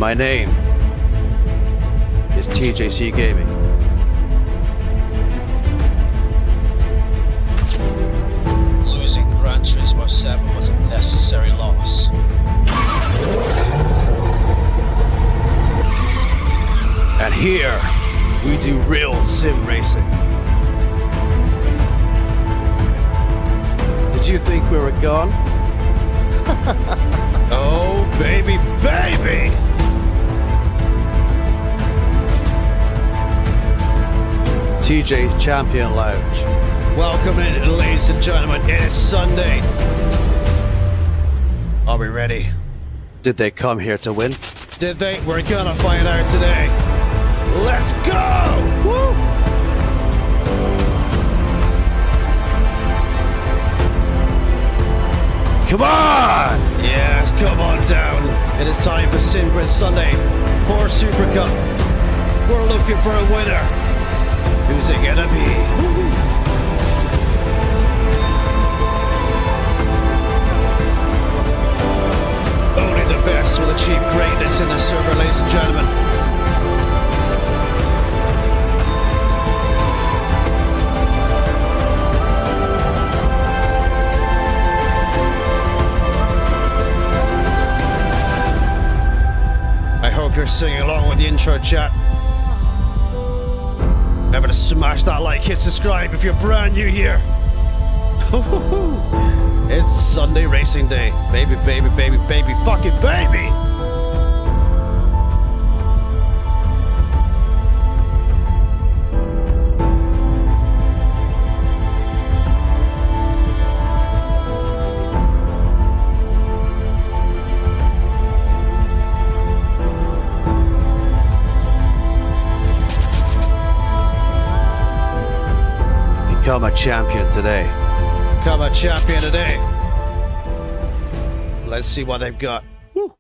My name is TJC Gaming. Losing Gran Turismo 7 was a necessary loss. And here, we do real sim racing. Did you think we were gone? Oh, baby, baby! TJ's Champion Lounge. Welcome in, ladies and gentlemen. It is Sunday. Are we ready? Did they come here to win? Did they? We're gonna find out today. Let's go! Woo! Come on! Yes, come on down. It is time for simgrid Sunday. Porsche Supercup. We're looking for a winner. Who's it gonna be? Only the best will achieve greatness in the server, ladies and gentlemen. I hope you're singing along with the intro chat. Remember to smash that like, hit subscribe if you're brand new here. It's Sunday racing day. Baby, baby, baby, baby, fucking baby! Become a champion today. Become a champion today. Let's see what they've got. Woo.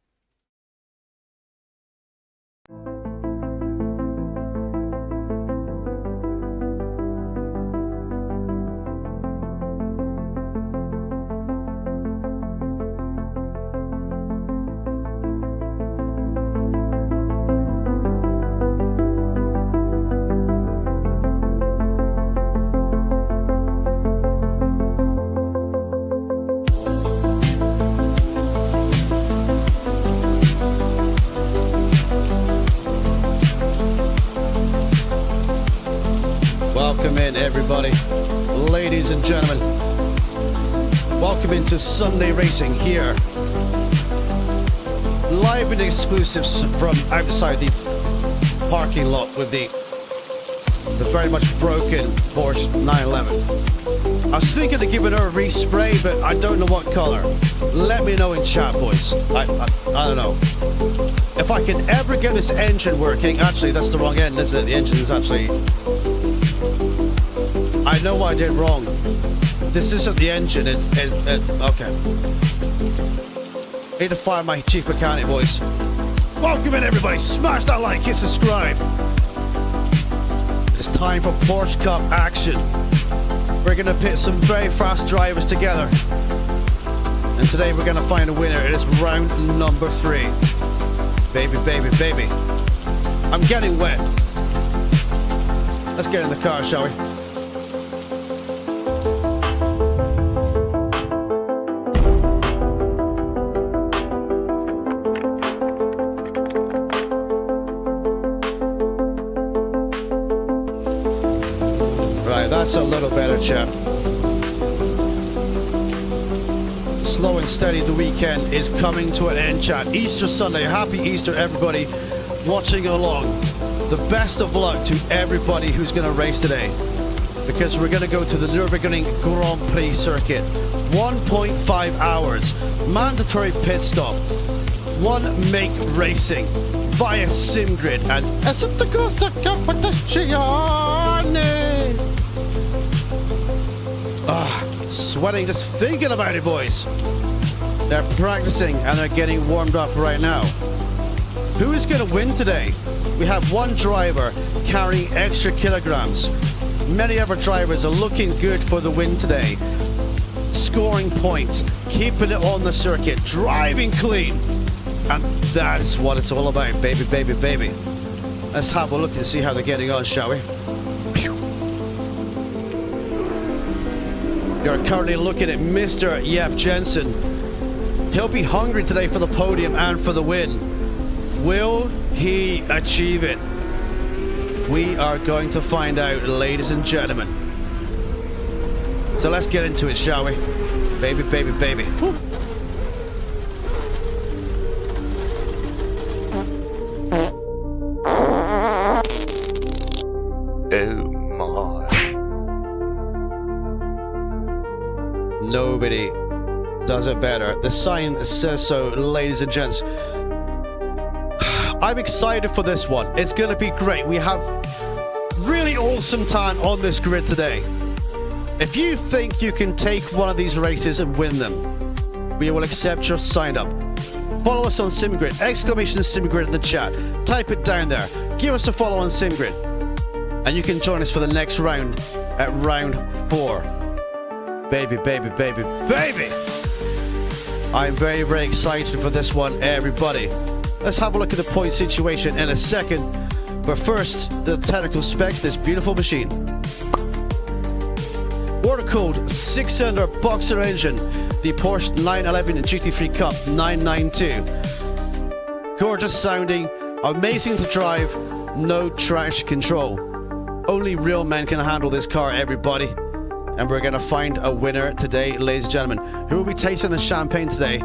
Welcome in, everybody, ladies and gentlemen. Welcome into Sunday Racing here. Live and exclusives from outside the parking lot with the very much broken Porsche 911. I was thinking of giving her a respray, but I don't know what color. Let me know in chat, boys. I don't know. If I can ever get this engine working, actually that's the wrong end, isn't it? The engine is actually... I know what I did wrong. This isn't the engine, it's okay. Need to fire my chief mechanic, boys. Welcome in, everybody. Smash that like, hit subscribe. It's time for Porsche Cup action. We're gonna pit some very fast drivers together. And today we're gonna find a winner. It is round number 3. Baby, baby, baby. I'm getting wet. Let's get in the car, shall we? That's a little better, chap. Slow and steady, the weekend is coming to an end, chat. Easter Sunday. Happy Easter, everybody watching along. The best of luck to everybody who's going to race today, because we're going to go to the Nurburgring Grand Prix circuit. 1.5 hours. Mandatory pit stop. 1 make racing via simgrid and Assetto Competizione. Sweating just thinking about it, boys. They're practicing and they're getting warmed up right now. Who is going to win today? We have one driver carrying extra kilograms. Many other drivers are looking good for the win today. Scoring points, keeping it on the circuit, driving clean. And that is what it's all about, baby, baby, baby. Let's have a look and see how they're getting on, shall we? Pew. You're currently looking at Mr. Yep Jensen. He'll be hungry today for the podium and for the win. Will he achieve it? We are going to find out, ladies and gentlemen. So let's get into it, shall we? Baby, baby, baby. Woo. Oh my. Nobody does it better. The sign says so, ladies and gents. I'm excited for this one. It's going to be great. We have really awesome time on this grid today. If you think you can take one of these races and win them, we will accept your sign up. Follow us on SimGrid, exclamation SimGrid in the chat. Type it down there. Give us a follow on SimGrid. And you can join us for the next round at round 4. Baby, baby, baby, baby! I'm very, very excited for this one, everybody. Let's have a look at the point situation in a second. But first, the technical specs of this beautiful machine. Water-cooled 6-cylinder boxer engine, the Porsche 911 GT3 Cup 992. Gorgeous sounding, amazing to drive, no traction control. Only real men can handle this car, everybody. And we're going to find a winner today, ladies and gentlemen. Who will be tasting the champagne today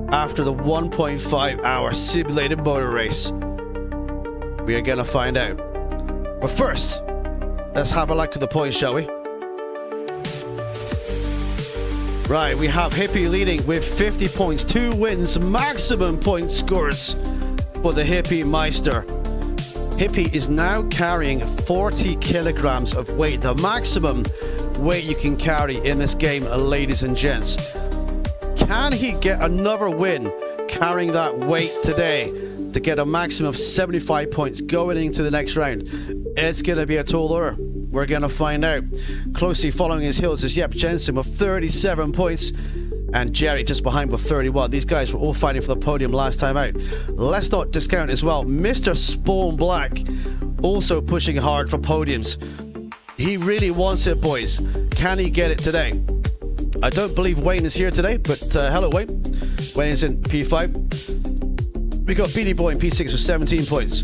after the 1.5-hour simulated motor race? We are going to find out. But first, let's have a look at the points, shall we? Right, we have Hippie leading with 50 points, 2 wins, maximum point scores for the Hippie Meister. Hippie is now carrying 40 kilograms of weight, the maximum weight you can carry in this game, ladies and gents. Can he get another win carrying that weight today to get a maximum of 75 points going into the next round? It's going to be a tall order. We're going to find out. Closely following his heels is Yep Jensen with 37 points and Jerry just behind with 31. These guys were all fighting for the podium last time out. Let's not discount as well Mr. Spawn Black, also pushing hard for podiums. He really wants it, boys. Can he get it today? I don't believe Wayne is here today, but hello, Wayne. Wayne is in P5. We got Beanie Boy in P6 with 17 points.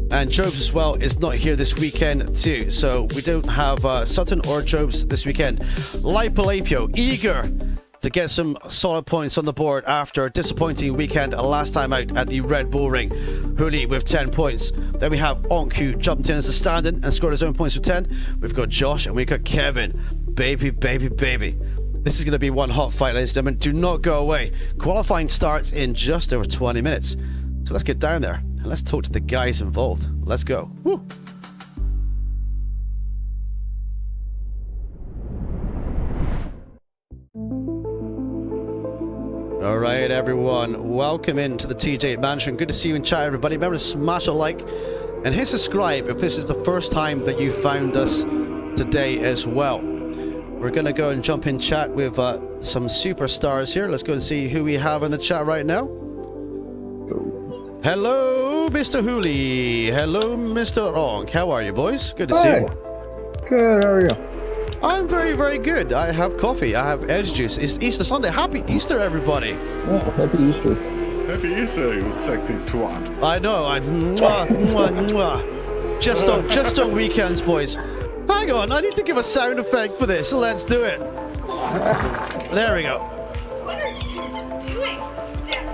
And Jobs as well is not here this weekend too. So we don't have Sutton or Jobs this weekend. Lipolapio, eager to get some solid points on the board after a disappointing weekend last time out at the Red Bull Ring. Hooli with 10 points. Then we have Onk, who jumped in as a stand-in and scored his own points with 10. We've got Josh and we've got Kevin. Baby, baby, baby. This is going to be one hot fight, ladies and gentlemen. Do not go away. Qualifying starts in just over 20 minutes. So let's get down there and let's talk to the guys involved. Let's go. Woo. All right, everyone. Welcome into the TJ Mansion. Good to see you in chat, everybody. Remember to smash a like and hit subscribe if this is the first time that you found us today as well. We're going to go and jump in chat with some superstars here. Let's go and see who we have in the chat right now. Hello, Mr. Hooli. Hello, Mr. Onk. How are you, boys? Good to see you. Good, how are you? I'm very, very good. I have coffee. I have edge juice. It's Easter Sunday. Happy Easter, everybody. Oh, happy Easter. Happy Easter, you sexy twat. I know. Mwah, mwah, mwah. Just on weekends, boys. Hang on. I need to give a sound effect for this. Let's do it. There we go. What are you doing, step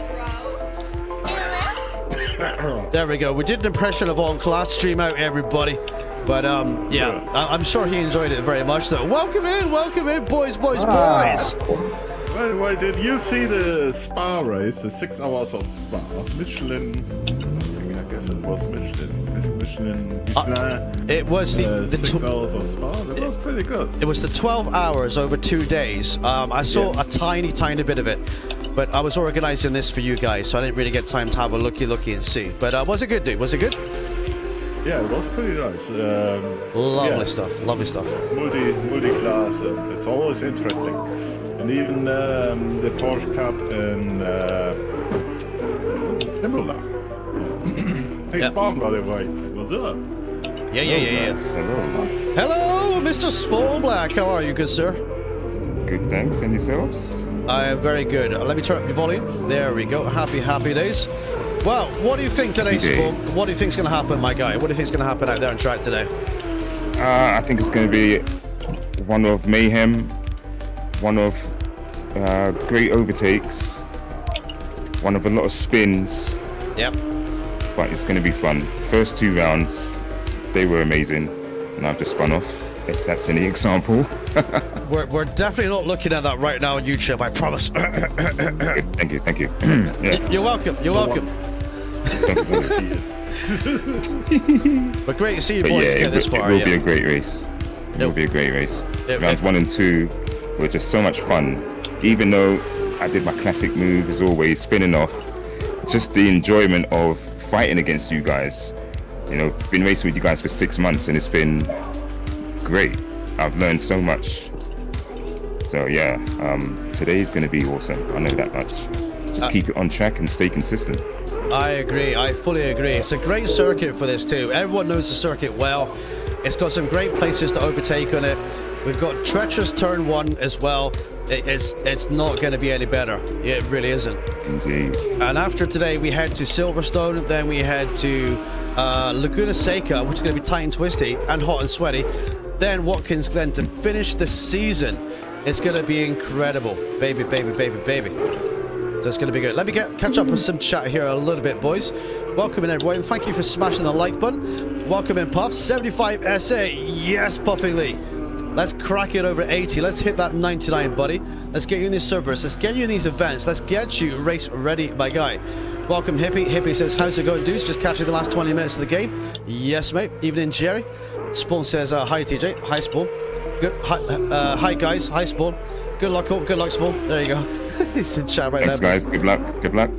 bro? There we go. We did an impression of On Class stream out, everybody. But yeah, I'm sure he enjoyed it very much. So welcome in, boys, boys. Why did you see the Spa race, the 6 hours of Spa? Michelin, I guess it was Michelin. It was the 6 hours of Spa. That was pretty good. It was the 12 hours over 2 days. I saw a tiny bit of it, but I was organizing this for you guys, so I didn't really get time to have a looky and see. But was it good, dude? Was it good? Yeah, it was pretty nice. Lovely stuff. Multi-class, it's always interesting. And even the Porsche Cup and Similar. Hey, Yeah. Spawn, by the way. What's up? Yeah. Hello. Hello, Mr. Spawn Black. How are you, good sir? Good, thanks. And yourselves? I am very good. Let me turn up your volume. There we go. Happy days. Well, what do you think today, Happy Spawn? days. What do you think's going to happen, my guy? What do you think's going to happen out there on track today? I think it's going to be one of mayhem, one of great overtakes, one of a lot of spins, Yep. but it's going to be fun. First 2 rounds, they were amazing, and I've just spun off, if that's any example. We're definitely not looking at that right now on YouTube, I promise. Thank you. Yeah, You're welcome. thank you, brother. But great to see you But boys yeah, get this far. it will be a great race. It will be a great race. Rounds 1 and 2 were just so much fun. Even though I did my classic move as always, spinning off, just the enjoyment of fighting against you guys. You know, been racing with you guys for 6 months and it's been great. I've learned so much. So yeah, today's going to be awesome. I know that much. Just keep it on track and stay consistent. I agree. I fully agree. It's a great circuit for this too. Everyone knows the circuit well. It's got some great places to overtake on it. We've got treacherous turn 1 as well. It's not going to be any better. It really isn't. Indeed. And after today, we head to Silverstone. Then we head to Laguna Seca, which is going to be tight and twisty and hot and sweaty. Then Watkins Glen to finish the season. It's going to be incredible. Baby. So it's going to be good. Let me catch up with some chat here a little bit, boys. Welcome in, everyone. Thank you for smashing the like button. Welcome in, Puff. 75 SA. Yes, Puffy Lee. Let's crack it over 80. Let's hit that 99, buddy. Let's get you in these servers. Let's get you in these events. Let's get you race ready, my guy. Welcome, Hippie. Hippie says, how's it going, dudes? Just catching the last 20 minutes of the game. Yes, mate. Evening, Jerry. Spawn says, hi, TJ. Hi, Spawn. Good. Hi, guys. Hi, Spawn. Good luck, all. Good luck, Spawn. There you go. He's in chat right Thanks, now. guys. Good luck.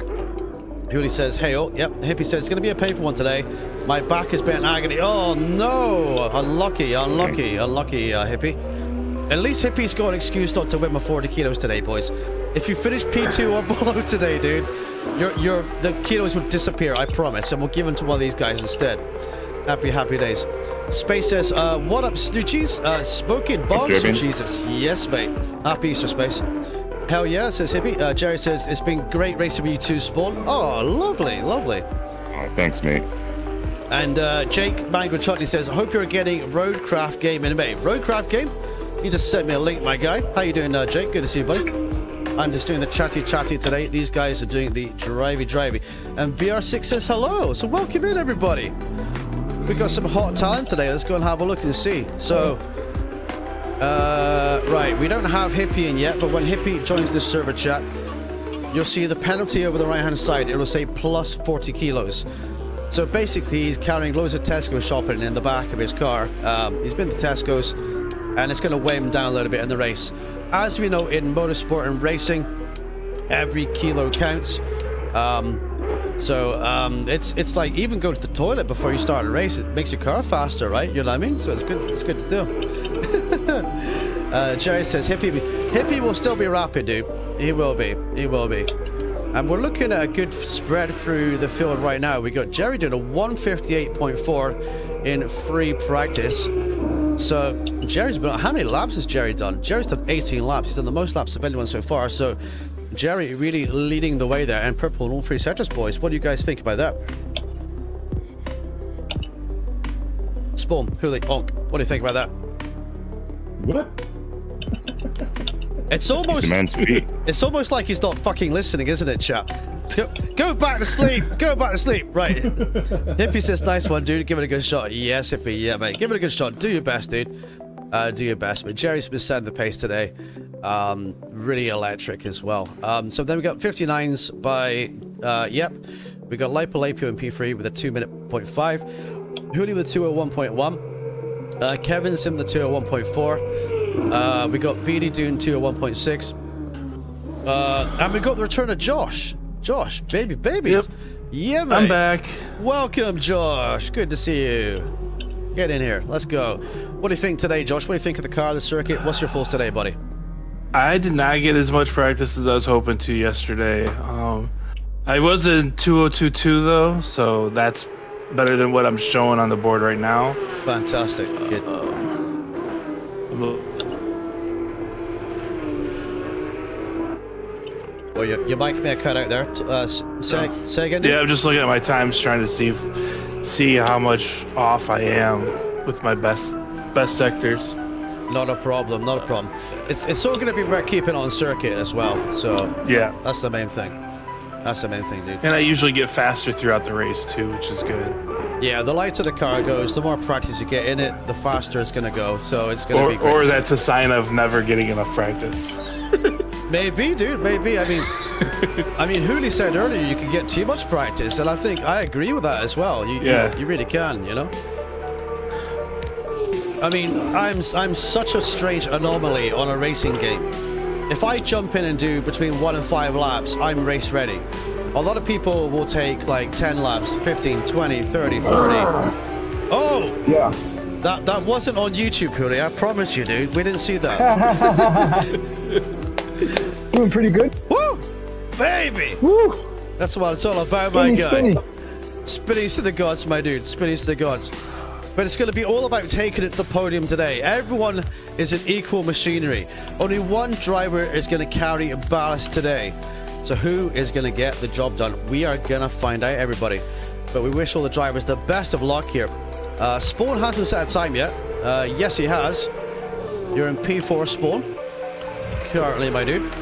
Hooley says, hey, oh, yep. Hippie says, it's going to be a painful one today. My back has been in agony. Oh, no. Unlucky, Hippie. At least Hippie's got an excuse not to win my 40 kilos today, boys. If you finish P2 or below today, dude, the kilos will disappear, I promise. And we'll give them to one of these guys instead. Happy days. Space says, what up, Snoochies? Smoking bombs? Jesus. Yes, mate. Happy Easter, Space. Hell yeah, says Hippie. Jerry says, it's been great racing with you too, Spawn. Oh, lovely. Oh, thanks, mate. And Jake Mango Chutney says, I hope you're getting Roadcraft game in May. Roadcraft game? You just sent me a link, my guy. How you doing, Jake? Good to see you, buddy. I'm just doing the chatty today. These guys are doing the drivey. And VR6 says hello. So welcome in, everybody. We've got some hot talent today. Let's go and have a look and see. So, right, we don't have Hippie in yet, but when Hippie joins this server chat, you'll see the penalty over the right-hand side. It'll say plus 40 kilos. So basically, he's carrying loads of Tesco shopping in the back of his car. He's been to Tesco's, and it's going to weigh him down a little bit in the race. As we know, in motorsport and racing, every kilo counts. It's like even go to the toilet before you start a race. It makes your car faster, right? You know what I mean? So it's good to do. Jerry says Hippie will still be rapid, dude. He will be. And we're looking at a good spread through the field right now. We got Jerry doing a 158.4 in free practice. So Jerry's been, how many laps has Jerry done? Jerry's done 18 laps. He's done the most laps of anyone so far. So Jerry really leading the way there, and purple in all 3 sectors, boys. What do you guys think about that? Spawn, Hooley, Onk, what do you think about that? What? It's almost like he's not fucking listening, isn't it, chat? Go back to sleep. Right. Hippie says, nice one, dude. Give it a good shot. Yes, Hippie. Yeah, mate. Give it a good shot. Do your best, dude. Do your best. But Jerry's been setting the pace today. Really electric as well. So then we got 59s by, yep. We got Lipolapio and P3 with a 2:05. Hooley with 2:01.1. Kevin's in the 2:01.4. We got Beanie doing 2:01.6. And we got the return of Josh. Josh, baby. Yep. Yeah, mate. I'm back. Welcome, Josh. Good to see you. Get in here. Let's go. What do you think today, Josh? What do you think of the car, the circuit? What's your thoughts today, buddy? I did not get as much practice as I was hoping to yesterday. I was in 2022 though, so that's better than what I'm showing on the board right now. Fantastic. Good. Oh, your mic may have cut out there. Say again? Yeah, I'm just looking at my times, trying to see how much off I am with my best sectors. Not a problem. Not a problem. It's all going to be about keeping on circuit as well. So yeah, that's the main thing. That's the main thing, dude. And I usually get faster throughout the race too, which is good. Yeah, the lighter the car goes, the more practice you get in it, the faster it's going to go. So it's going to be great. Or that's a sign of never getting enough practice. Maybe, dude. Maybe. I mean, Hooley said earlier you can get too much practice, and I think I agree with that as well. You really can, you know. I mean, I'm such a strange anomaly on a racing game. If I jump in and do between 1 and 5 laps, I'm race ready. A lot of people will take like 10 laps, 15, 20, 30, 40. Oh! Yeah. That wasn't on YouTube, Hooley. I promise you, dude. We didn't see that. Doing pretty good. Woo! Baby! Woo! That's what it's all about, my guy. Spinny. Spinnies to the gods, my dude. Spinnies to the gods. But it's going to be all about taking it to the podium today. Everyone is an equal machinery. Only one driver is going to carry a ballast today. So who is going to get the job done? We are going to find out, everybody. But we wish all the drivers the best of luck here. Spawn hasn't set a time yet. Yes, he has. You're in P4 Spawn. Currently, my dude.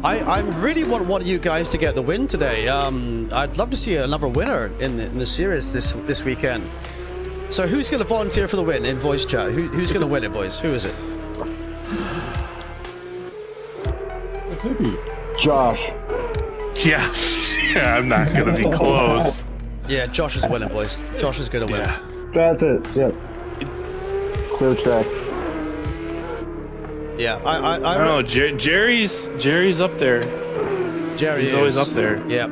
I really want one of you guys to get the win today. I'd love to see another winner in the series this weekend. So who's going to volunteer for the win in voice chat? Who's going to win it, boys? Who is it? Josh. Yeah, I'm not going to be close. Yeah, Josh is winning, boys. Josh is going to win. Yeah. That's it. Yeah. Clear track. Yeah, I don't know. Jerry's up there. He's always up there. Yeah.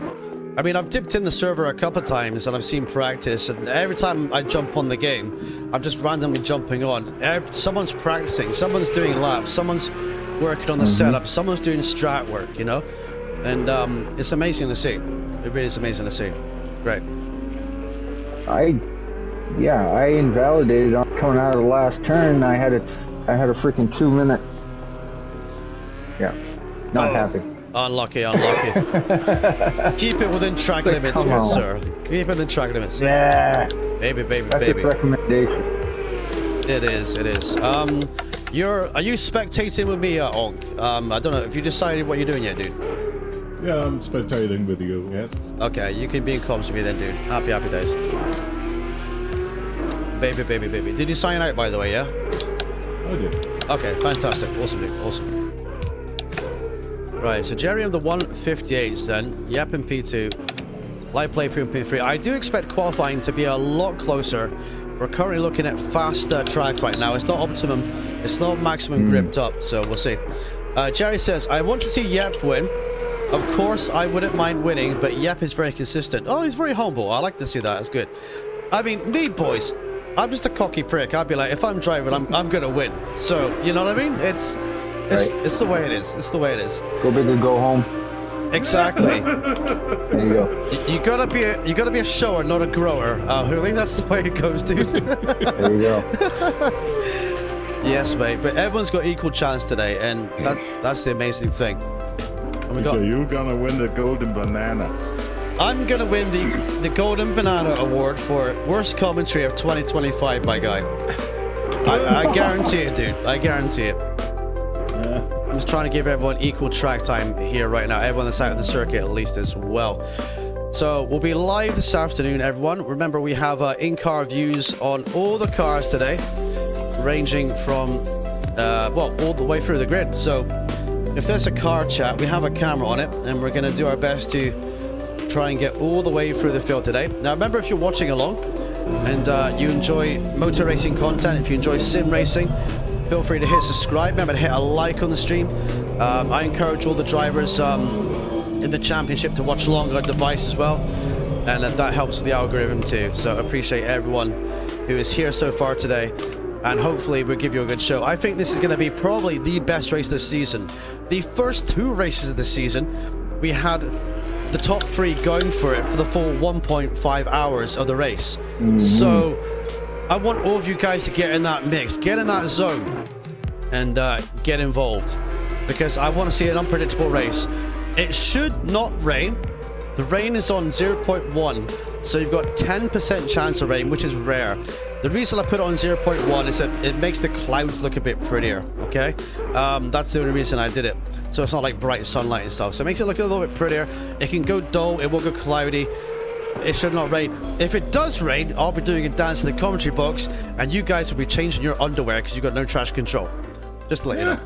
I mean, I've dipped in the server a couple of times and I've seen practice, and every time I jump on the game, I'm just randomly jumping on. Someone's practicing, someone's doing laps, someone's working on the setup, someone's doing strat work, you know? And it's amazing to see. It really is amazing to see. Great. I invalidated on coming out of the last turn. I had a freaking 2 minute. Yeah. Not happy. Unlucky. Keep it within track limits, good sir. Keep it within track limits. Yeah. Baby. That's a recommendation. It is. Are you spectating with me, Onk? I don't know. Have you decided what you're doing yet, dude? Yeah, I'm spectating with you, yes. Okay, you can be in comms with me then, dude. Happy days. Baby. Did you sign out, by the way, yeah? I did. Okay, fantastic. Awesome, dude. Awesome. Right, so Jerry on the 158s then. Yep in P2. Live play in P3. I do expect qualifying to be a lot closer. We're currently looking at faster track right now. It's not optimum. It's not maximum gripped up, so we'll see. Jerry says, I want to see Yep win. Of course, I wouldn't mind winning, but Yep is very consistent. Oh, he's very humble. I like to see that. That's good. I mean, me, boys, I'm just a cocky prick. I'd be like, if I'm driving, I'm going to win. So, you know what I mean? It's the way it is. It's the way it is. Go big or go home. Exactly. There you go. You gotta be a shower, not a grower. Hooley, that's the way it goes, dude. There you go. Yes, mate. But everyone's got equal chance today, and that's the amazing thing. And So you're gonna win the golden banana. I'm gonna win the Golden Banana Award for Worst Commentary of 2025, my guy. I guarantee it, dude. I guarantee it. I'm just trying to give everyone equal track time here right now. Everyone that's out in the circuit at least as well. So we'll be live this afternoon, everyone. Remember, we have in-car views on all the cars today, ranging from, all the way through the grid. So if there's a car chat, we have a camera on it, and we're going to do our best to try and get all the way through the field today. Now, remember, if you're watching along and you enjoy motor racing content, if you enjoy sim racing, feel free to hit subscribe. Remember to hit a like on the stream. I encourage all the drivers in the championship to watch along on device as well, and that helps with the algorithm too. So appreciate everyone who is here so far today, and hopefully we'll give you a good show. I think this is going to be probably the best race this season. The first two races of the season, we had the top 3 going for it for the full 1.5 hours of the race. So I want all of you guys to get in that mix, get in that zone, and get involved, because I want to see an unpredictable race. It should not rain. The rain is on 0.1, so you've got 10% chance of rain, which is rare. The reason I put it on 0.1 is that it makes the clouds look a bit prettier, okay? That's the only reason I did it. So it's not like bright sunlight and stuff. So it makes it look a little bit prettier. It can go dull, it won't go cloudy. It should not rain. If it does rain, I'll be doing a dance in the commentary box, and you guys will be changing your underwear because you've got no trash control. Just to let you know.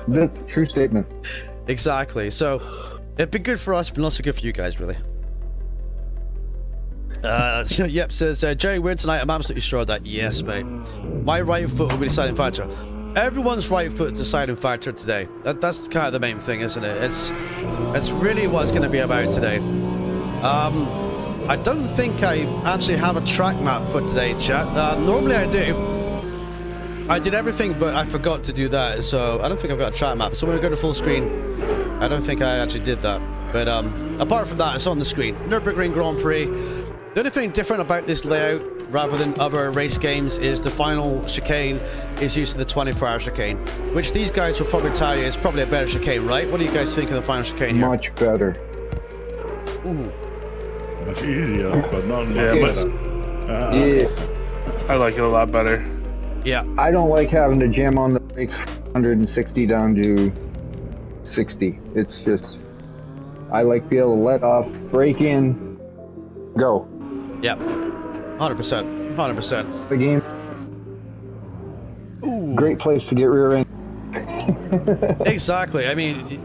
This true statement. Exactly. So it'd be good for us, but also good for you guys, really. So, yep, says Jerry, win tonight. I'm absolutely sure of that. Yes, mate. My right foot will be the deciding factor. Everyone's right foot is the deciding factor today. That's kind of the main thing, isn't it? It's really what it's going to be about today. I don't think I actually have a track map for today, chat. Normally I do. I did everything, but I forgot to do that, so I don't think I've got a track map. So when we go to full screen, I don't think I actually did that. But apart from that, it's on the screen. Nurburgring Grand Prix. The only thing different about this layout, rather than other race games, is the final chicane is using the 24-hour chicane, which these guys will probably tell you is probably a better chicane, right? What do you guys think of the final chicane here? Much better. Ooh. Much easier, but not much better. Yeah. I like it a lot better. Yeah. I don't like having to jam on the brakes 160 down to 60. It's just, I like to be able to let off, brake in, go. Yep. 100%. 100%. The game. Ooh. Great place to get rear end. Exactly. I mean,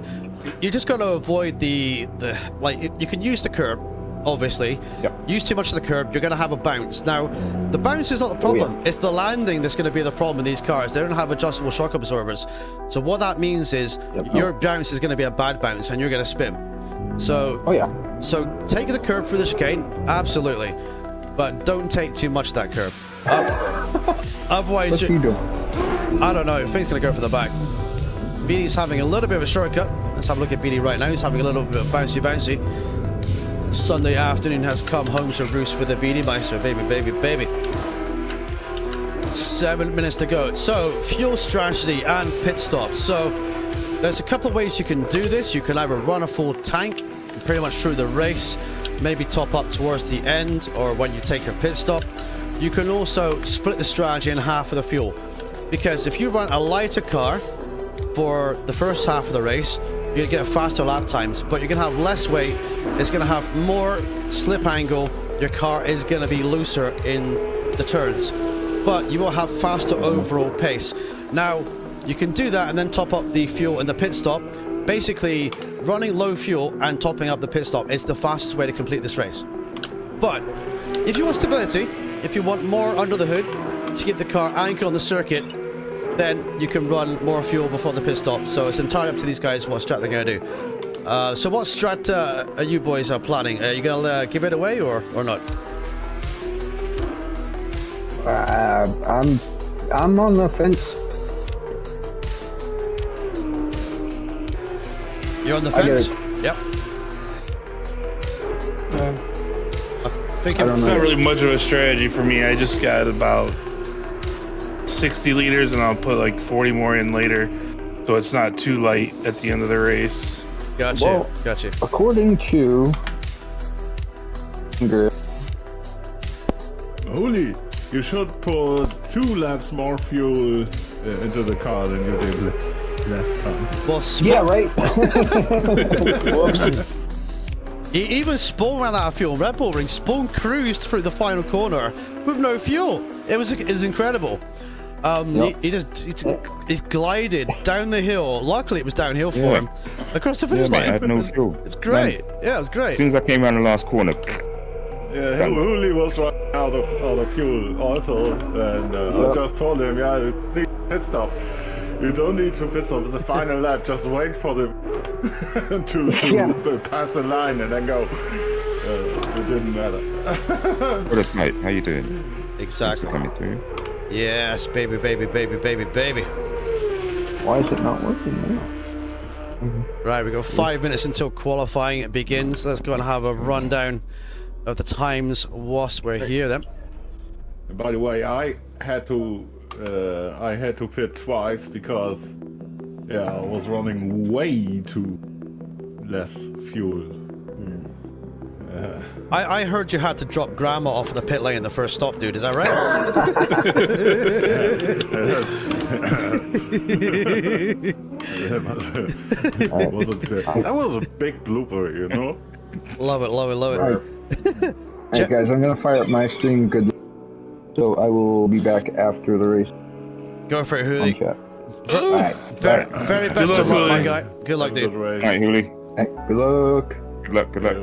you just got to avoid the like. You can use the curb, obviously. Yep. Use too much of the curb, you're going to have a bounce. Now, the bounce is not the problem. Oh, yeah. It's the landing that's going to be the problem in these cars. They don't have adjustable shock absorbers. So what that means is your bounce is going to be a bad bounce, and you're going to spin. So. Oh yeah. So take the curb through the chicane, absolutely, but don't take too much of that curb. Otherwise, What's he doing? I don't know. Thing's gonna go for the back. BD's having a little bit of a shortcut. Let's have a look at BD right now. He's having a little bit of bouncy. Sunday afternoon has come home to roost with the BD Meister, baby. 7 minutes to go. So fuel strategy and pit stop. So there's a couple of ways you can do this. You can either run a full tank pretty much through the race, maybe top up towards the end or when you take your pit stop. You can also split the strategy in half of the fuel, because if you run a lighter car for the first half of the race, you're gonna get faster lap times, but you're gonna have less weight, it's gonna have more slip angle, your car is gonna be looser in the turns, but you will have faster overall pace. Now you can do that and then top up the fuel in the pit stop. Basically, running low fuel and topping up the pit stop is the fastest way to complete this race. But if you want stability, if you want more under the hood to keep the car anchored on the circuit, then you can run more fuel before the pit stop. So it's entirely up to these guys what strat they're going to do. So what strat are you boys planning? Are you going to give it away or not? I'm on the fence. You're on the fence? Yep. I think It's not really much of a strategy for me. I just got about 60 liters and I'll put like 40 more in later, so it's not too light at the end of the race. Gotcha. According to Holy, you should put 2 laps more fuel into the car than you did last time. Well, yeah, right. Even Spawn ran out of fuel. Red Bull Ring, Spawn cruised through the final corner with no fuel. It was incredible. He glided down the hill. Luckily, it was downhill for him across the finish line. I had no fuel. It's great. Yeah, it was great. As soon as I came around the last corner. Yeah, Huli was running out of fuel also, and I just told him, you need pit stop. You don't need to pit stop. It's the final lap. Just wait for the to pass the line and then go. It didn't matter. What up, mate? How you doing? Exactly. Thanks for coming through. Yes, baby. Why is it not working now? Right, we got 5 minutes until qualifying begins. Let's go and have a rundown of the times whilst we're here then. And by the way, I had to pit twice because I was running way too less fuel. I heard you had to drop Grandma off of the pit lane in the first stop, dude. Is that right? That was a big blooper, you know? Love it, love it, love it. Alright, guys, I'm gonna fire up my stream. Good. So I will be back after the race. Go for it, On Hooli. chat. Alright. Very best of luck, my guy. Good luck, dude. All right, Huli. Hey, good luck. Good luck. Good luck.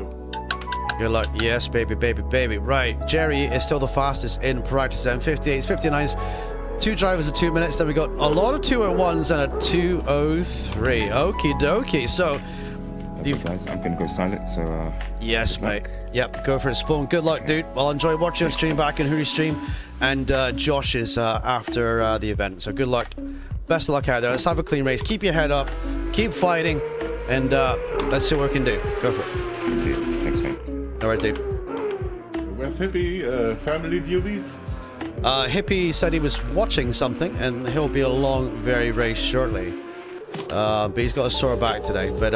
Good luck. Yes, baby, baby, baby. Right, Jerry is still the fastest in practice then. 58s, 59s. 2 drivers at 2 minutes. Then we got a lot of 201s and a 203. Okie dokie. So, Okay, guys, I'm gonna go silent. So. yes, mate. Yep, go for it, Spawn. Good luck, dude. Well, enjoy watching your stream back in Hooli's stream. And Josh is after the event. So, good luck. Best of luck out there. Let's have a clean race. Keep your head up. Keep fighting. And let's see what we can do. Go for it. Thanks, mate. All right, dude. Where's Hippie? Family duties? Hippie said he was watching something, and he'll be along very shortly. But he's got a sore back today. But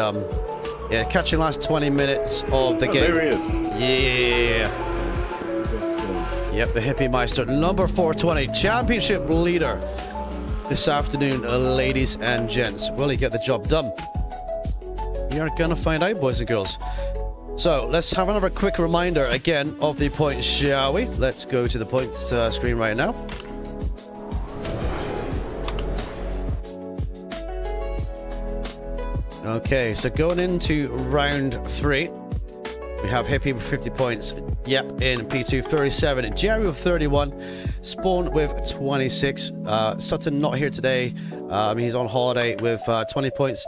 yeah, catching last 20 minutes of the game. There he is. Yeah. Yep, the Hippie Meister, number 420, championship leader this afternoon, ladies and gents. Will he get the job done? We are gonna find out, boys and girls. So let's have another quick reminder again of the points, shall we? Let's go to the points screen right now. Okay, so going into round 3, we have Hippie with 50 points, Yep in P2 37, Jerry with 31, Spawn with 26, Sutton not here today, he's on holiday with 20 points,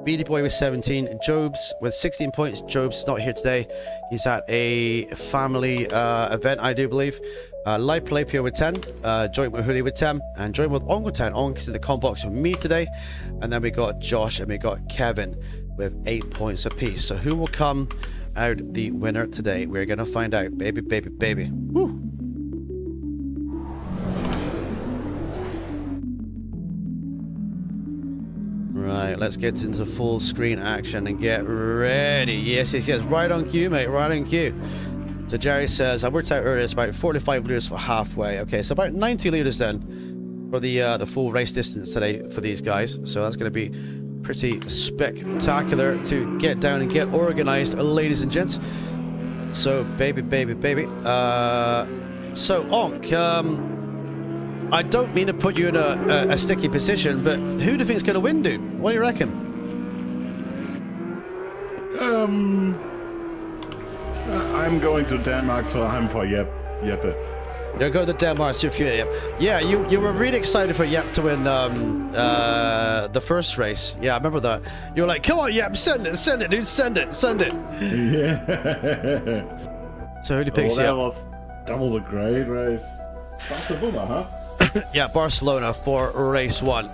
Beady Boy with 17, Jobs with 16 points, Jobs not here today, he's at a family event I do believe, Lapio with 10, joint with Hooli with 10, and joint with Onk with 10, Onk's in the comp box with me today, and then we got Josh and we got Kevin with 8 points apiece. So who will come out the winner today? We're gonna find out. Baby, baby, baby. Woo! Right, let's get into full screen action and get ready. Yes, right on cue, mate, right on cue. So Jerry says, I worked out earlier, it's about 45 litres for halfway. Okay, so about 90 litres then for the full race distance today for these guys. So that's going to be pretty spectacular to get down and get organised, ladies and gents. So, baby, baby, baby. So, Onk, I don't mean to put you in a sticky position, but who do you think is going to win, dude? What do you reckon? I'm going to Denmark, so I'm for Jeppe. You'll go to Denmark, so if you, yeah, you were really excited for Yep to win the first race. Yeah, I remember that. You were like, come on, Yep, send it, dude, send it. Yeah. So who do you pick? That was a great race. Barcelona, huh? Yeah, Barcelona for race 1.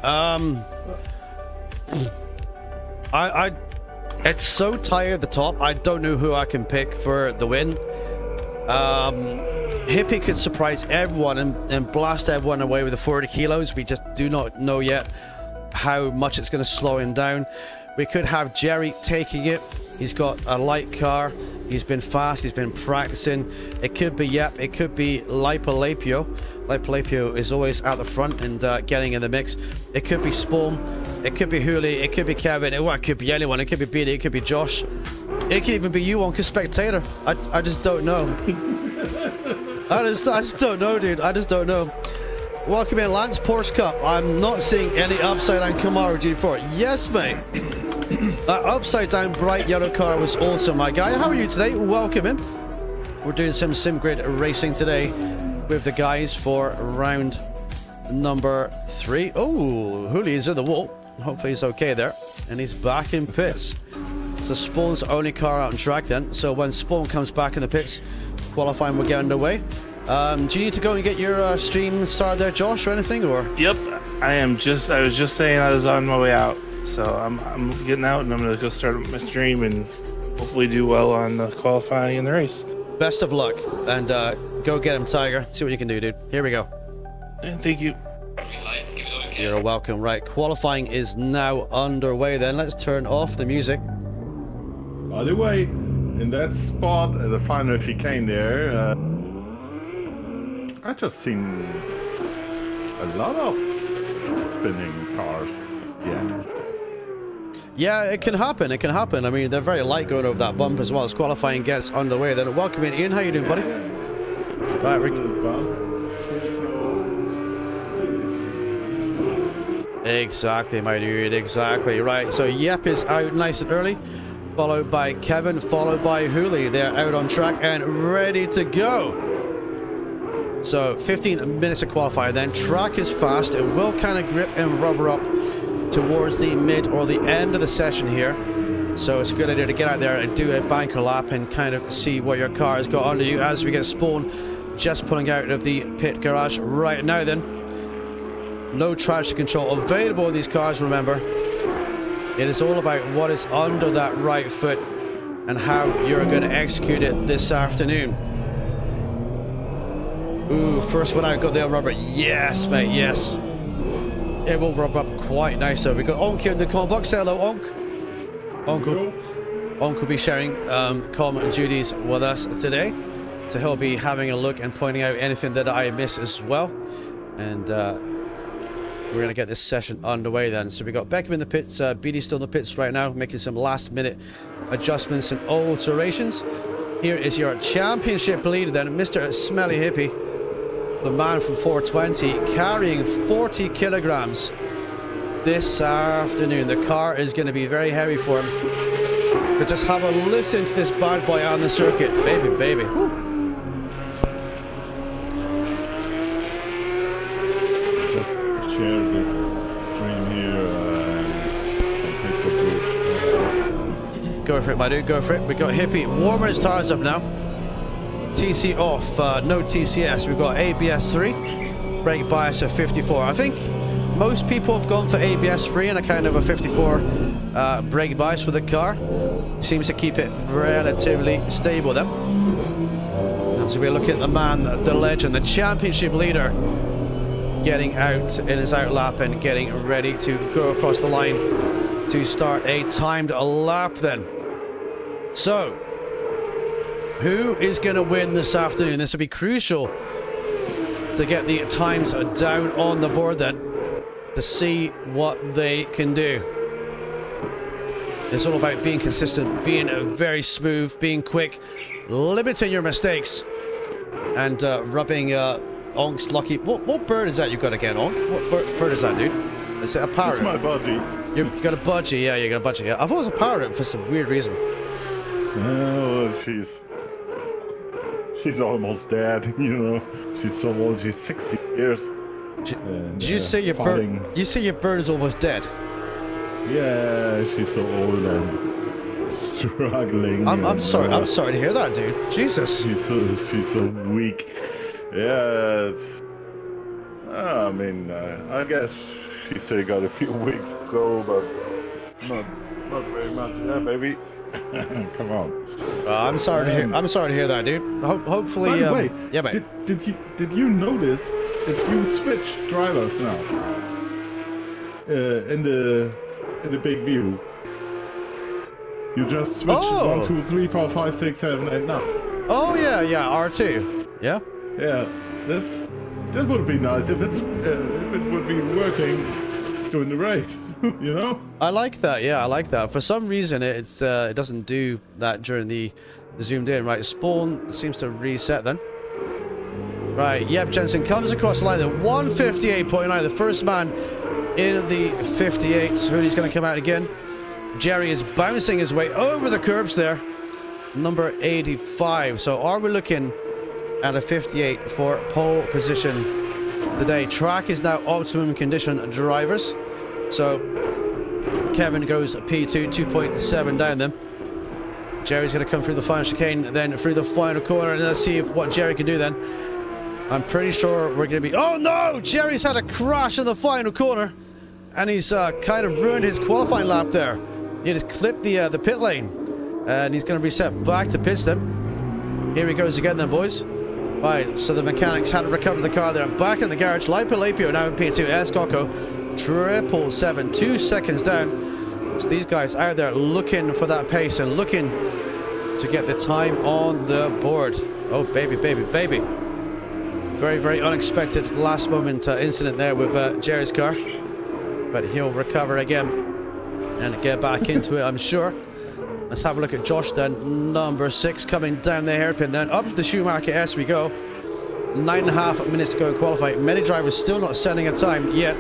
It's so tight at the top. I don't know who I can pick for the win. Hippie could surprise everyone and blast everyone away with the 40 kilos. We just do not know yet how much it's going to slow him down. We could have Jerry taking it. He's got a light car. He's been fast. He's been practicing. It could be Yep. It could be Lapio. Lapio is always at the front and getting in the mix. It could be Spawn. It could be Hooli. It could be Kevin. It could be anyone. It could be Beatty. It could be Josh. It could even be you on spectator. I just don't know. I just don't know, dude. I just don't know. Welcome in, Lance. Porsche Cup. I'm not seeing any upside down Camaro G4. Yes, mate. That upside down bright yellow car was awesome, my guy. How are you today? Welcome in. We're doing some simgrid racing today with the guys for round number 3. Oh, Hooli is in the wall. Hopefully he's okay there. And he's back in pits. So Spawn's only car out on track then. So when Spawn comes back in the pits, qualifying will get underway. Do you need to go and get your stream started there, Josh, or anything? Or Yep, I was just saying I was on my way out. So I'm getting out and I'm gonna go start my stream and hopefully do well on the qualifying and the race. Best of luck, and go get him, Tiger. See what you can do, dude. Here we go. And thank you. You're welcome. Right, qualifying is now underway. Then let's turn off the music. By the way, in that spot at the final chicane there, I just seen a lot of spinning cars yet. Yeah, it can happen. It can happen. I mean, they're very light going over that bump as well as qualifying gets underway. Then welcome in, Ian. How you doing, buddy? Right, exactly, my dude. Exactly. Right. So Yep is out nice and early, followed by Kevin, followed by Hooley. They're out on track and ready to go. So 15 minutes of qualifying. Then track is fast. It will kind of grip and rubber up towards the mid or the end of the session here. So it's a good idea to get out there and do a banker lap and kind of see what your car has got under you as we get Spawn just pulling out of the pit garage right now. Then no traction control available in these cars, remember. It is all about what is under that right foot and how you're going to execute it this afternoon. Ooh, first one out, got the rubber. Yes, mate, yes. It will rub up quite nice though. We got Onk here in the comm box. Say hello, Onk. Onk will be sharing comm duties with us today. So he'll be having a look and pointing out anything that I miss as well. And we're going to get this session underway then. So we got Beckham in the pits. BD's still in the pits right now, making some last minute adjustments and alterations. Here is your championship leader then, Mr. Smelly Hippie. The man from 420, carrying 40 kilograms this afternoon. The car is going to be very heavy for him. But just have a listen to this bad boy on the circuit. Baby, baby. Woo. Just share this stream here on Facebook group. Go for it, my dude. Go for it. We got Hippie warming his tires up now. TC off, no TCS. We've got ABS 3, brake bias of 54. I think most people have gone for ABS 3 and a kind of a 54 brake bias for the car. Seems to keep it relatively stable then. And so we're looking at the man, the legend, the championship leader, getting out in his out lap and getting ready to go across the line to start a timed lap then. So who is going to win this afternoon? This will be crucial to get the times down on the board then to see what they can do. It's all about being consistent, being very smooth, being quick, limiting your mistakes, and rubbing Onk's lucky. What bird is that you've got again, Onk? What bird is that, dude? Is it a parrot? It's my budgie. You've got a budgie, yeah, you got a budgie. Yeah. I thought it was a parrot for some weird reason. Oh, she's almost dead, you know. She's so old. She's 60 years. Did you say your bird? You say your bird is almost dead? Yeah, she's so old and struggling. I'm sorry. I'm sorry to hear that, dude. Jesus. She's so weak. Yeah. I mean, I guess she still got a few weeks to go, but not very much. Yeah, baby. Come on. I'm sorry to hear. I'm sorry to hear that, dude. Hopefully. By the way, yeah, mate. Did you notice if you switch drivers now in the big view? You just switch 1, 2, 3, 4, 5, 6, 7, 8, 9. Oh yeah, R2. Yeah. Yeah. That would be nice if it would be working during the race. You know? I like that. Yeah, I like that. For some reason, it doesn't do that during the zoomed in. Right, Spawn seems to reset then. Right, yep, Jensen comes across the line at 158.9. The first man in the 58s. Hoodie's going to come out again. Jerry is bouncing his way over the curbs there. Number 85. So are we looking at a 58 for pole position today? Track is now optimum condition drivers. So Kevin goes P2, 2.7 down them. Jerry's going to come through the final chicane, then through the final corner, and let's see what Jerry can do then. I'm pretty sure we're going to be... Oh no! Jerry's had a crash in the final corner. and he's kind of ruined his qualifying lap there. He just clipped the pit lane, and he's going to reset back to pit stop. Here he goes again then, boys. Right, so the mechanics had to recover the car there. Back in the garage, Lipolapio now in P2, Escoco, 777, 2 seconds down. So these guys out there looking for that pace and looking to get the time on the board. Oh, baby, baby, baby. Very, very unexpected last moment incident there with Jerry's car. But he'll recover again and get back into it, I'm sure. Let's have a look at Josh then, number 6, coming down the hairpin then. Up to the Schumacher S we go. 9.5 minutes to go in qualifying. Many drivers still not setting a time yet,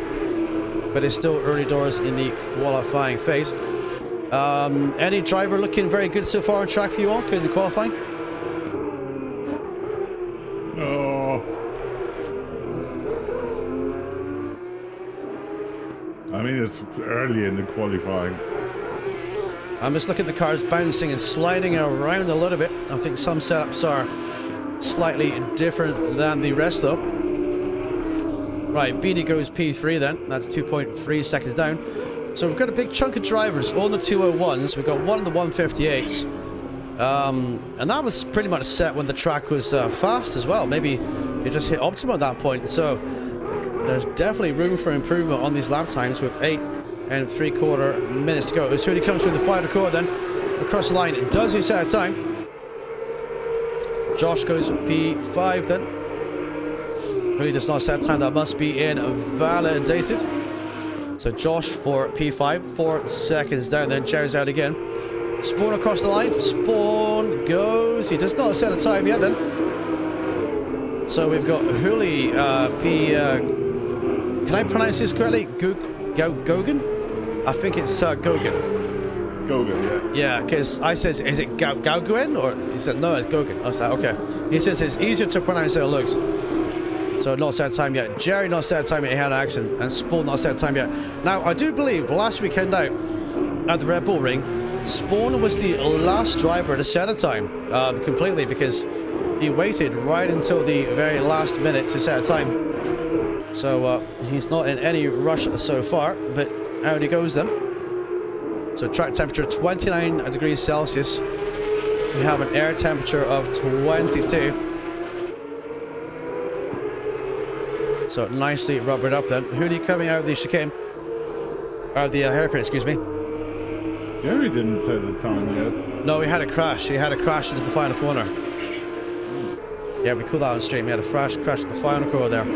but it's still early doors in the qualifying phase. Any driver looking very good so far on track for you all in the qualifying? No. I mean, it's early in the qualifying. I'm just looking at the cars bouncing and sliding around a little bit. I think some setups are slightly different than the rest though. Right, Beanie goes P3 then. That's 2.3 seconds down. So we've got a big chunk of drivers on the 201s. We've got one of the 158s. And that was pretty much set when the track was fast as well. Maybe it just hit optimum at that point. So there's definitely room for improvement on these lap times with 8 3/4 minutes to go. As soon as he comes through the final corner then, across the line, does he set a time? Josh goes P5 then. Really does not set a time, that must be invalidated. So Josh for P5, 4 seconds down then, Jerry's out again. Spawn across the line, Spawn goes, he does not set a time yet then. So we've got Huli, can I pronounce this correctly? Gogan? I think it's Gogan. Gogan, yeah. Yeah, because I says, is it Gauguin? Or he said, no, it's Gogan. I was like, okay. He says it's easier to pronounce than it looks. So not set time yet. Jerry not set time yet, he had an accident. And Spawn not set time yet. Now, I do believe last weekend out at the Red Bull Ring, Spawn was the last driver to set a time completely because he waited right until the very last minute to set a time. So he's not in any rush so far, but out he goes then. So track temperature 29 degrees Celsius. We have an air temperature of 22. So nicely rubbered up then. Hoodie coming out of the chicane. Out of the hairpin, excuse me. Jerry didn't set the time yet. No, he had a crash. He had a crash into the final corner. Yeah, we called that on stream. He had a crash at the final corner there.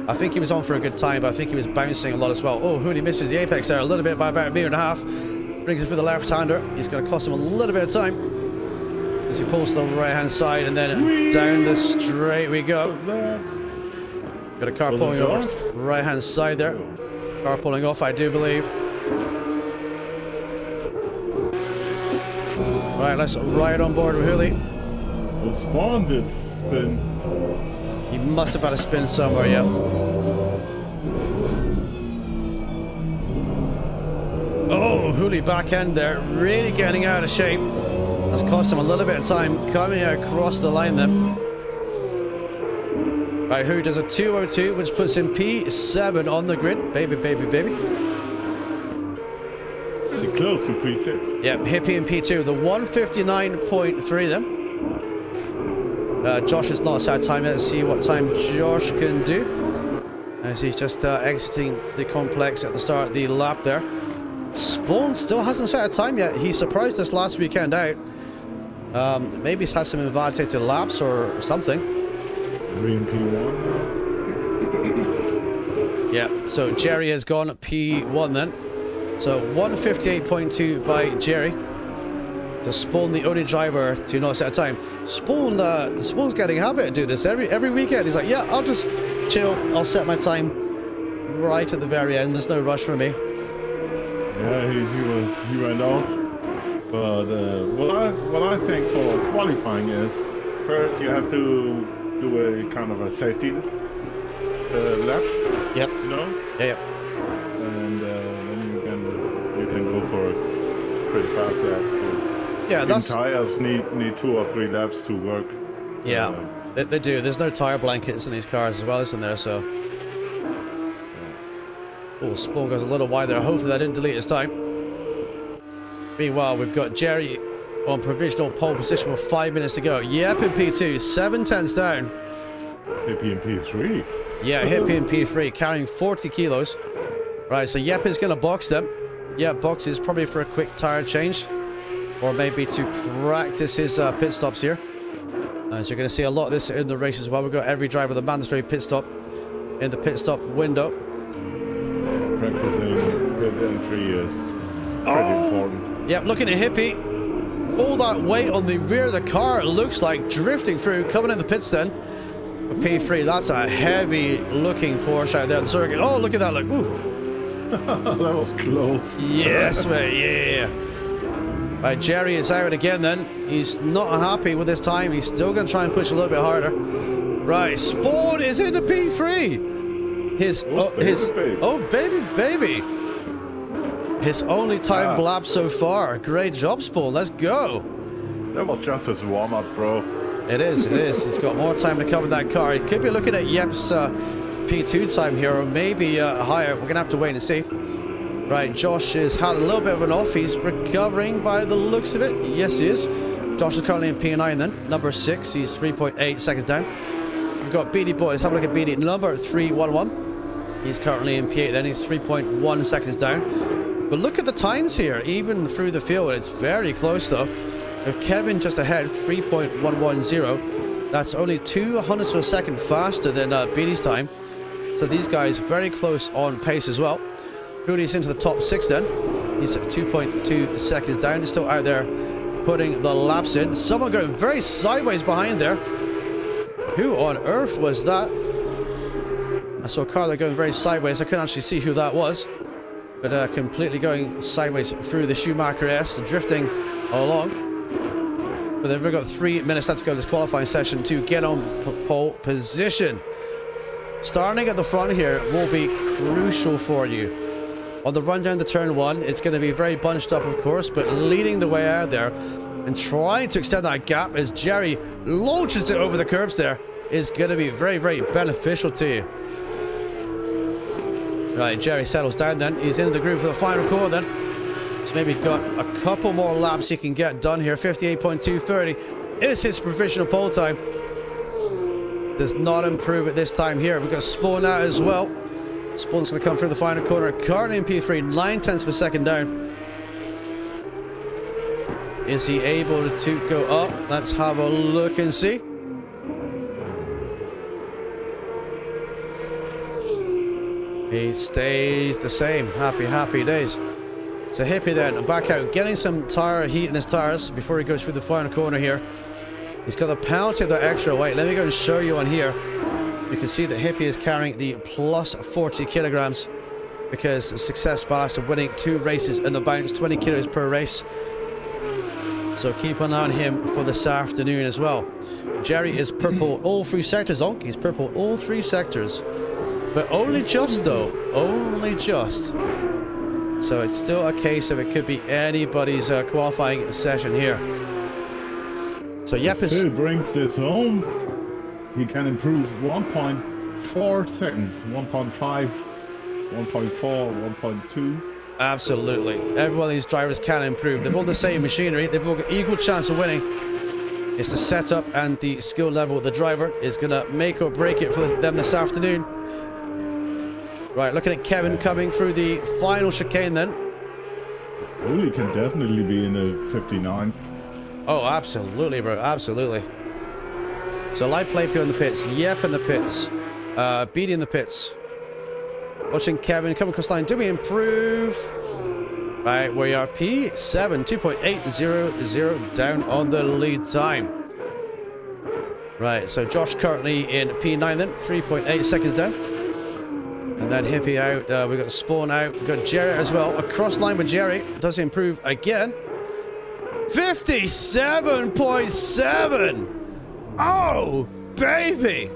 I think he was on for a good time, but I think he was bouncing a lot as well. Oh, Hoodie misses the apex there a little bit by about 1.5 meters. Brings it for the left-hander. He's going to cost him a little bit of time as he pulls to the right-hand side, and then down the straight we go. Got a car pulling off right-hand side there. Car pulling off, I do believe. Right, let's ride on board with Hoodie. The Spawn did spin. He must have had a spin somewhere, yeah. Oh, Hooley back end there, really getting out of shape. That's cost him a little bit of time coming across the line then. Right, who does a 202, which puts him P7 on the grid. Baby, baby, baby. Pretty close to P6. Yep, Hippie in P2, the 159.3 then. Josh is not set time. Let's see what time Josh can do as he's just exiting the complex at the start of the lap there. Spawn still hasn't set a time yet. He surprised us last weekend out. Maybe he's had some invalidated laps or something. P1. Yeah, so Jerry has gone P1 then. So 158.2 by Jerry. To Spawn, the only driver to not set a time. Spawn's getting a habit to do this every weekend. He's like, yeah, I'll just chill. I'll set my time right at the very end. There's no rush for me. Yeah, he went off. But what I think for qualifying is first you have to do a kind of a safety lap. Yep. You know. Yeah. And then you can go for a pretty fast laps. Yeah, that's... Tires need 2 or 3 laps to work. Yeah, they do. There's no tire blankets in these cars as well, isn't there? So Oh, Spawn goes a little wide there. Hopefully that didn't delete his time. Meanwhile, we've got Jerry on provisional pole position with 5 minutes to go. Yep in P2, 7 tenths down. Hippie in P3. Yeah, Hippie in P3, carrying 40 kilos. Right, so Yep is going to box them. Yeah, boxes probably for a quick tire change, or maybe to practice his pit stops here. As you're going to see a lot of this in the race as well. We've got every driver the mandatory pit stop in the pit stop window. Practicing good entry is pretty important. Yep, looking at Hippie. All that weight on the rear of the car, it looks like drifting through, coming in the pits then. For P3, that's a heavy looking Porsche out there on the circuit. Oh, look at that, look. Ooh. That was close. Yes, mate, yeah. Right, Jerry is out again then. He's not happy with his time. He's still going to try and push a little bit harder. Right, Spawn is into P3. His baby. His only time lap so far. Great job, Spawn. Let's go. That was just his warm-up, bro. It is. He's got more time to come in that car. He could be looking at Yep's P2 time here, or maybe higher. We're going to have to wait and see. Right, Josh has had a little bit of an off. He's recovering by the looks of it. Yes, he is. Josh is currently in P9 then. Number 6. He's 3.8 seconds down. We've got Beatty Boy. Let's have a look at Beatty. Number 311. He's currently in P8 then. He's 3.1 seconds down. But look at the times here. Even through the field, it's very close though. With Kevin just ahead, 3.110. That's only 2 hundredths of a second faster than Beatty's time. So these guys very close on pace as well. Cooley's into the top 6 then. He's at 2.2 seconds down. He's still out there putting the laps in. Someone going very sideways behind there. Who on earth was that? I saw a car there going very sideways. I couldn't actually see who that was. But completely going sideways through the Schumacher S, drifting along. But then we've got 3 minutes left to go in this qualifying session to get on pole position. Starting at the front here will be crucial for you. On the run down to turn 1, it's going to be very bunched up, of course, but leading the way out there and trying to extend that gap as Jerry launches it over the curbs there is going to be very, very beneficial to you. Right, Jerry settles down then. He's in the groove for the final corner then. He's maybe got a couple more laps he can get done here. 58.230 is his provisional pole time. Does not improve at this time here. We've got Spawn out as well. Spawn's going to come through the final corner. Currently in P3, 9 tenths of a second down. Is he able to go up? Let's have a look and see. He stays the same. Happy days. So Hippie then back out, getting some tire heat in his tires before he goes through the final corner here. He's got the penalty of that extra weight. Let me go and show you on here. You can see that Hippie is carrying the plus 40 kilograms because of success ballast of winning 2 races in the bounce, 20 kilos per race. So keep an eye on him for this afternoon as well. Jerry is purple all 3 sectors, Onk. He's purple all 3 sectors. But only just though, only just. So it's still a case of it could be anybody's qualifying session here. So Yep is... Phil brings this home. He can improve 1.4 seconds, 1.5, 1.4, 1.2. Absolutely. Every one of these drivers can improve. They've all the same machinery. They've all got equal chance of winning. It's the setup and the skill level of the driver is going to make or break it for them this afternoon. Right, looking at Kevin coming through the final chicane then. Uli can definitely be in the 59. Oh, absolutely, bro. Absolutely. So light play P in the pits. Yep in the pits. Beatty in the pits. Watching Kevin come across the line. Do we improve? Right, we are P7, 2.800 down on the lead time. Right, so Josh currently in P9 then, 3.8 seconds down. And then Hippie out. We've got Spawn out. We've got Jerry as well. Across line with Jerry. Does he improve again? 57.7! Oh, baby!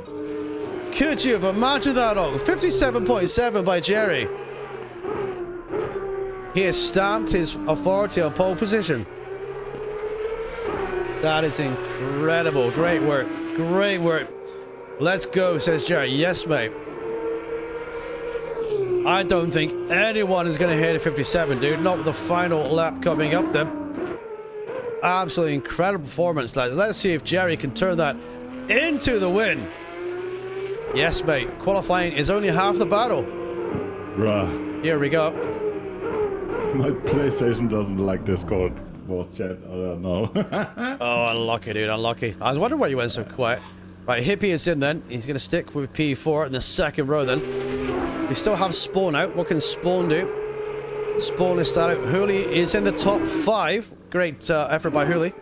Could you have imagined that? Oh, 57.7 by Jerry. He has stamped his authority on pole position. That is incredible. Great work. Great work. Let's go, says Jerry. Yes, mate. I don't think anyone is going to hit a 57, dude. Not with the final lap coming up then. Absolutely incredible performance, lads. Let's see if Jerry can turn that into the win. Yes, mate. Qualifying is only half the battle. Bruh. Here we go. My PlayStation doesn't like Discord voice chat. I don't know. Oh, unlucky, dude. Unlucky. I was wondering why you went so quiet. Right, Hippie is in then. He's going to stick with P4 in the second row then. We still have Spawn out. What can Spawn do? Spawn is out. Hooli is in the top 5. Great effort by Hooli.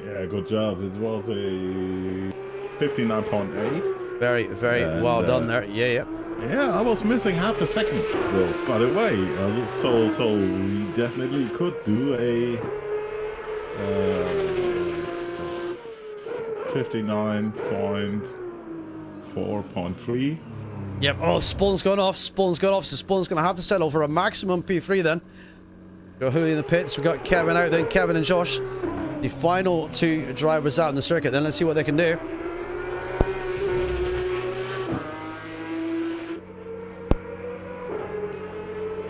Yeah, good job. It was a 59.8. Very, very well done there. Yeah. Yeah, I was missing half a second, though, by the way. So we definitely could do a 59.4.3. Yep. Oh, Spawn's gone off. Spawn's gone off. So Spawn's going to have to settle for a maximum P3 then. Got Hooli in the pits. We got Kevin out then. Kevin and Josh. The final 2 drivers out in the circuit. Then let's see what they can do.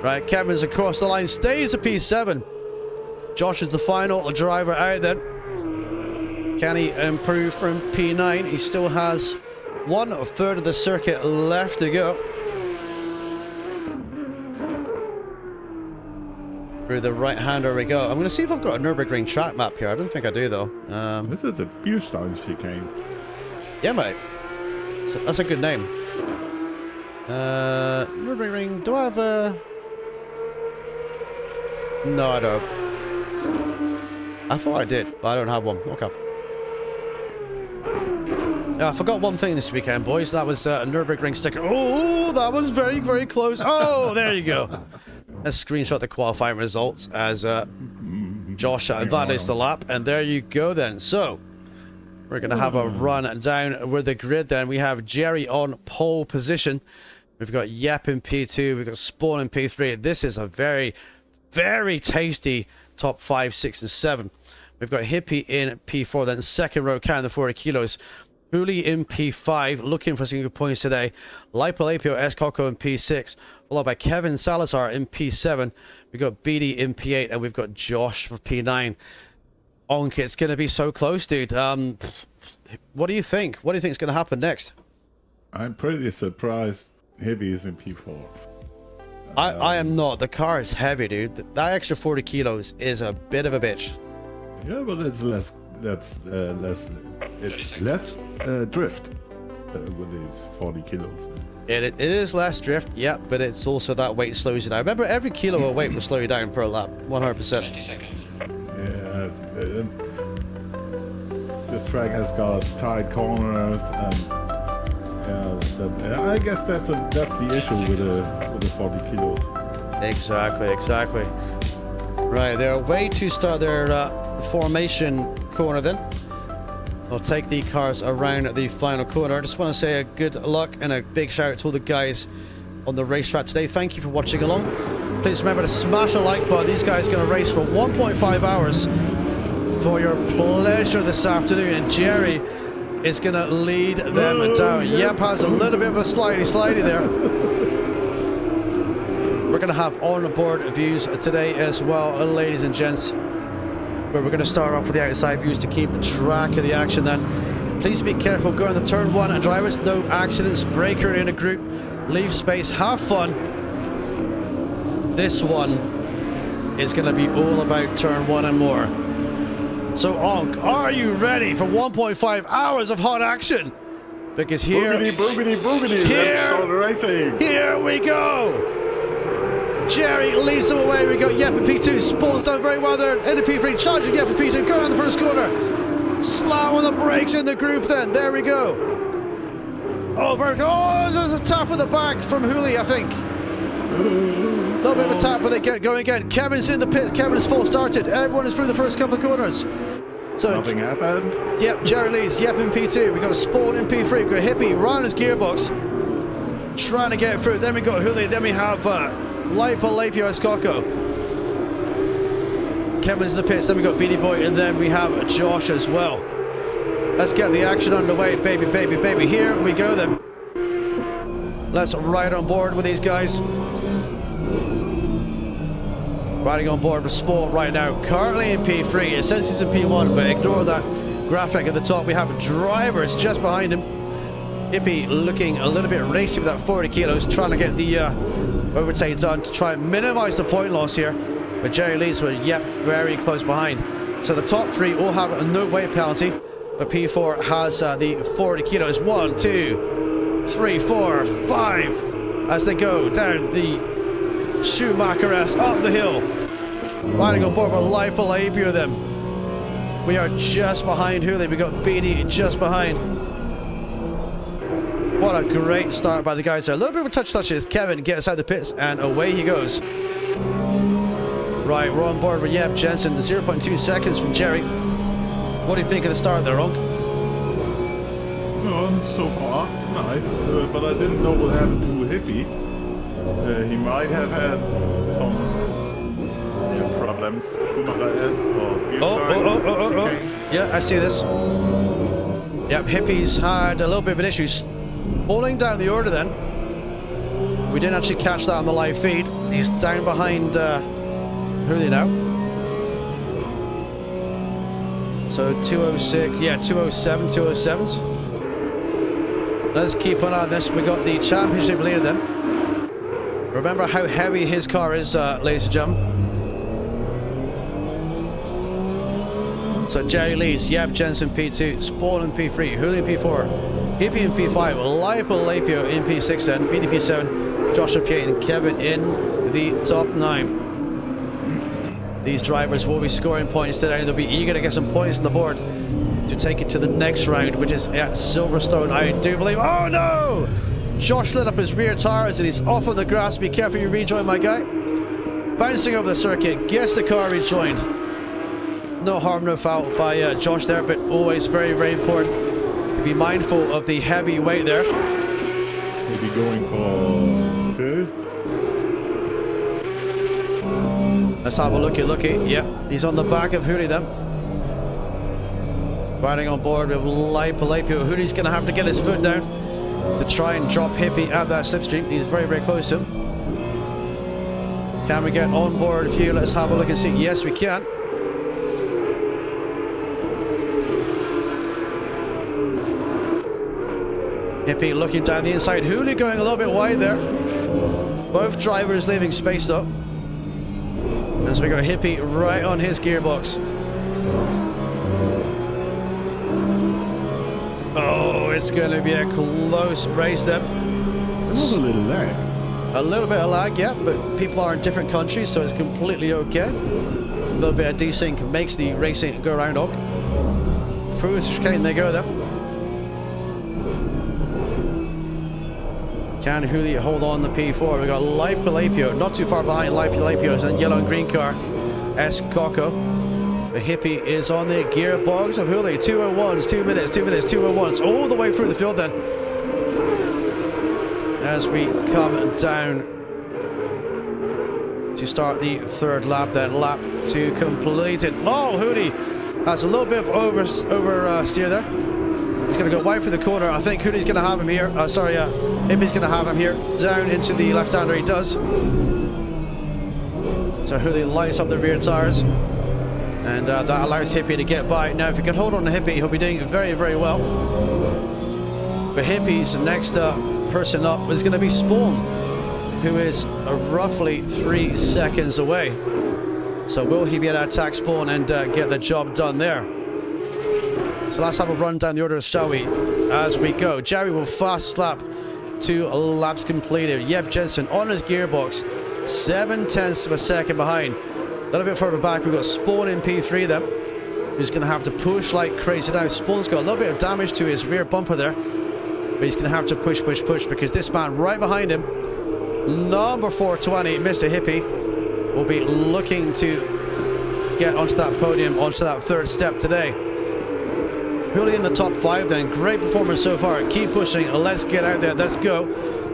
Right, Kevin's across the line, stays at P7. Josh is the final driver out then. Can he improve from P9? He still has 1/3 of the circuit left to go. Through the right-hander we go. I'm going to see if I've got a Nurburgring track map here. I don't think I do, though. This is a Bierstein chicane. Yeah, mate. So that's a good name. Nurburgring, do I have a... No, I don't. I thought I did, but I don't have one. Okay. I forgot one thing this weekend, boys. That was a Nurburgring sticker. Oh, that was very, very close. Oh, there you go. Let's screenshot the qualifying results as Josh advances the lap. And there you go then. So, we're going to have a run down with the grid then. We have Jerry on pole position. We've got Yep in P2. We've got Spawn in P3. This is a very... very tasty top 5, 6, and 7. We've got Hippie in P4, then second row carrying the 40 kilos. Hooli in P5, looking for some good points today. Lipolapio Escoco in P6, followed by Kevin Salazar in P7. We've got BD in P8, and we've got Josh for P9. Onk, it's going to be so close, dude. What do you think? What do you think is going to happen next? I'm pretty surprised Hippie is in P4. I am not. The car is heavy, dude. That extra 40 kilos is a bit of a bitch. Yeah, but it's less. It's less drift with these 40 kilos. It is less drift, yeah, but it's also that weight slows you down. Remember, every kilo of weight will slow you down per lap, 100%. 20 seconds. Yeah, this track has got tight corners and. Yeah, I guess that's the issue with the 40 kilos. Exactly. Right, they're way to start their formation corner then. I'll take the cars around the final corner. I just want to say a good luck and a big shout out to all the guys on the racetrack today. Thank you for watching along. Please remember to smash a like button. These guys are going to race for 1.5 hours for your pleasure this afternoon. And Jerry is going to lead them down. Yep, has a little bit of a slidey there. We're going to have on-board views today as well, ladies and gents. Where we're going to start off with the outside views to keep track of the action then. Please be careful going to turn 1 and drivers. No accidents. Breaker in a group. Leave space. Have fun. This one is going to be all about turn 1 and more. So, Onk, are you ready for 1.5 hours of hot action? Because here... Boogity, let's start racing! Here we go! Jerry leads them away. We got Yep in P2. Spawn's done very well there. Into P3, charging Yep in P2. Going down the first corner. Slam on the brakes in the group then. There we go. Over. Oh, there's a tap on the back from Hooli, I think. A little bit of a tap, but they get going again. Kevin's in the pits. Kevin is full started. Everyone is through the first couple of corners. So nothing happened. Yep, Jerry leads. Yep in P2. We got Spawn in P3. We got Hippie running his gearbox, trying to get through. Then we got Hooli. Then we have Lapio Escoco. Kevin's in the pits. Then we got Beanie Boy, and then we have Josh as well. Let's get the action underway, baby. Here we go then. Let's ride on board with these guys. Riding on board with Sport right now, currently in P3. It says he's in P1, but ignore that graphic at the top. We have drivers just behind him. Hippie looking a little bit racy with that 40 kilos, trying to get the overtake done to try and minimize the point loss here. But Jerry leads with Yep very close behind. So the top three all have a no weight penalty, but P4 has the 40 kilos. 1, 2, 3, 4, 5 as they go down the Schumacher-esque up the hill. Riding on board with Lipolabio then. We are just behind Hooley. We got BD just behind. What a great start by the guys there. A little bit of a touch as Kevin gets out the pits and away he goes. Right, we're on board with Yep Jensen. The 0.2 seconds from Jerry. What do you think of the start there, Ronk? No, so far, nice. But I didn't know what happened to Hippie. He might have had some problems. Schumacher-esque or Oh. Yeah, I see this. Yep, Hippie's had a little bit of an issue falling down the order then. We didn't actually catch that on the live feed. He's down behind who are they now? So 206, yeah, 207, 207s. Let's keep an eye on this. We got the championship leader then. Remember how heavy his car is, ladies and gentlemen. So Jerry leads, Yep Jensen P2, Spawn in P3, Julian P4, Hippie in P5, Lipolapio in P6 then, BDP 7, Joshua P8 and Kevin in the top 9. These drivers will be scoring points today and they'll be eager to get some points on the board to take it to the next round, which is at Silverstone, I do believe. Oh no! Josh lit up his rear tires and he's off on the grass. Be careful you rejoin, my guy. Bouncing over the circuit, gets the car rejoined. No harm, no foul by Josh there, but always very, very important to be mindful of the heavy weight there. Maybe going for fifth. Let's have a looky. Yeah, he's on the back of Hooley then. Riding on board with Lipolapio. Hooley's going to have to get his foot down to try and drop Hippie at that slipstream. He's very, very close to him. Can we get on board a few? Let's have a look and see. Yes, we can. Hippie looking down the inside. Hooley going a little bit wide there. Both drivers leaving space though. As we got Hippie right on his gearbox. Oh, it's going to be a close race then. There's a little lag. A little bit of lag, yeah, but people are in different countries, so it's completely okay. A little bit of desync makes the racing go around on. Through the chicane they go then. Can Hooley hold on the P4? We got Lipolapio, not too far behind Lipolapio's and yellow and green car. Coco. The Hippie is on the gearbox of Hooley. 201s, 2 minutes, 201s, all the way through the field then. As we come down to start the third lap then. Lap 2 completed. Oh, Hooley has a little bit of oversteer there. He's going to go wide for the corner. I think Hooley's going to have him here. Hippie's going to have him here. Down into the left-hander, he does. So Hooley lights up the rear tires. And that allows Hippie to get by. Now, if he can hold on to Hippie, he'll be doing very, very well. But Hippie's next person up is going to be Spawn, who is roughly 3 seconds away. So will he be able to attack Spawn and get the job done there? So let's have a run down the order, shall we? As we go, Jerry will fast lap 2 laps completed. Yep Jensen on his gearbox, 0.7 of a second behind. A little bit further back, we've got Spawn in P3 then, who's going to have to push like crazy now. Spawn's got a little bit of damage to his rear bumper there, but he's going to have to push because this man right behind him, number 420, Mr. Hippie, will be looking to get onto that podium, onto that third step today. Hooley in the top 5 then. Great performance so far. Keep pushing. Let's get out there. Let's go.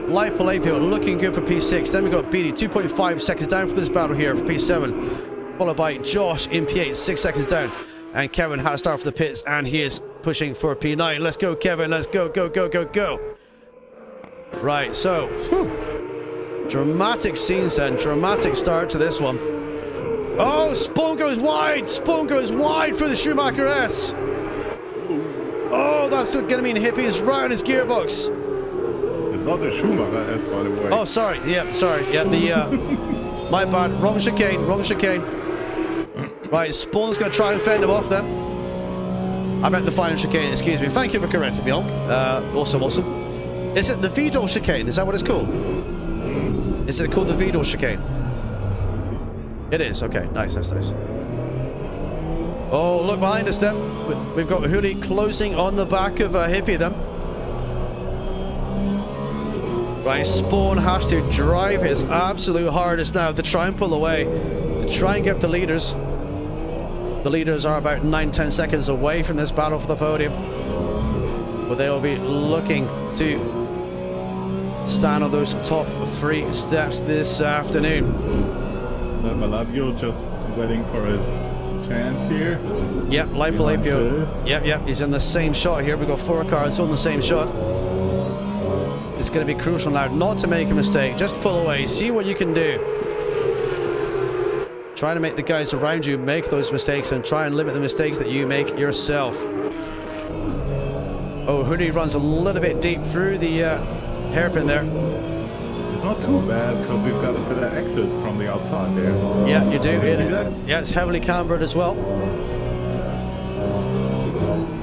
Lipolapio looking good for P6. Then we got BD 2.5 seconds down for this battle here for P7. Followed by Josh in P8, 6 seconds down. And Kevin had to start for the pits and he is pushing for P9. Let's go, Kevin. Let's go, go, go, go, go. Right, so dramatic scenes then. Dramatic start to this one. Oh, Spawn goes wide. Spawn goes wide for the Schumacher S. Oh, that's going to mean Hippie's right on his gearbox. It's not the Schumacher S, by the way. Oh, sorry. Yeah, sorry. Yeah, the my bad. Wrong chicane. Wrong chicane. Right, Spawn's going to try and fend him off then. I meant the final chicane. Excuse me. Thank you for correcting me, Honk. Awesome, awesome. Is it the Vidal chicane? Is that what it's called? Is it called the Vidal chicane? It is. Okay, nice, nice, nice. Oh, look behind us then. We've got Hooli closing on the back of Hippie then. Right, Spawn has to drive his absolute hardest now to try and pull away, to try and get the leaders. The leaders are about 9-10 seconds away from this battle for the podium. But they will be looking to stand on those top 3 steps this afternoon. Malavio just waiting for his chance here. Yep, Lipolapio. Yep, he's in the same shot here. We've got 4 cars on the same shot. It's going to be crucial now not to make a mistake. Just pull away. See what you can do. Try to make the guys around you make those mistakes and try and limit the mistakes that you make yourself. Oh, Hoodie runs a little bit deep through the hairpin there. It's not too bad because we've got a bit of exit from the outside there. Yeah, you do. Yeah, it's heavily cambered as well.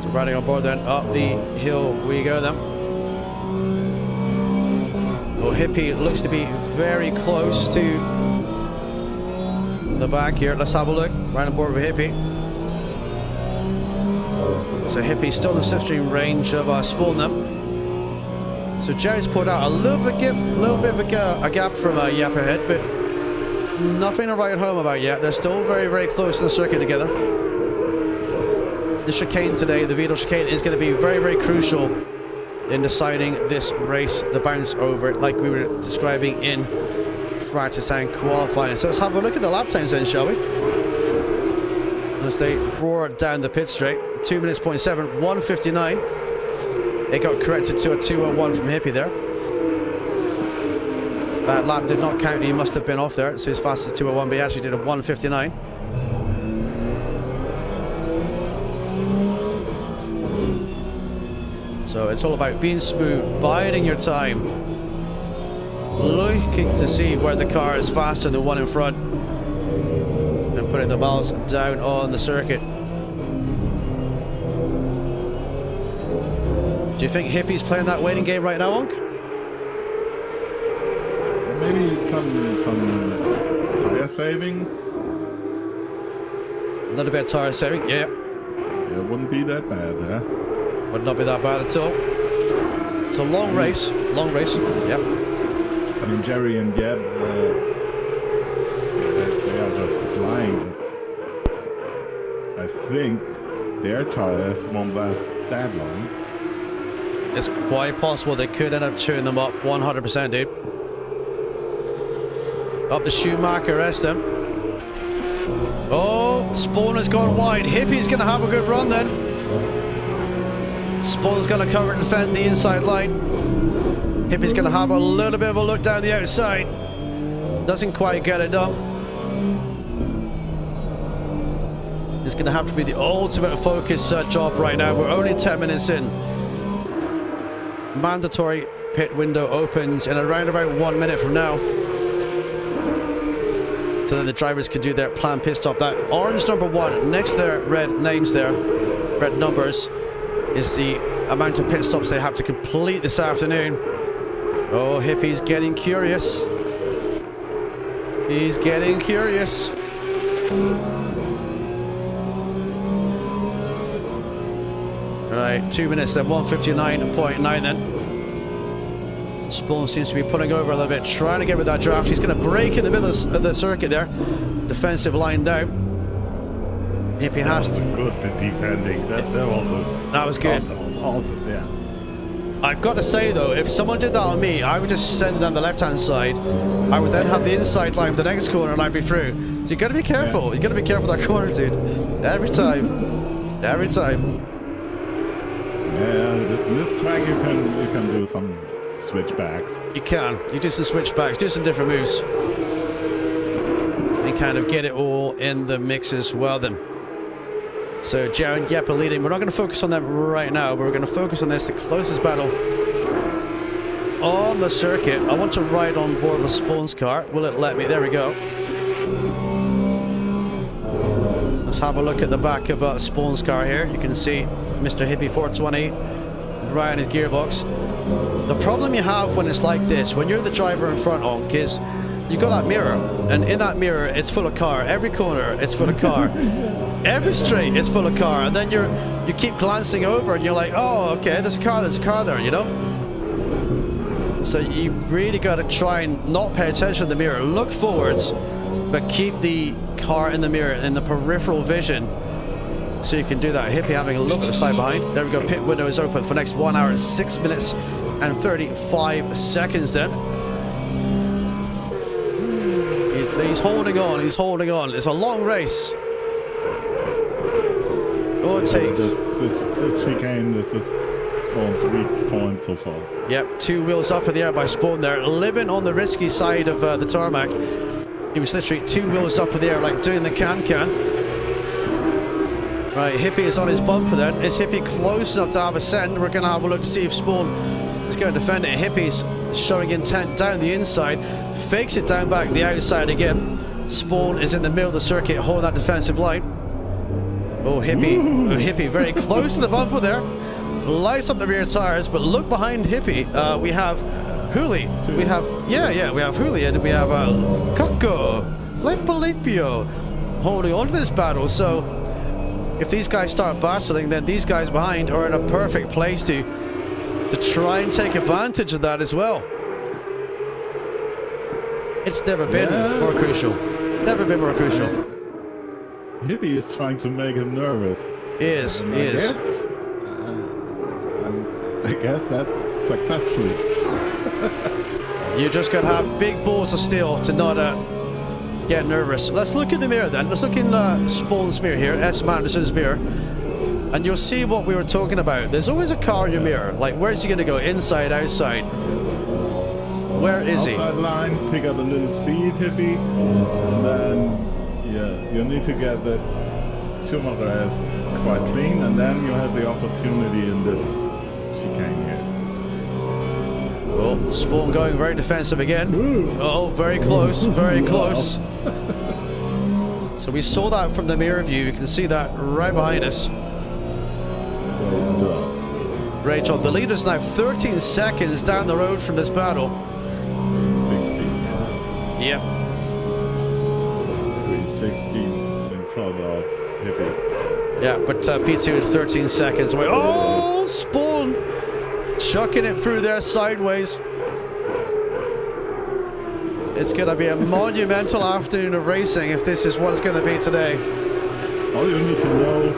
So riding on board then, up the hill we go then. Oh, Hippie looks to be very close to the back here. Let's have a look. Right on board with Hippie. So Hippie's still in the slipstream range of Spawn them. So Jerry's put out a little bit of a gap from Yap ahead, but nothing to write home about yet. They're still very, very close in the circuit together. The chicane today, the Vidal chicane, is going to be very, very crucial in deciding this race, the bounce over it, like we were describing in practice and qualifying. So let's have a look at the lap times then, shall we? As they roar down the pit straight, 2 minutes, 0.7, 1:59. It got corrected to a 2:01 from Hippie there. That lap did not count, he must have been off there, so his fastest 2:01, but he actually did a 1:59. So it's all about being smooth, biding your time, looking to see where the car is faster than the one in front, and putting the miles down on the circuit. Do you think Hippie's playing that waiting game right now, Onk? Maybe some tire saving. A little bit of tire saving, yeah. It wouldn't be that bad, huh? Would not be that bad at all. It's a long race, yep. I mean, Jerry and Gab, they are just flying. I think their tires won't last that long. It's quite possible they could end up chewing them up 100%, dude. Up the Schumacher S then. Oh, Spawn has gone wide. Hippie's going to have a good run then. Spawn's going to cover and defend the inside line. Hippie's going to have a little bit of a look down the outside. Doesn't quite get it done. It's going to have to be the ultimate focus job right now. We're only 10 minutes in. Mandatory pit window opens in around about 1 minute from now. So then the drivers can do their planned pit stop. That orange number 1 next to their red names there, red numbers, is the amount of pit stops they have to complete this afternoon. Oh, Hippie's getting curious. He's getting curious. Right, 2 minutes then, 1:59.9 then. Spawn seems to be pulling over a little bit, trying to get rid of that draft. He's going to brake in the middle of the circuit there. Defensive line down. Hippie has to... Good defending. That was good. That was awesome, yeah. I've got to say though, if someone did that on me, I would just send it down the left-hand side. I would then have the inside line for the next corner and I'd be through. So you got to be careful. You got to be careful of that corner, dude. Every time. Every time. Yeah, this track you can do some switchbacks. You can. You do some switchbacks, do some different moves. And kind of get it all in the mix as well then. So Jerry and Yep are leading. We're not going to focus on them right now, but we're going to focus on this, the closest battle on the circuit. I want to ride on board with Spawn's car. Will it let me? There we go. Let's have a look at the back of Spawn's car here. You can see Mr. Hippie 420 riding his gearbox. The problem you have when it's like this, when you're the driver in front, Onk, is you got that mirror, and in that mirror it's full of car. Every corner it's full of car. Every straight it's full of car, and then you keep glancing over and you're like, oh, okay, there's a car there, you know? So you really got to try and not pay attention to the mirror, look forwards, but keep the car in the mirror, in the peripheral vision, so you can do that. Hippie having a little bit of slide behind. There we go, pit window is open for the next 1 hour and 6 minutes and 35 seconds then. He's holding on, he's holding on. It's a long race. All it takes. This chicane, this is Spawn's weak point so far. Yep, 2 wheels up in the air by Spawn there, living on the risky side of the tarmac. He was literally 2 wheels up in the air, like doing the can-can. Right, Hippie is on his bumper then. Is Hippie close enough to have a send? We're going to have a look to see if Spawn is going to defend it. Hippie's showing intent down the inside, fakes it down back the outside again. Spawn is in the middle of the circuit, holding that defensive line. Oh, Hippie very close to the bumper there. Lights up the rear tires, but look behind Hippie. We have Huli. We have, we have Huli, and we have Coco, Lepio holding on to this battle. So if these guys start battling, then these guys behind are in a perfect place to try and take advantage of that as well. It's never been more crucial. Never been more crucial. Hippie is trying to make him nervous. He is. I guess that's successful. You just got to have big balls of steel to not get nervous. Let's look in the mirror then. Let's look in Spawn's mirror here, S. Manderson's mirror, and you'll see what we were talking about. There's always a car in your mirror. Like, where's he going to go? Inside, outside? Where is he? Outside line, pick up a little speed, Hippie, and then you need to get this Schumacher as quite clean, and then you have the opportunity in this chicane here. Well, Spawn going very defensive again. Oh, very close, very close. So we saw that from the mirror view. You can see that right behind us. Great job. The leader's now 13 seconds down the road from this battle. 16. Yep. 16 in front of Hippie. Yeah, but P2 is 13 seconds away. Oh, Spawn chucking it through there sideways. It's going to be a monumental afternoon of racing if this is what it's going to be today. All you need to know,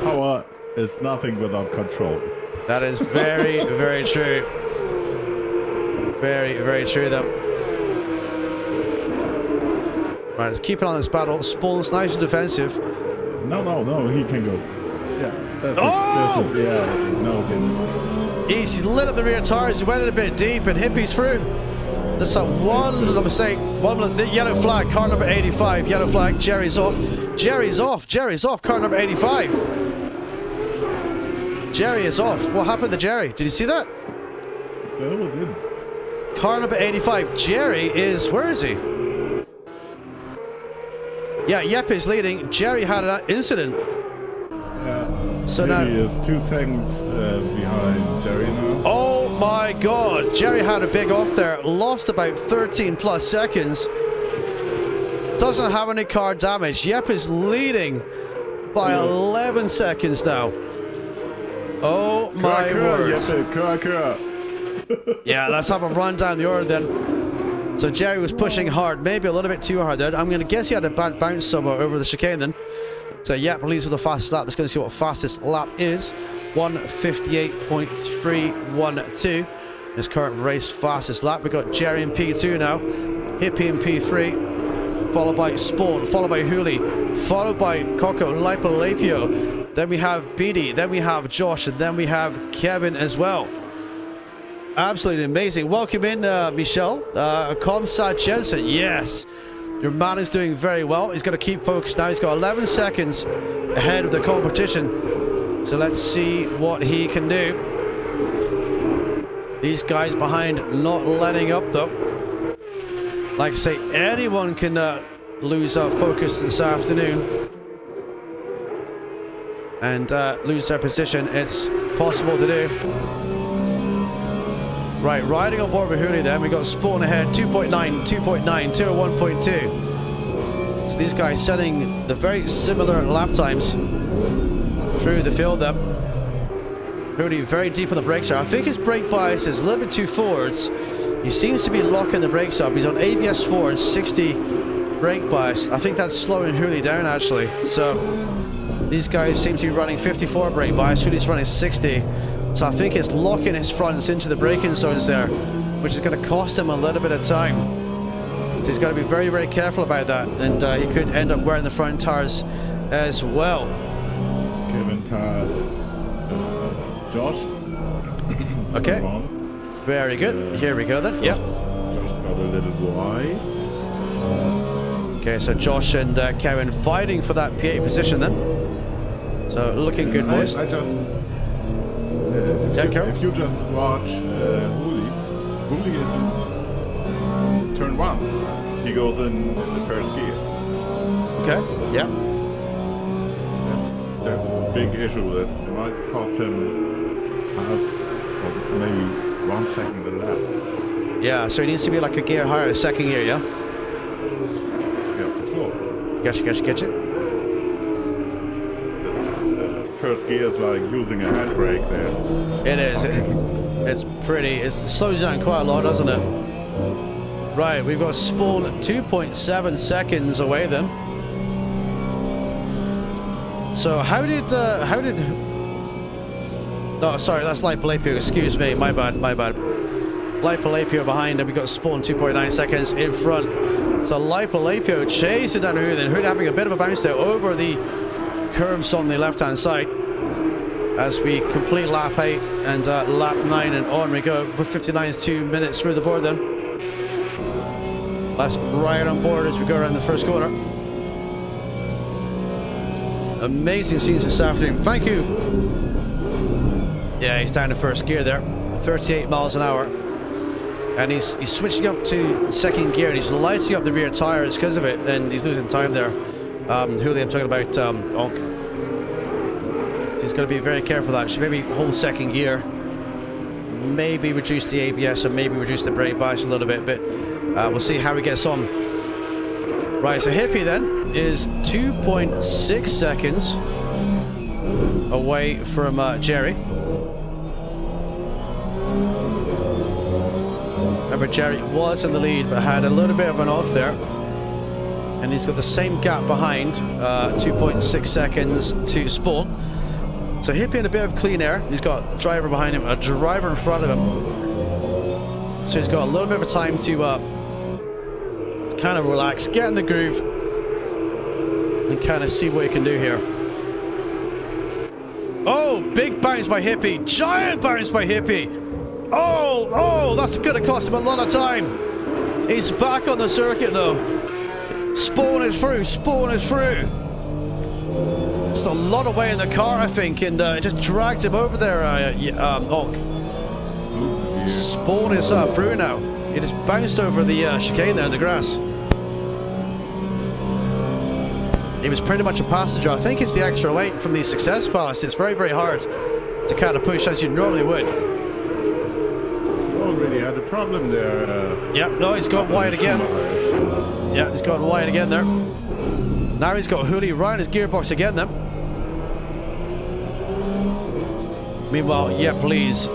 power is nothing without control. That is very, very true. Very, very true, though. Right, let's keep it on this battle. Spawn's nice and defensive. No, he can go. Yeah, He's lit up the rear tires. He went in a bit deep, and Hippie's through. That's one little mistake. The yellow flag, car number 85. Yellow flag, Jerry's off. Jerry's off, car number 85. Jerry is off. What happened to Jerry? Did you see that? No, it didn't. Car number 85. Jerry is, where is he? Yeah, Yep is leading. Jerry had an incident. Yeah. So now he is 2 seconds behind Jerry now. Oh my God! Jerry had a big off there. Lost about 13 plus seconds. Doesn't have any car damage. Yep is leading by 11 seconds now. Oh my word! Yeah, let's have a run down the order then. So Jerry was pushing hard, maybe a little bit too hard there. I'm going to guess he had a bad bounce somewhere over the chicane then. So Yep leads with the fastest lap. Let's go and see what fastest lap is. 1:58.312. His current race fastest lap. We've got Jerry in P2 now. Hippie in P3. Followed by Spawn. Followed by Huli. Followed by Coco Lapio. Then we have BD. Then we have Josh. And then we have Kevin as well. Absolutely amazing. Welcome in, Michelle. Comsat Jensen. Yes. Your man is doing very well. He's got to keep focused now. He's got 11 seconds ahead of the competition. So let's see what he can do. These guys behind not letting up though. Like I say, anyone can lose focus this afternoon and lose their position. It's possible to do. Right, riding on board with Hooley then. We got Spawn ahead, 2.9, 2.9, 201.2. So these guys setting the very similar lap times through the field then. Hooley very deep on the brakes here. I think his brake bias is a little bit too forwards. He seems to be locking the brakes up. He's on ABS forwards, 60 brake bias. I think that's slowing Hooley down actually. So these guys seem to be running 54 brake bias. Hooley's running 60. So I think it's locking his fronts into the braking zones there, which is going to cost him a little bit of time. So he's got to be very, very careful about that. And he could end up wearing the front tires as well. Kevin passed Josh. Okay. Very good. Here we go then. Yep. Josh got a little wide. Okay, so Josh and Kevin fighting for that P8 position then. So looking good, boys. I just... if you just watch Hooley is in turn 1. He goes in the first gear. Okay, yeah. That's a big issue that might cost him half or maybe 1 second a lap. Yeah, so he needs to be like a gear higher, second gear, yeah? Yeah, for sure. Gotcha. First gear is like using a handbrake there. It is. It's pretty. It slows down quite a lot, doesn't it? Right, we've got Spawn 2.7 seconds away then. So how did? Oh, sorry, that's Light Palapio. Excuse me, my bad. Light Palapio behind, and we got Spawn 2.9 seconds in front. So Light Palapio chasing down Hood, and Hood having a bit of a bounce there over the curbs on the left-hand side as we complete lap 8 and lap 9, and on we go with 59's 2 minutes through the board then. Let's ride on board as we go around the first corner. Amazing scenes this afternoon. Thank you. Yeah, he's down to first gear there, 38 miles an hour, and he's switching up to second gear and he's lighting up the rear tires because of it, and he's losing time there. Hooley, I'm talking about Onk. So he's got to be very careful of that. Should maybe hold second gear, maybe reduce the ABS and maybe reduce the brake bias a little bit, but we'll see how he gets on. Right, so Hippie then is 2.6 seconds away from Jerry. Remember, Jerry was in the lead but had a little bit of an off there. And he's got the same gap behind, 2.6 seconds to Spawn. So Hippie in a bit of clean air. He's got a driver behind him, a driver in front of him. So he's got a little bit of time to kind of relax, get in the groove, and kind of see what he can do here. Oh, big bounce by Hippie, giant bounce by Hippie. Oh, that's going to cost him a lot of time. He's back on the circuit though. Spawn is through. It's a lot of weight in the car, I think, and it just dragged him over there, Onk. Spawn is through now. He just bounced over the chicane there in the grass. He was pretty much a passenger. I think it's the extra weight from the success ballast. It's very, very hard to kind of push as you normally would. You already had a problem there. Yep, no, he's gone wide again. Yeah, he's gone wide again there. Now he's got Hooley around his gearbox again then. Meanwhile, yeah, please.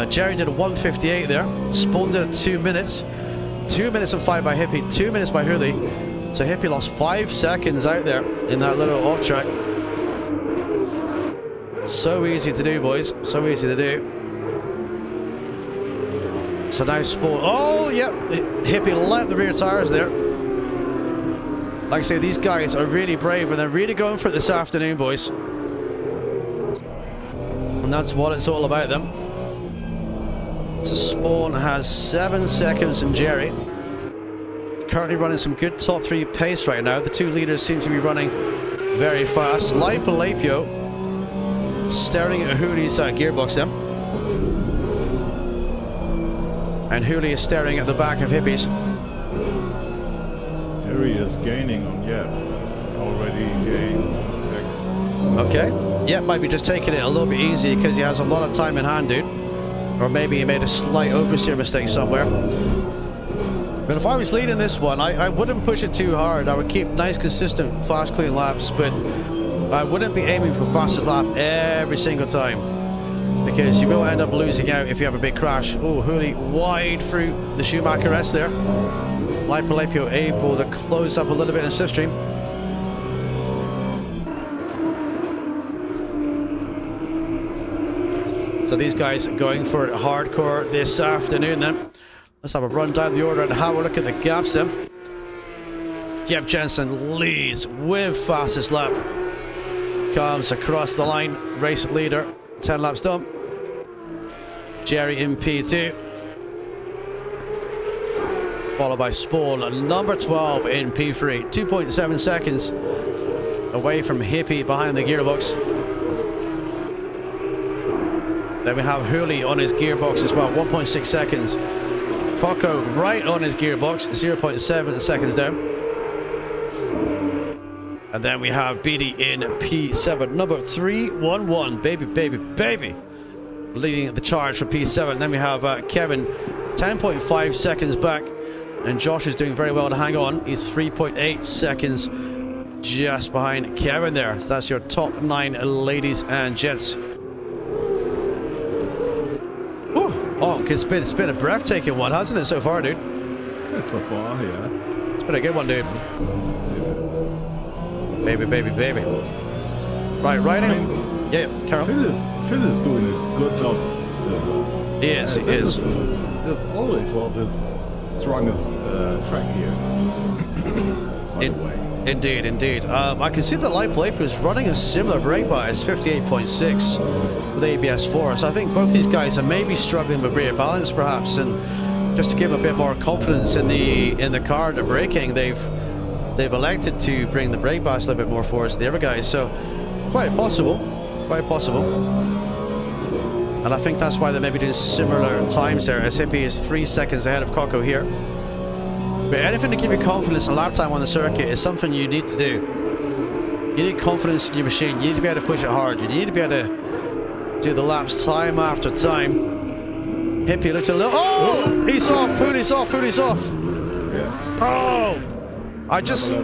Jerry did a 1:58 there. Spawn did 2 minutes. 2 minutes and 5 by Hippie. 2 minutes by Hooley. So Hippie lost 5 seconds out there in that little off track. So easy to do, boys. So easy to do. So now Spawn. Oh, yeah. Hippie let the rear tires there. Like I say, these guys are really brave and they're really going for it this afternoon, boys. And that's what it's all about, them. So Spawn has 7 seconds from Jerry. currently running some good top 3 pace right now. The 2 leaders seem to be running very fast. Lapio staring at Hooley's gearbox then. And Hooley is staring at the back of Hippie's. Jerry is gaining on Yep. Already gained seconds. Okay. Yep, might be just taking it a little bit easy because he has a lot of time in hand, dude. Or maybe he made a slight oversteer mistake somewhere. But if I was leading this one, I wouldn't push it too hard. I would keep nice, consistent, fast, clean laps, but I wouldn't be aiming for fastest lap every single time, because you will end up losing out if you have a big crash. Oh, Hooley wide through the Schumacher S there. Lapio able to close up a little bit in the slipstream. So these guys are going for it hardcore this afternoon then. Let's have a run down the order and have a look at the gaps then. Jeb Jensen leads with fastest lap. Comes across the line, race leader, 10 laps done. Jerry in P2. Followed by Spawn, number 12 in P3. 2.7 seconds away from Hippie behind the gearbox. Then we have Hooley on his gearbox as well, 1.6 seconds. Coco right on his gearbox, 0.7 seconds down. And then we have BD in P7, number 311, baby. Leading the charge for P7. Then we have Kevin, 10.5 seconds back. And Josh is doing very well to hang on. He's 3.8 seconds just behind Kevin there. So that's your top 9 ladies and gents. Oh, it's been a breathtaking one, hasn't it, so far, dude? So far, yeah. It's been a good one, dude. Baby. Right in. Yeah, Carol. Phil is doing a good job. He is. This always was his strongest track here. By the way. Indeed. I can see that Lapio is running a similar brake bias, 58.6 with ABS4. So I think both these guys are maybe struggling with rear balance, perhaps, and just to give a bit more confidence in the car, the braking, they've elected to bring the brake bias a little bit more forward to the other guys. So quite possible. And I think that's why they may be doing similar times there. SAP is 3 seconds ahead of Coco here. But anything to give you confidence in lap time on the circuit is something you need to do. You need confidence in your machine. You need to be able to push it hard. You need to be able to do the laps time after time. Hippie looks a little... Oh! He's off! Hooley's off! Yeah. Oh! I just saw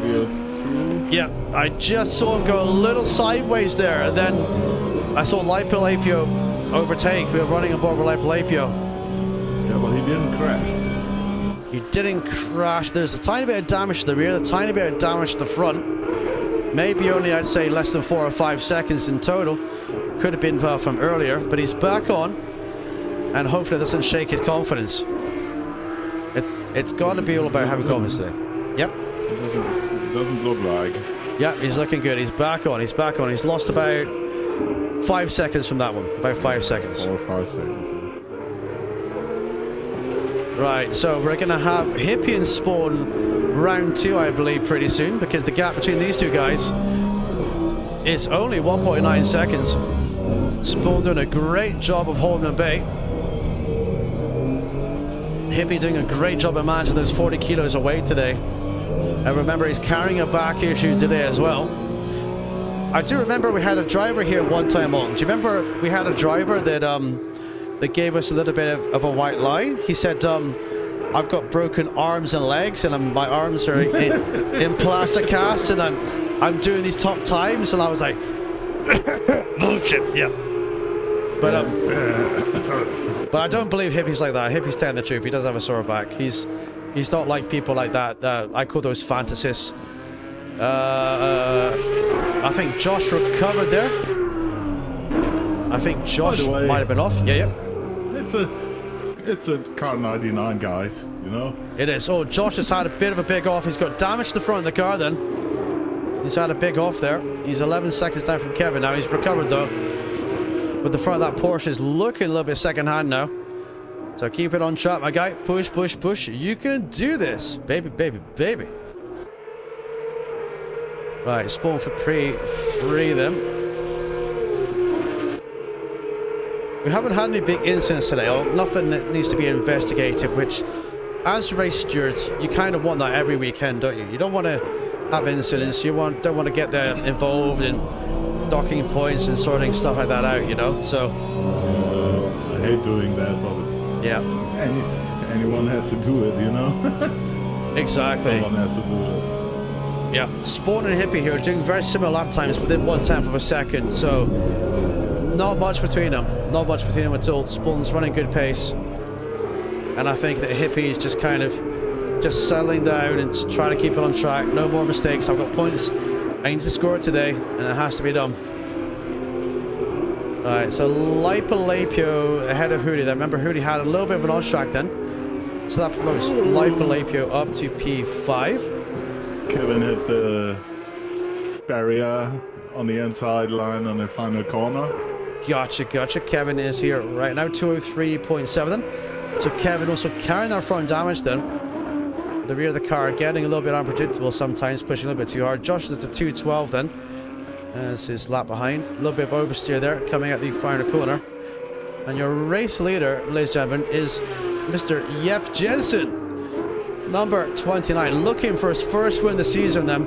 him go a little sideways there, and then I saw Lapio overtake. We were running aboard with Lapio. Yeah, but he didn't crash. He didn't crash. There's a tiny bit of damage to the rear, a tiny bit of damage to the front. Maybe only, I'd say, less than 4 or 5 seconds in total. Could have been from earlier, but he's back on, and hopefully it doesn't shake his confidence. It's got to be all about having confidence today. Yep. It doesn't look like. Yeah, he's looking good. He's back on. He's lost about 5 seconds from that one. About 5 seconds. 4 or 5 seconds. Right, so we're going to have Hippie and Spawn round 2, I believe, pretty soon, because the gap between these two guys is only 1.9 seconds. Spawn doing a great job of holding at bay. Hippie doing a great job of managing those 40 kilos of weight today. And remember, he's carrying a back issue today as well. I do remember we had a driver here one time on. Do you remember we had a driver that gave us a little bit of a white lie? He said, I've got broken arms and legs, and my arms are in plastic casts, and I'm doing these top times, and I was like, bullshit, yeah. But I don't believe Hippie's like that. Hippie's telling the truth. He does have a sore back. He's not like people like that. I call those fantasists. I think Josh recovered there. I think Josh might have been off. Yeah. It's a car 99, guys, you know? It is. Oh, Josh has had a bit of a big off. He's got damage to the front of the car then. He's had a big off there. He's 11 seconds down from Kevin now. He's recovered though. But the front of that Porsche is looking a little bit second hand now. So keep it on track, my guy. Push, push, push. You can do this. Baby, baby, baby. Right, spawn for free them. We haven't had any big incidents today, or nothing that needs to be investigated, which, as race stewards, you kind of want that every weekend, don't you? You don't want to have incidents. You don't want to get there involved in docking points and sorting stuff like that out, you know? So... I hate doing that, but... Yeah. Anyone has to do it, you know? Exactly. Someone has to do it. Yeah. Spawn and Hippie here are doing very similar lap times within 1/10 of a second, so not much between them. Not much between them at all. Spawn's running good pace. And I think that Hippie is just kind of just settling down and trying to keep it on track. No more mistakes. I've got points. I need to score it today, and it has to be done. Alright, so Lipolapio ahead of Hootie there. Remember, Hootie had a little bit of an on track then. So that promotes Lipolapio up to P5. Kevin hit the barrier on the inside line on the final corner. Gotcha, gotcha. Kevin is here right now, 203.7 then. So Kevin also carrying that front damage then. The rear of the car getting a little bit unpredictable sometimes, pushing a little bit too hard. Josh is at the 212 then. As his lap behind. A little bit of oversteer there, coming out the final corner. And your race leader, ladies and gentlemen, is Mr. Yep Jensen. Number 29, looking for his first win of the season then.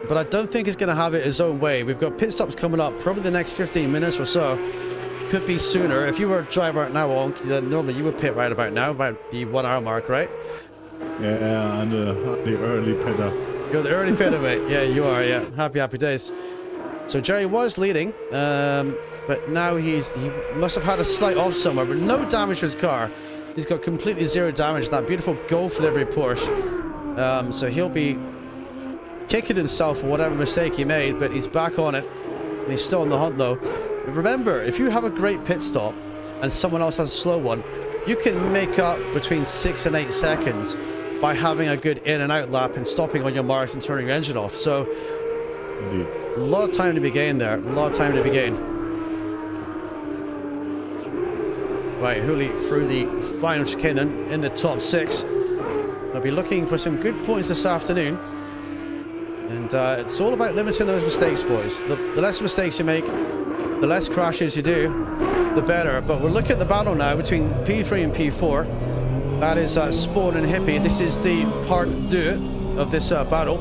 But I don't think he's going to have it his own way. We've got pit stops coming up, probably the next 15 minutes or so. Could be sooner. If you were a driver right now, then normally you would pit right about now, about the 1 hour mark, right? Yeah, and the early pitter. You're the early pitter, mate. Yeah, you are, yeah. Happy days. So Jerry was leading, but now he must have had a slight off somewhere, but no damage to his car. He's got completely zero damage. That beautiful Golf livery Porsche. So he'll be kicking himself for whatever mistake he made, but he's back on it. And he's still on the hunt, though. Remember, if you have a great pit stop and someone else has a slow one, you can make up between 6 and 8 seconds by having a good in and out lap and stopping on your marks and turning your engine off. So, Indeed. A lot of time to be gained there. A lot of time to be gained. Right, Hooley through the final chicane then in the top 6. They'll be looking for some good points this afternoon. And it's all about limiting those mistakes, boys. The less mistakes you make, the less crashes you do, the better. But we're looking at the battle now between P3 and P4. That is Spawn and Hippie. This is the part 2 of this battle.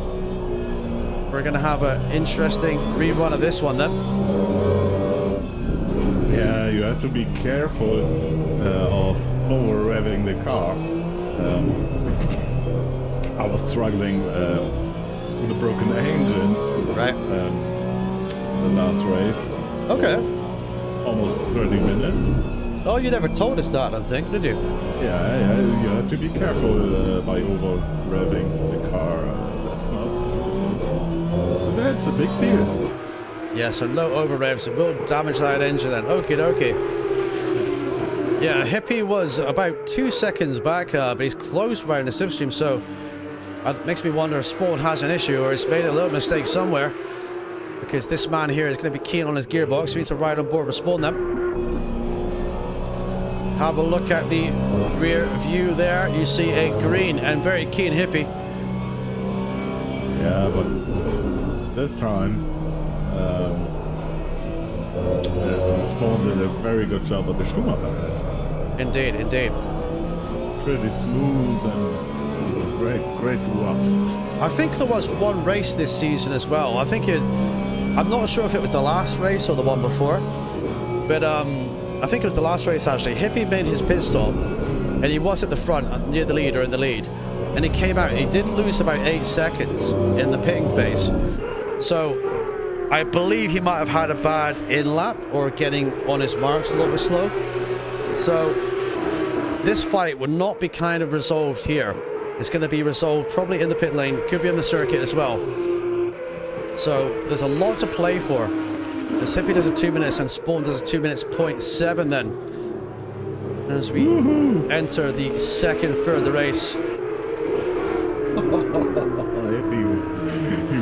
We're going to have an interesting rerun of this one then. Yeah, you have to be careful of over-revving the car. I was struggling with a broken engine. Right. The last race. Okay. Almost 30 minutes. Oh, you never told us that, I don't think, did you? Yeah, you have to be careful by over-revving the car. That's a big deal. Yeah, so no over revs, it will damage that engine then. Okay, okay. Yeah, Hippie was about 2 seconds back, but he's close right in the slipstream, so it makes me wonder if Spawn has an issue or he's made a little mistake somewhere, because this man here is going to be keen on his gearbox. We need to ride on board with Spawn then. Have a look at the rear view there. You see a green and very keen Hippie. Yeah, but this time Spawn did a very good job of the Schumacher. Indeed, indeed. Pretty smooth and great to watch. I think there was one race this season as well. I think I'm not sure if it was the last race or the one before, but I think it was the last race actually. Hippie made his pit stop and he was at the front near the leader in the lead, and he came out and he did lose about 8 seconds in the pitting phase. So I believe he might have had a bad in-lap or getting on his marks a little bit slow. So this fight would not be kind of resolved here. It's going to be resolved probably in the pit lane, could be on the circuit as well. So there's a lot to play for. As Hippie does a 2 minutes and Spawn does a 2 minutes 0.7 then. As we enter the second third of the race. He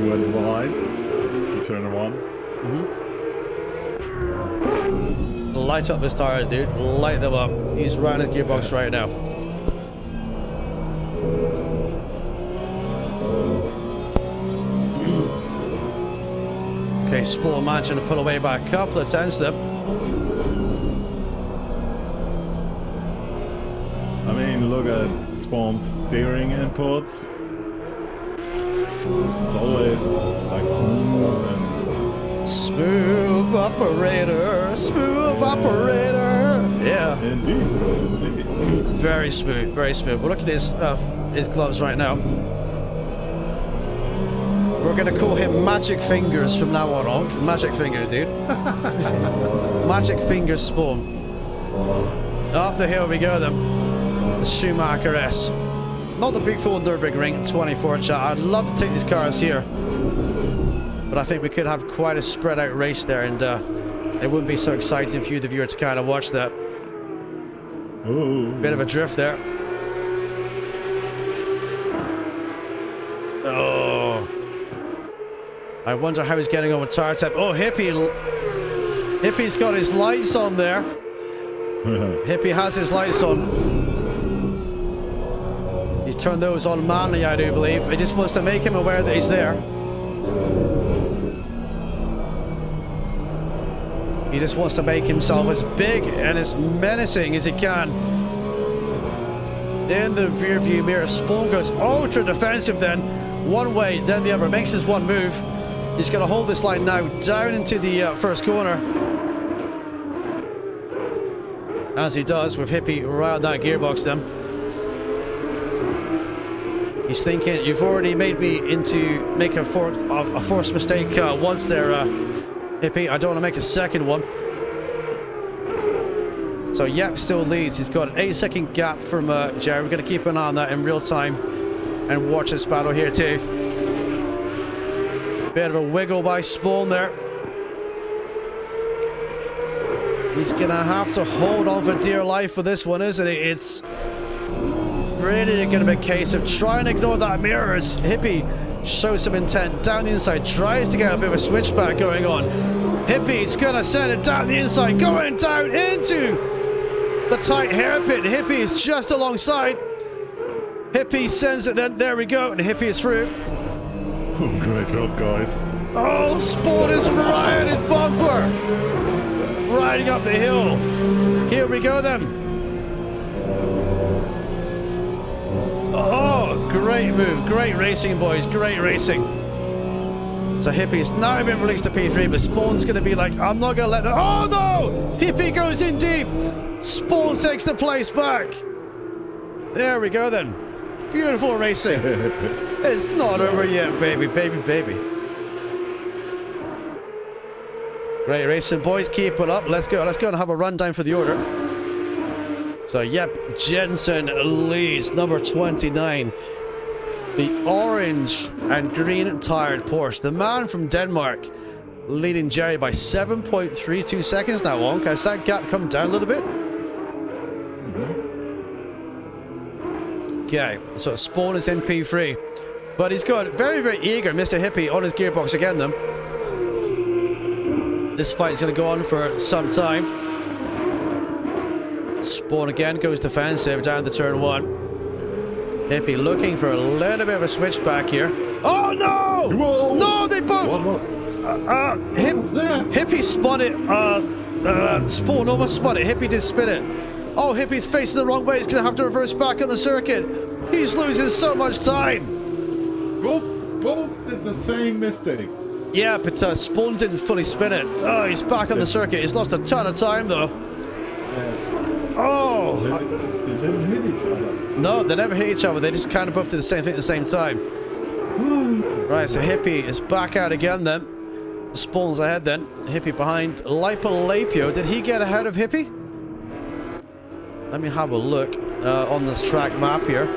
went wide. Turn one. Light up his tires, dude. Light them up. He's right in his gearbox right now. Okay, Sport managing to pull away by a couple of tenths there. I mean, look at Spawn's steering inputs. It's always like smooth and... Smooth operator, smooth operator. Yeah. Indeed. Very smooth, very smooth. We're looking at his gloves right now. We're gonna call him Magic Fingers from now on, Onk. Magic Fingers, dude. Magic Fingers Spawn. Up the hill we go then. The Schumacher S. Not the big full Nurburgring 24 chat. I'd love to take these cars here, but I think we could have quite a spread out race there, and it wouldn't be so exciting for you, the viewer, to kind of watch that. Ooh. Bit of a drift there. Oh. I wonder how he's getting on with tire tap. Oh, Hippie's got his lights on there. Hippie has his lights on. He's turned those on manually, I do believe. It just wants to make him aware that he's there. He just wants to make himself as big and as menacing as he can. In the rear view mirror, Spawn goes ultra defensive then. One way, then the other. Makes his one move. He's going to hold this line now down into the first corner. As he does with Hippie around that gearbox then. He's thinking, you've already made me make a forced mistake once there, Hippie. I don't want to make a second one. So Yep still leads. He's got an 8-second gap from Jerry. We're going to keep an eye on that in real time and watch this battle here too. Bit of a wiggle by Spawn there. He's going to have to hold on for dear life for this one, isn't he? It's really going to be a case of trying to ignore that mirrors. Hippie shows some intent down the inside, tries to get a bit of a switchback going on. Hippie's going to send it down the inside, going down into the tight hairpin. Hippie is just alongside. Hippie sends it then, there we go, and Hippie is through. Oh, great job, guys. Oh, Spawn is right at his bumper. Riding up the hill. Here we go then. Oh, great move. Great racing, boys. Great racing. So Hippie's now been released to P3, but Spawn's going to be like, I'm not going to let that. Oh, no! Hippie goes in deep. Spawn takes the place back. There we go then. Beautiful racing. It's not over yet, baby, baby, baby. Great racing, boys. Keep it up. Let's go. Let's go and have a rundown for the order. So, yep, Jensen leads, number 29. The orange and green tired Porsche. The man from Denmark leading Jerry by 7.32 seconds now, Wonk. Has that gap come down a little bit? Okay, so Spawn is in P3. But he's got very, very eager Mr. Hippie on his gearbox again, then. This fight's going to go on for some time. Spawn again goes defensive down the turn one. Hippie looking for a little bit of a switchback here. Oh no! Whoa. No, they both. What? Hippie spun it. Spawn almost spun it. Hippie did spin it. Oh, Hippie's facing the wrong way. He's gonna have to reverse back on the circuit. He's losing so much time. Both did the same mistake. Yeah, but Spawn didn't fully spin it. Oh, he's back on the circuit. He's lost a ton of time though. Oh! They didn't hit each other. No, they never hit each other. They just kind of both did the same thing at the same time. Right, so Hippie is back out again then. Spawn's ahead then. Hippie behind. Lipolapio. Did he get ahead of Hippie? Let me have a look on this track map here.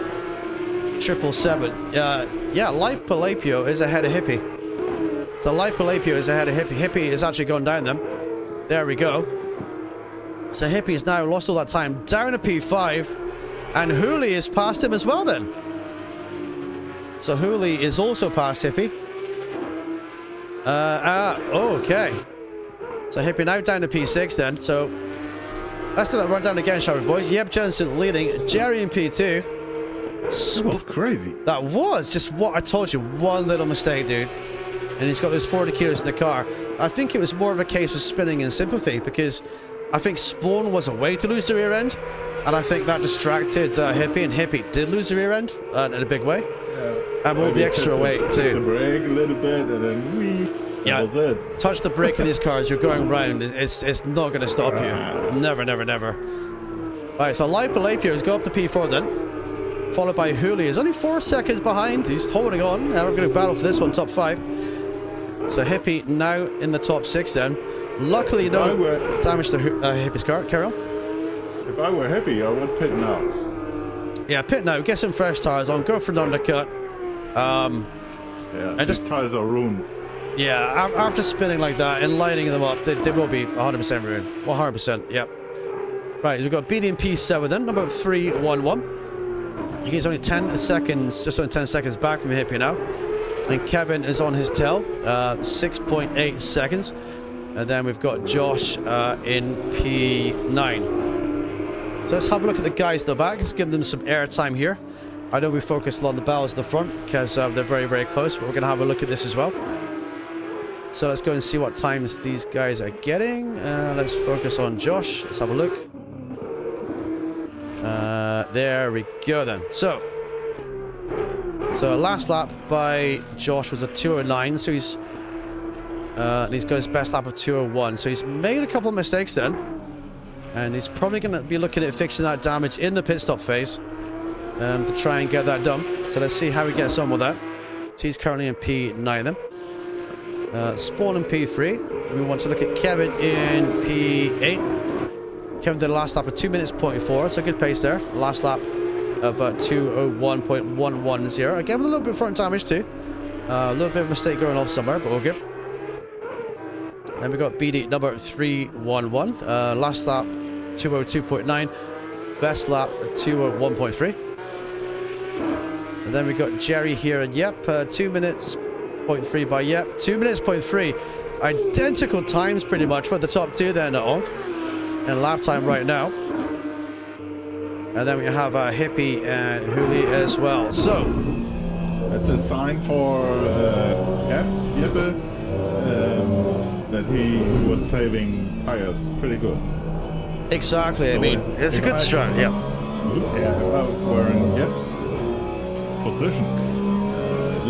777. Yeah, Lipolapio is ahead of Hippie. So Lipolapio is ahead of Hippie. Hippie is actually gone down then. There we go. So Hippie has now lost all that time down to P5, and Hooley is past him as well then. So Hooley is also past Hippie. Okay. So Hippie now down to P6 then. So let's do that rundown again, shall we, boys? Yep, Jensen leading. Jerry in P2. That was crazy. That was just what I told you. One little mistake, dude. And he's got those 40 kilos in the car. I think it was more of a case of spinning in sympathy because I think Spawn was a way to lose the rear end. And I think that distracted Hippie, and Hippie did lose the rear end in a big way. Yeah. And all the extra weight too. The brake a little bit and then whee. Yeah, that was it. Touch the brake in these cars, you're going round. It's not going to stop you. Never, never, never. Right, so Lapio has got up to P4 then. Followed by Hooli. He's only 4 seconds behind. He's holding on. Now we're going to battle for this one, top 5. So Hippie now in the top 6 then. Luckily, no damage to Hippie's car. Carry on. If I were Hippie, I would pit now. Yeah, pit now. Get some fresh tires on. Go for an undercut. Yeah, and these tires are ruined. Yeah, after spinning like that and lighting them up, they will be 100% ruined. 100%, yep. Right, we've got BD in P7 then, number 311. He's only 10 seconds, just under 10 seconds back from Hippie now. And Kevin is on his tail, 6.8 seconds. And then we've got Josh in P9. So let's have a look at the guys at the back. Let's give them some airtime here. I know we focused on the barrels at the front because they're very, very close, but we're going to have a look at this as well. So let's go and see what times these guys are getting. Let's focus on Josh. Let's have a look. There we go then. So last lap by Josh was a 209. So he's got his best lap of 201. So he's made a couple of mistakes then. And he's probably going to be looking at fixing that damage in the pit stop phase to try and get that done. So let's see how he gets on with that. So he's currently in P9 then. Spawn in P3. We want to look at Kevin in P8. Kevin did a last lap of 2 minutes 0.4, so good pace there. Last lap of 2:01.110. Again with a little bit of front damage too. A little bit of a mistake going off somewhere, but all good. Then we got BD number 311. Last lap 2:02.9. Best lap 2:01.3. And then we got Jerry here, and yep, 2 minutes 0.3 by yep, 2 minutes 0.3. Identical times pretty much for the top two then at Onk. And lap time right now. And then we have Hippie and Hooli as well. So that's a sign for Jeppe that he was saving tires pretty good. Exactly. So I mean, it's a good strat. Yeah. Yeah. If I were in Jeppe's position,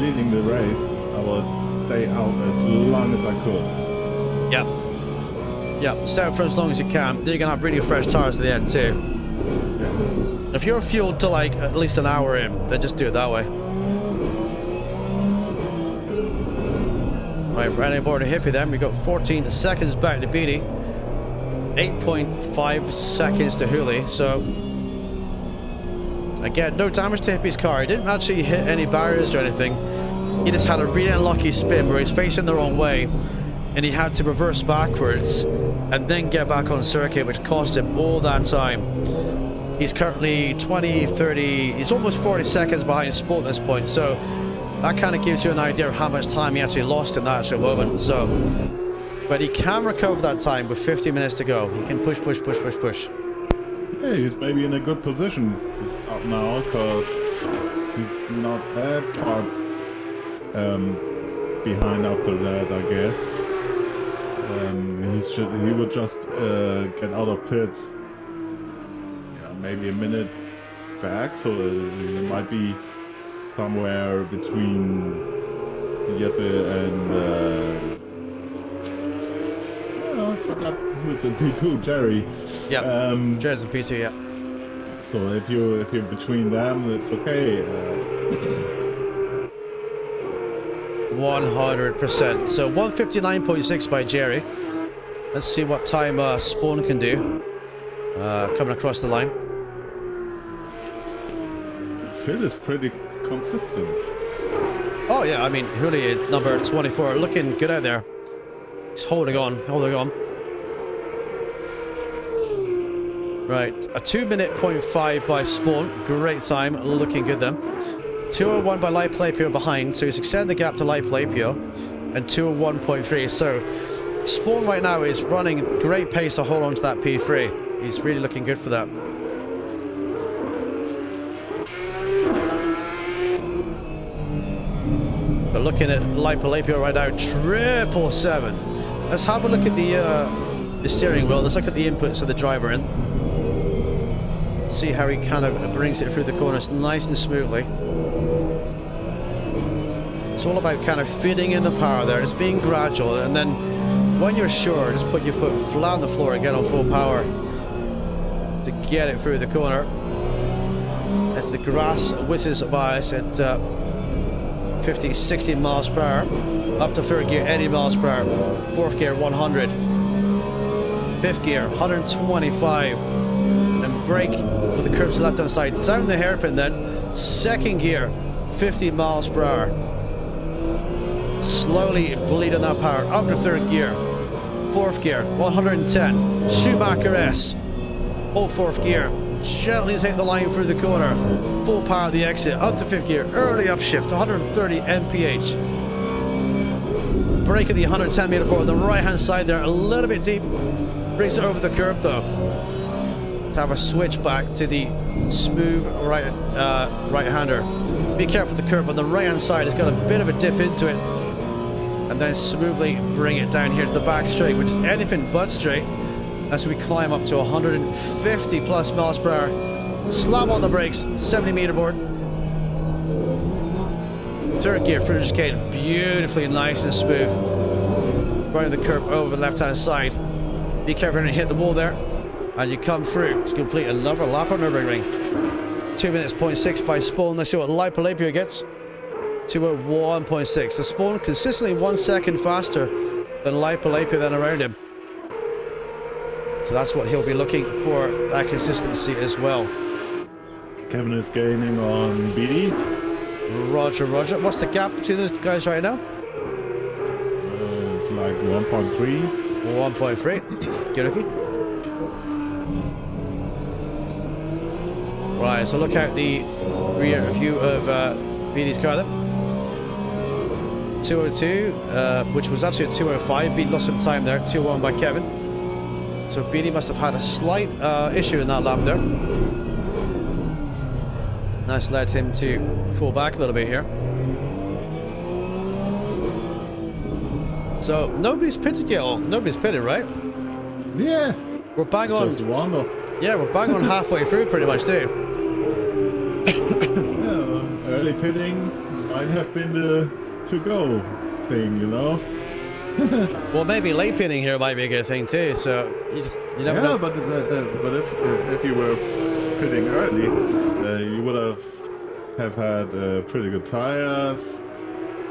leading the race, I would stay out as long as I could. Yeah. Yeah, stay out for as long as you can. Then you're going to have really fresh tires at the end too. Yeah. If you're fueled to like at least an hour in, then just do it that way. Right, right on board a Hippie then. We got 14 seconds back to Beatty. 8.5 seconds to Hooli. So, again, no damage to Hippie's car. He didn't actually hit any barriers or anything. He just had a really unlucky spin where he's facing the wrong way and he had to reverse backwards and then get back on circuit, which cost him all that time. He's currently 20, 30, he's almost 40 seconds behind Sport at this point, so that kind of gives you an idea of how much time he actually lost in that actual moment. So, but he can recover that time with 50 minutes to go. He can push. Yeah, he's maybe in a good position to stop now, because he's not that far behind after that, I guess. He would just get out of pits, yeah, maybe a minute back, so it might be somewhere between Jeppe and I forgot who's in P2, Jerry. Yeah, Jerry's in P2, yeah. So if you're between them, it's okay. 100%. So 159.6 by Jerry. Let's see what time Spawn can do coming across the line. Phil is pretty consistent. Oh yeah, I mean, Hooli, number 24, looking good out there. He's holding on. Right, a 2 minute 0.5 by Spawn. Great time, looking good then. 2:01 by Light Playpio behind, so he's extended the gap to Light Playpio. And 2:01.3, so Spawn right now is running at great pace to hold on to that P3. He's really looking good for that. But looking at Lipolapio right now, 777. Let's have a look at the steering wheel. Let's look at the inputs of the driver in. See how he kind of brings it through the corners nice and smoothly. It's all about kind of fitting in the power there, just being gradual, and then when you're sure, just put your foot flat on the floor and get on full power to get it through the corner. As the grass whizzes by us at 50, 60 miles per hour, up to third gear, 80 miles per hour, fourth gear, 100, fifth gear, 125, and brake with the curbs to the left hand side, down the hairpin then, second gear, 50 miles per hour. Slowly bleed on that power, up to third gear, fourth gear, 110, Schumacher S, hold fourth gear, gently take the line through the corner, full power at the exit, up to fifth gear, early upshift, 130 mph, brake at the 110 meter port on the right hand side there, a little bit deep, brings it over the curb though, to have a switch back to the smooth right-hander. Be careful with the curb on the right hand side, it's got a bit of a dip into it, and then smoothly bring it down here to the back straight, which is anything but straight, as we climb up to 150 plus miles per hour. Slam on the brakes, 70 meter board. Third gear, finish chicane, beautifully nice and smooth. Running the curb over the left hand side. Be careful and hit the wall there, and you come through to complete another lap on Nurburgring. 2 minutes 0.6 by Spawn. Let's see what Lipolapio gets. 201.6. The Spawn consistently 1 second faster than Lipolapio than around him. So that's what he'll be looking for, that consistency as well. Kevin is gaining on BD. Roger, roger. What's the gap between those guys right now? It's like 1.3. 1.3. Good looking. Right, so look out the rear view of BD's car then. 202, which was actually a 205. BD lost some time there. 201 by Kevin. So BD must have had a slight issue in that lap there. That's led him to fall back a little bit here. So nobody's pitted yet. Oh, nobody's pitted, right? Yeah. We're bang on. Just one though. Yeah, we're bang on halfway through pretty much too. Yeah, early pitting might have been the to-go thing, you know. Well, maybe late pitting here might be a good thing too. So you never know. But if you were pitting early, you would have had pretty good tires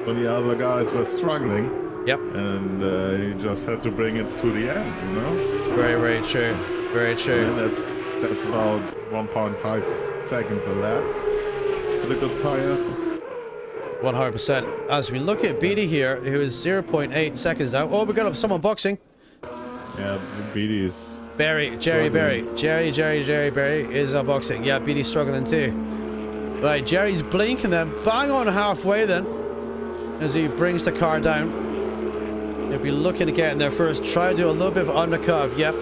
when the other guys were struggling. Yep. And you just have to bring it to the end, you know. Very, very true. Very true. And that's about 1.5 seconds a lap with the good tires. 100%. As we look at BD here, who is 0.8 seconds out. Oh, we got someone boxing. Yeah, BD is... Jerry Berry is boxing. Yeah, BD's struggling too. Right, Jerry's blinking then. Bang on halfway then. As he brings the car down. He'll be looking to get in there first. Try to do a little bit of undercut. Yep.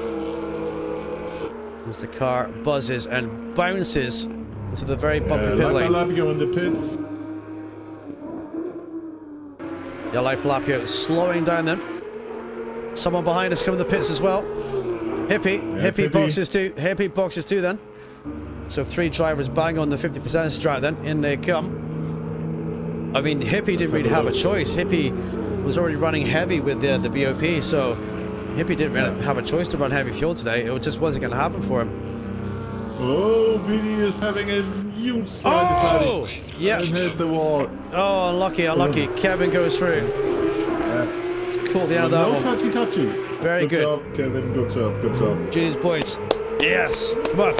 As the car buzzes and bounces into the very bumpy pit lane. Lipolapio in the pits. Yeah, Lipolapio slowing down then. Someone behind us coming to the pits as well. Hippie boxes too. Hippie boxes too then. So 3 drivers bang on the 50% strat then. In they come. I mean, Hippie didn't really have a choice. Hippie was already running heavy with the BOP, so Hippie didn't really have a choice to run heavy fuel today. It just wasn't going to happen for him. Oh, BD is having a huge slide. Oh! Yeah. And hit the wall. Oh, unlucky. Kevin goes through. It's caught the end of that No one. touchy. Very good. Good job, Kevin. Good job. Junior's points. Yes. Come on.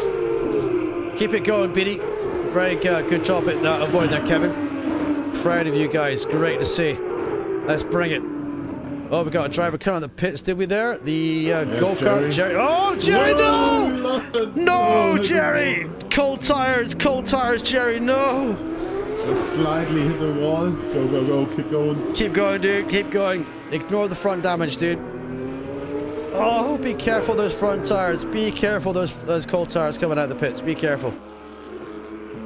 Keep it going, BD. Very good job at avoiding that, Kevin. Proud of you guys. Great to see. Let's bring it. Oh, we got a driver coming on the pits, did we there? The golf cart. Jerry. Oh, Jerry, no! No, Jerry! Cold tires, Jerry, no! Just slightly hit the wall. Go. Keep going. Keep going, dude. Keep going. Ignore the front damage, dude. Oh, be careful those front tires. Be careful those cold tires coming out of the pits. Be careful.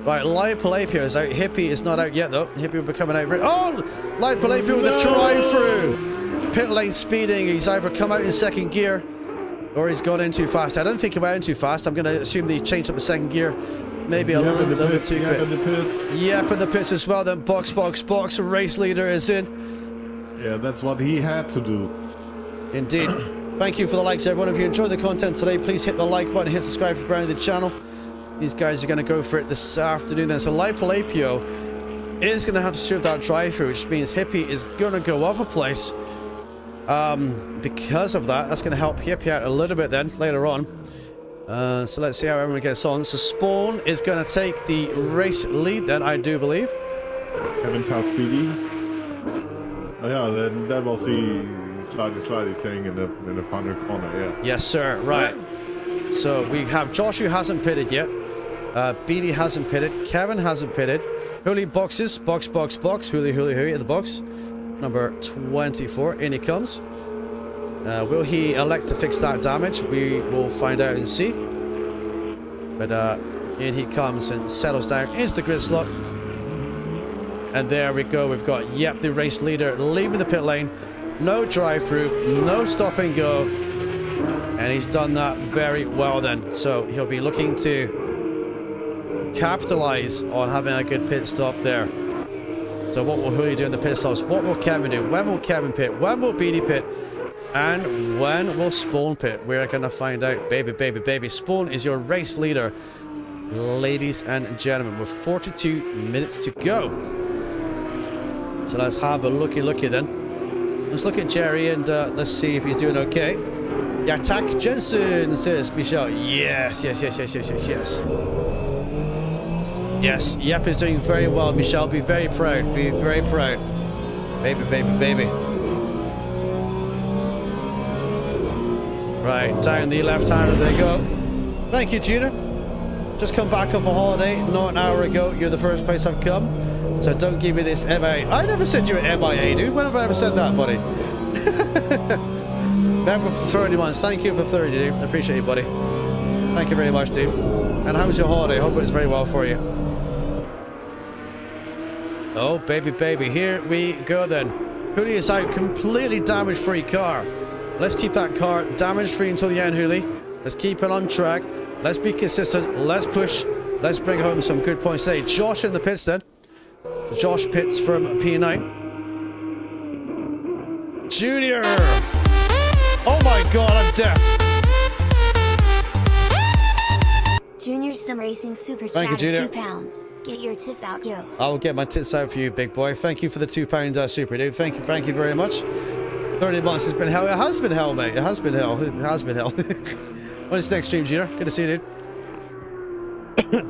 Right, Live Palapio is out. Hippie is not out yet, though. Hippie will be coming out. Oh! Live Palapio with a drive-through. Pit lane speeding. He's either come out in second gear or he's gone in too fast. I don't think he went in too fast. I'm going to assume that he changed up the second gear. Maybe a little bit too quick. Yep, in the pits as well. Then box. Race leader is in. Yeah, that's what he had to do. Indeed. Thank you for the likes, everyone. If you enjoyed the content today, please hit the like button, hit subscribe for brand new to the channel. These guys are going to go for it this afternoon. Then, so Live Palapio is going to have to serve that drive-through, which means Hippie is going to go up a place. Because of that, that's going to help Hippie out a little bit then later on. So let's see how everyone gets on. So Spawn is going to take the race lead then, I do believe. Kevin passed BD. Oh yeah, then was the slidey thing in the final corner. Yeah. Yes, sir. Right. So we have Josh, who hasn't pitted yet. BD hasn't pitted. Kevin hasn't pitted. Hooli boxes. Box. Hooli in the box. Number 24. In he comes. Will he elect to fix that damage? We will find out and see. But in he comes and settles down into the grid slot. And there we go. We've got, yep, the race leader leaving the pit lane. No drive-through. No stop and go. And he's done that very well then. So he'll be looking to capitalize on having a good pit stop there. So what will Hooli do in the pit stops? What will Kevin do? When will Kevin pit? When will BD pit? And when will Spawn pit? We're going to find out. Baby. Spawn is your race leader, ladies and gentlemen, with 42 minutes to go. So let's have a looky then. Let's look at Jerry and let's see if he's doing okay. Yatak Jensen, says Michelle. Yes. Yes, Yep is doing very well. Michelle, be very proud. Be very proud. Baby. Right, down the left-hander they go. Thank you, Gina. Just come back off a holiday, not an hour ago. You're the first place I've come. So don't give me this MIA. I never said you were MIA, dude. When have I ever said that, buddy? Member for 30 months. Thank you for 30, dude. I appreciate you, buddy. Thank you very much, dude. And how was your holiday? Hope it was very well for you. Oh, baby. Here we go then. Hooli is out. Completely damage-free car. Let's keep that car damage-free until the end, Hooli. Let's keep it on track. Let's be consistent. Let's push. Let's bring home some good points today. Josh in the pits then. Josh pits from P9. Junior! Oh my god, I'm deaf. Junior Sim Racing Super Thank Chat you, Junior. £2. Get your tits out, yo. I will get my tits out for you, big boy. Thank you for the £2 super, dude. Thank you very much. 30 months has been hell. It has been hell, mate. It has been hell. When is next stream, Junior? Good to see you, dude.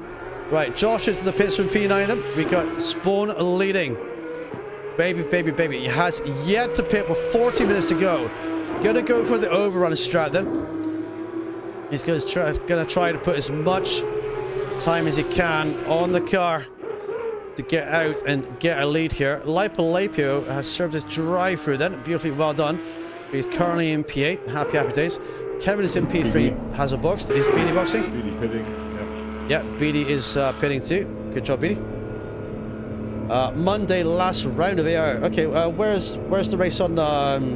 Right, Josh is in the pits from P9 then. We got Spawn leading. Baby. He has yet to pit with 40 minutes to go. Gonna go for the overrun strat then. He's gonna try to put as much time as he can on the car to get out and get a lead here. Lipolapio has served his drive-through then. Beautifully well done. He's currently in P8. Happy days. Kevin is in P3. Has a box. Is BD boxing? BD pitting. Yeah, BD is pitting too. Good job, BD. Monday, last round of AR. Okay, where's the race on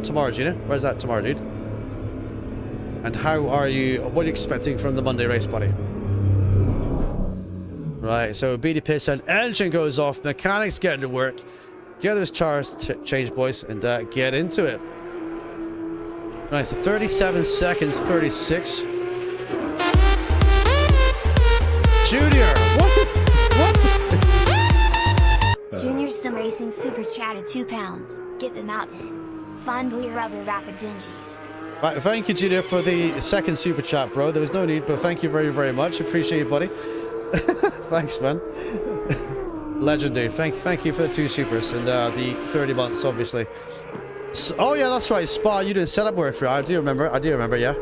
tomorrow, Gina? Where's that tomorrow, dude? And how are you? What are you expecting from the Monday race, buddy? Right, so BD pits and engine goes off. Mechanics get into work. Get those tires changed, boys, and get into it. Right, so 37 seconds, 36. Junior, what? Junior Sim Racing Super Chat at £2. Get them out then. Find blue rubber rapid dingies. Right, thank you, Junior, for the second super chat, bro. There was no need, but thank you very much. Appreciate it, buddy. Thanks, man. Legend, dude. Thank you for the 2 supers and the 30 months, obviously. So, oh yeah, that's right. Spa, you did setup work for it. I do remember, yeah.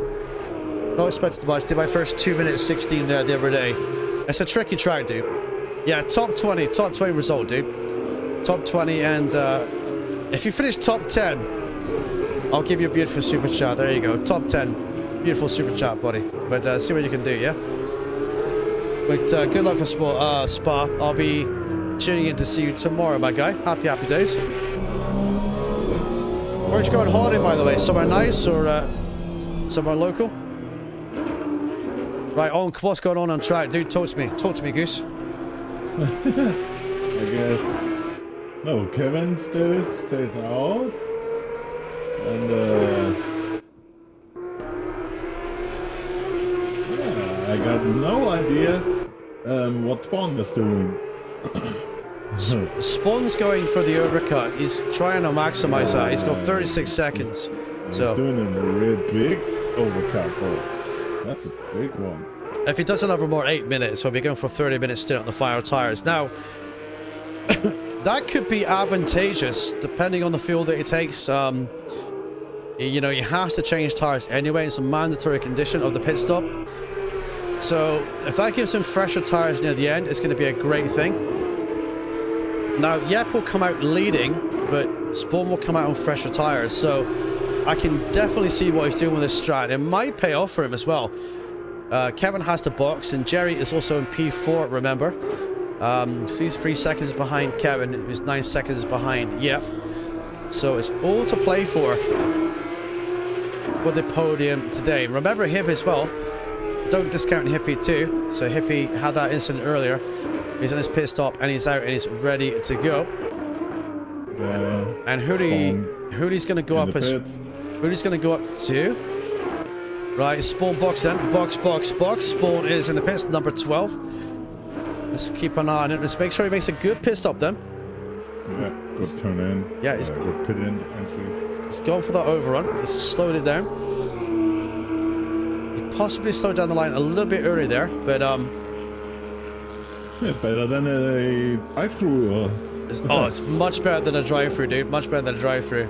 Not expected much. Did my first 2 minutes 16 there the other day. It's a tricky track, dude. Yeah, top 20 result, dude. Top 20, and if you finish top 10, I'll give you a beautiful super chat. There you go. Top 10. Beautiful super chat, buddy. But see what you can do, yeah? But good luck for Spa. I'll be tuning in to see you tomorrow, my guy. Happy days. Where'd you go on holiday, by the way? Somewhere nice or somewhere local? Right, on. What's going on track? Dude, talk to me. Talk to me, Goose. I guess. No, Kevin still stays out. And yeah, I got no idea what Spawn is doing. Spawn's going for the overcut. He's trying to maximize that. He's got 36 seconds. So he's doing a real big overcut. Oh, that's a big one. If he does another more 8 minutes, he'll be going for 30 minutes still on the fire tires. Now, that could be advantageous depending on the fuel that he takes. You know, he has to change tires anyway. It's a mandatory condition of the pit stop. So if that gives him fresher tires near the end, it's going to be a great thing. Now, Yep will come out leading, but Spawn will come out on fresher tires. So I can definitely see what he's doing with this strat. It might pay off for him as well. Kevin has to box, and Jerry is also in P4, remember. He's 3 seconds behind Kevin, who's 9 seconds behind Yep. So it's all to play for the podium today. Remember Hippie as well. Don't discount Hippie too. So Hippie had that incident earlier. He's on his pit stop and he's out and he's ready to go. And Hoodie's going to go up as Hoodie's going to go up to. Right, Spawn box then. Box. Spawn is in the pits, number 12. Let's keep an eye on it. Let's make sure he makes a good pit stop then. Yeah, good turn in. Yeah, he's good pit in entry. He's gone for that overrun. He's slowed it down. He possibly slowed down the line a little bit early there, but yeah, better than a drive-through. It's much better than a drive-through, dude. Much better than a drive-through.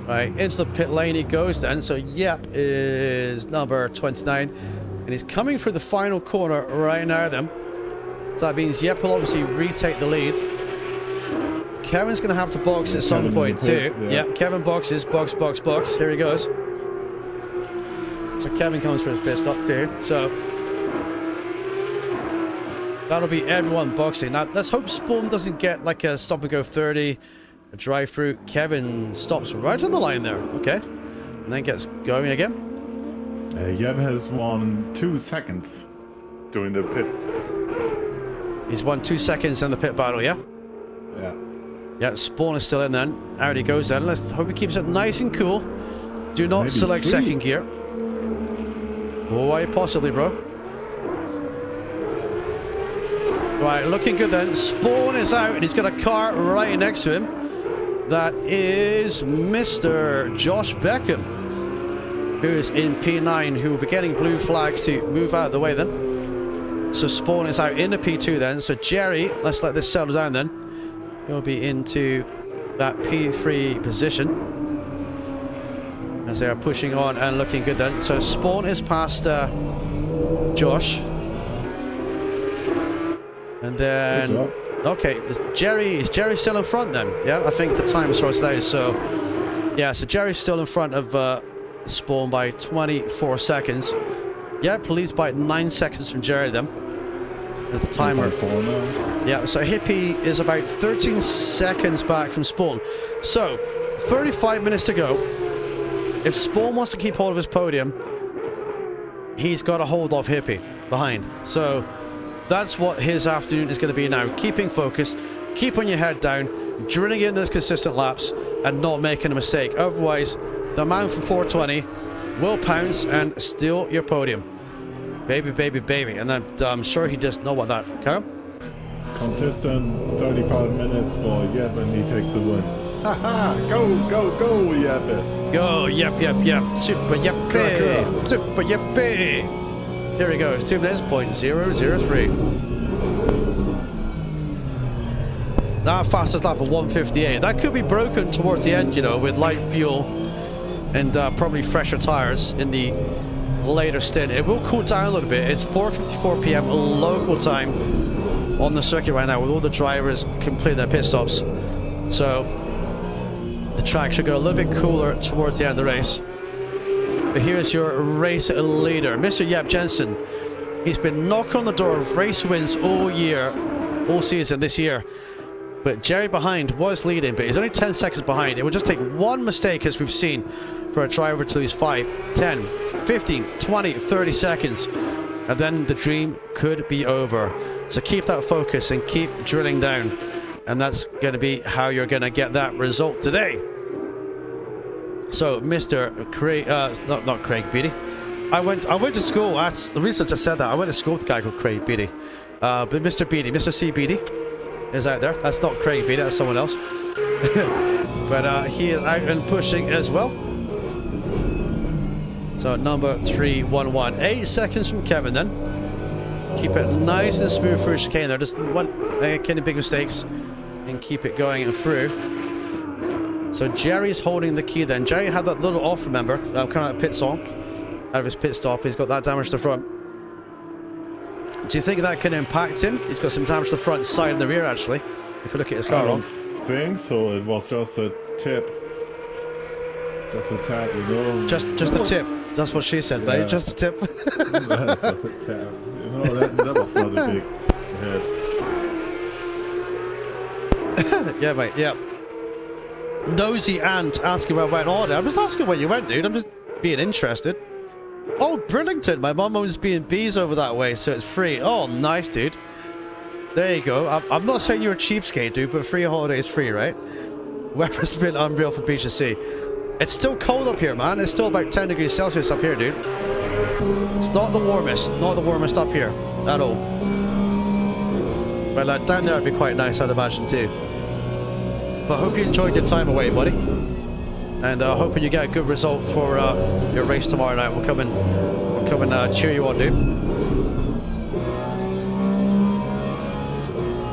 Right, into the pit lane he goes then. So Yep is number 29, and he's coming for the final corner right now then. So that means Yep will obviously retake the lead. Kevin's going to have to box at some point too. Yeah, Kevin boxes. Box. Here he goes. So Kevin comes for his pit stop too. So that'll be everyone boxing. Now, let's hope Spawn doesn't get like a stop and go 30, a drive through. Kevin stops right on the line there. Okay. And then gets going again. Yep has won 2 seconds during the pit. He's won 2 seconds in the pit battle, yeah? Yeah. Yeah, Spawn is still in then. Out he goes then. Let's hope he keeps it nice and cool. Do not select second gear. Why possibly, bro? Right, looking good then. Spawn is out and he's got a car right next to him. That is Mr. Josh Beckham, who is in P9, who will be getting blue flags to move out of the way then. So Spawn is out into P2 then. So Jerry, let's let this settle down then. He'll be into that P3 position as they are pushing on and looking good then. So Spawn is past Josh. And then, okay, is Jerry still in front then? Yeah, I think the time sorts out. So, yeah, so Jerry's still in front of Spawn by 24 seconds. Yep, leads by 9 seconds from Jerry then. At the timer. Yeah, so Hippie is about 13 seconds back from Spawn. So, 35 minutes to go. If Spawn wants to keep hold of his podium, he's got to hold off Hippie behind. So, that's what his afternoon is going to be now. Keeping focus, keeping your head down, drilling in those consistent laps, and not making a mistake. Otherwise, the man from 420 will pounce and steal your podium. Baby. And I'm sure he does know what that. Carl? Consistent 35 minutes for Yep, and he takes the win. Haha! Go, Yep! Go, Yep. Super Yeppy! Super Yeppy! Here he goes. 2 minutes, 0.003. That fastest lap of 158. That could be broken towards the end, you know, with light fuel and probably fresher tires in the later stint. It will cool down a little bit. It's 4:54 p.m. local time on the circuit right now with all the drivers completing their pit stops. So The track should go a little bit cooler towards the end of the race. But here's your race leader, Mr. Yep Jensen. He's been knocking on the door of race wins all year, all season this year. But Jerry behind was leading, but he's only 10 seconds behind. It would just take one mistake, as we've seen, for a driver to lose 5, 10, 15, 20, 30 seconds. And then the dream could be over. So keep that focus and keep drilling down. And that's going to be how you're going to get that result today. So, Mr. Craig, not Craig Beatty. I went to school. That's the reason I just said that. I went to school with a guy called Craig Beatty. But Mr. Beatty, Mr. C. Beatty is out there. That's not Craig Beatty, that's someone else. But he is out and pushing as well. So number 311, 8 seconds from Kevin then. Keep it nice and smooth through chicane there. Just one any big mistakes and keep it going and through. So Jerry's holding the key then. Jerry had that little off, remember, kind of like pit song out of his pit stop. He's got that damage to the front. Do you think that can impact him? He's got some damage to the front side and the rear actually. If you look at his car, I don't think so. It was just a tip. Just a tap, you know. Just a tip. That's what she said, babe. Just a tip. Just a tap. You know, that was not a big head. Yeah, mate. Yeah. Nosy Ant asking where I went. Oh, I'm just asking where you went, dude. I'm just being interested. Oh, Burlington. My mum owns B&B's over that way, so it's free. Oh, nice, dude. There you go. I'm not saying you're a cheapskate, dude, but free holiday is free, right? Weather's been unreal for Beach to see. It's still cold up here, man. It's still about 10 degrees Celsius up here, dude. It's not the warmest up here at all. But down there would be quite nice, I'd imagine, too. But I hope you enjoyed your time away, buddy. And hoping you get a good result for your race tomorrow night. We'll come and cheer you on, dude.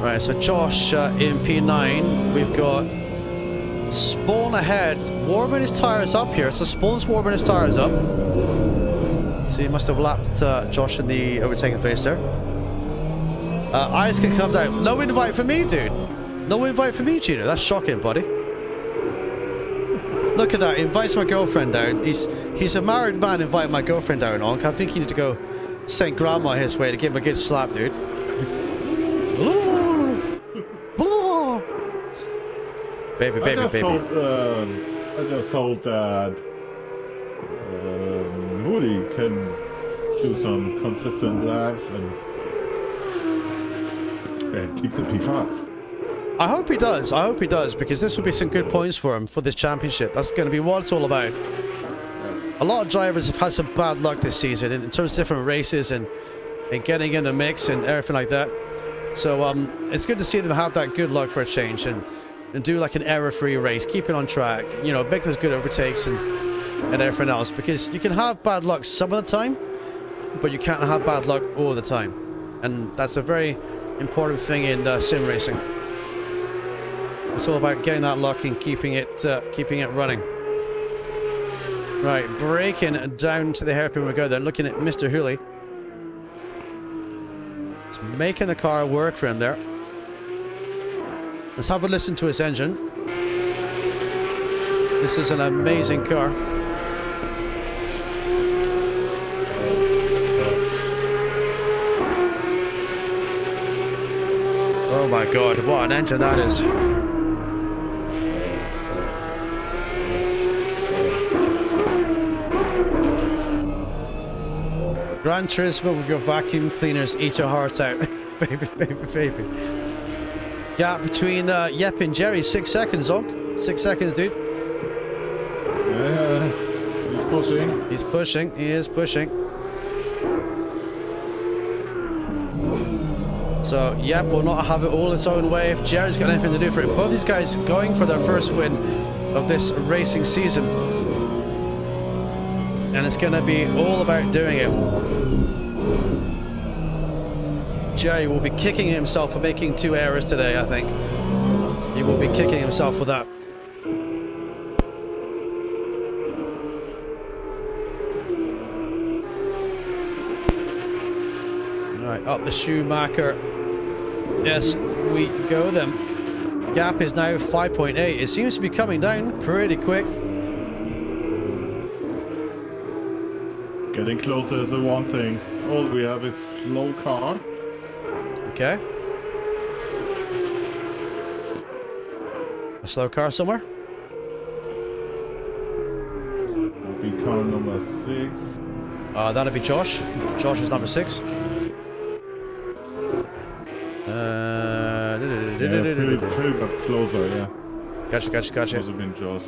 Right, so Josh in P9, we've got Spawn ahead, warming his tires up here. So Spawn's warming his tires up. So he must have lapped Josh in the overtaking phase there. Eyes can come down. No invite for me, dude. No invite for me, Gino. That's shocking, buddy. Look at that. He invites my girlfriend down. He's a married man inviting my girlfriend down on. I think he need to go send grandma his way to give him a good slap, dude. Baby. I just hope that Moody can do some consistent laps and keep the P5. I hope he does. I hope he does, because this will be some good points for him for this championship. That's going to be what it's all about. A lot of drivers have had some bad luck this season in terms of different races and getting in the mix and everything like that. So it's good to see them have that good luck for a change and do like an error-free race, keep it on track, you know, make those good overtakes and everything else, because you can have bad luck some of the time, but you can't have bad luck all the time, and that's a very important thing in sim racing. It's all about getting that luck and keeping it running. Right, braking down to the hairpin we go there, looking at Mr. Hooley. It's making the car work for him there. Let's have a listen to his engine. This is an amazing car. Oh my god, what an engine that is. Gran Turismo with your vacuum cleaners eat your heart out. baby. Gap between Yep and Jerry, 6 seconds, Zonk. 6 seconds, dude. Yeah, he's pushing. He's pushing. He is pushing. So Yep will not have it all its own way if Jerry's got anything to do for it. Both these guys going for their first win of this racing season. And it's going to be all about doing it. Jerry will be kicking himself for making 2 errors today, I think. He will be kicking himself for that. Right, up the Schumacher. Yes, we go then. Gap is now 5.8. It seems to be coming down pretty quick. Getting closer is the one thing. All we have is slow car. Okay. A slow car somewhere? Be car number 6. That'd be Josh. Josh is number 6. Phil got closer, yeah. Gotcha. Must have been Josh.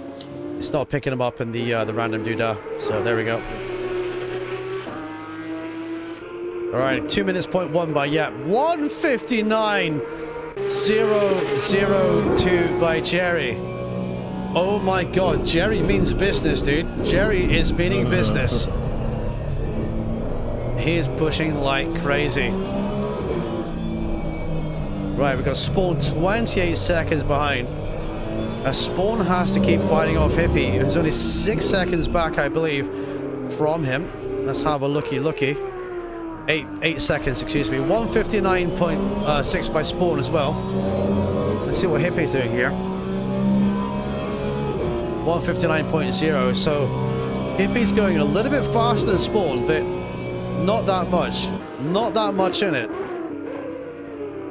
It's not picking him up in the random doodah. So there we go. All right, 2 minutes, 0.1 by Yep. 1:59.002 by Jerry. Oh my God, Jerry means business, dude. Jerry is meaning business. He is pushing like crazy. Right, we've got Spawn 28 seconds behind. Spawn has to keep fighting off Hippie, who's only 6 seconds back, I believe, from him. Let's have a looky. 8 seconds, excuse me. 1:59.6 by Spawn as well. Let's see what Hippie's doing here. 1:59.0. So Hippie's going a little bit faster than Spawn, but not that much. Not that much in it.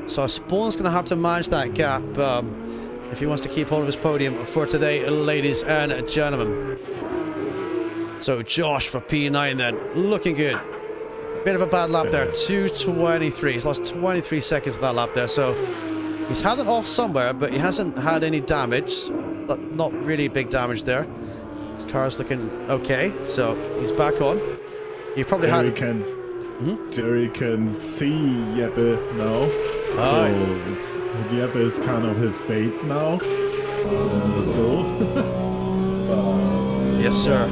So Spawn's going to have to manage that gap if he wants to keep hold of his podium for today, ladies and gentlemen. So Josh for P9 then, looking good. Bit of a bad lap there, 2:23. He's lost 23 seconds of that lap there, so he's had it off somewhere, but he hasn't had any damage. Not really big damage there. His car's looking okay, so he's back on. He probably Jerry can see Jeppe now. So Jeppe is kind of his bait now. Let's go. Yes, sir.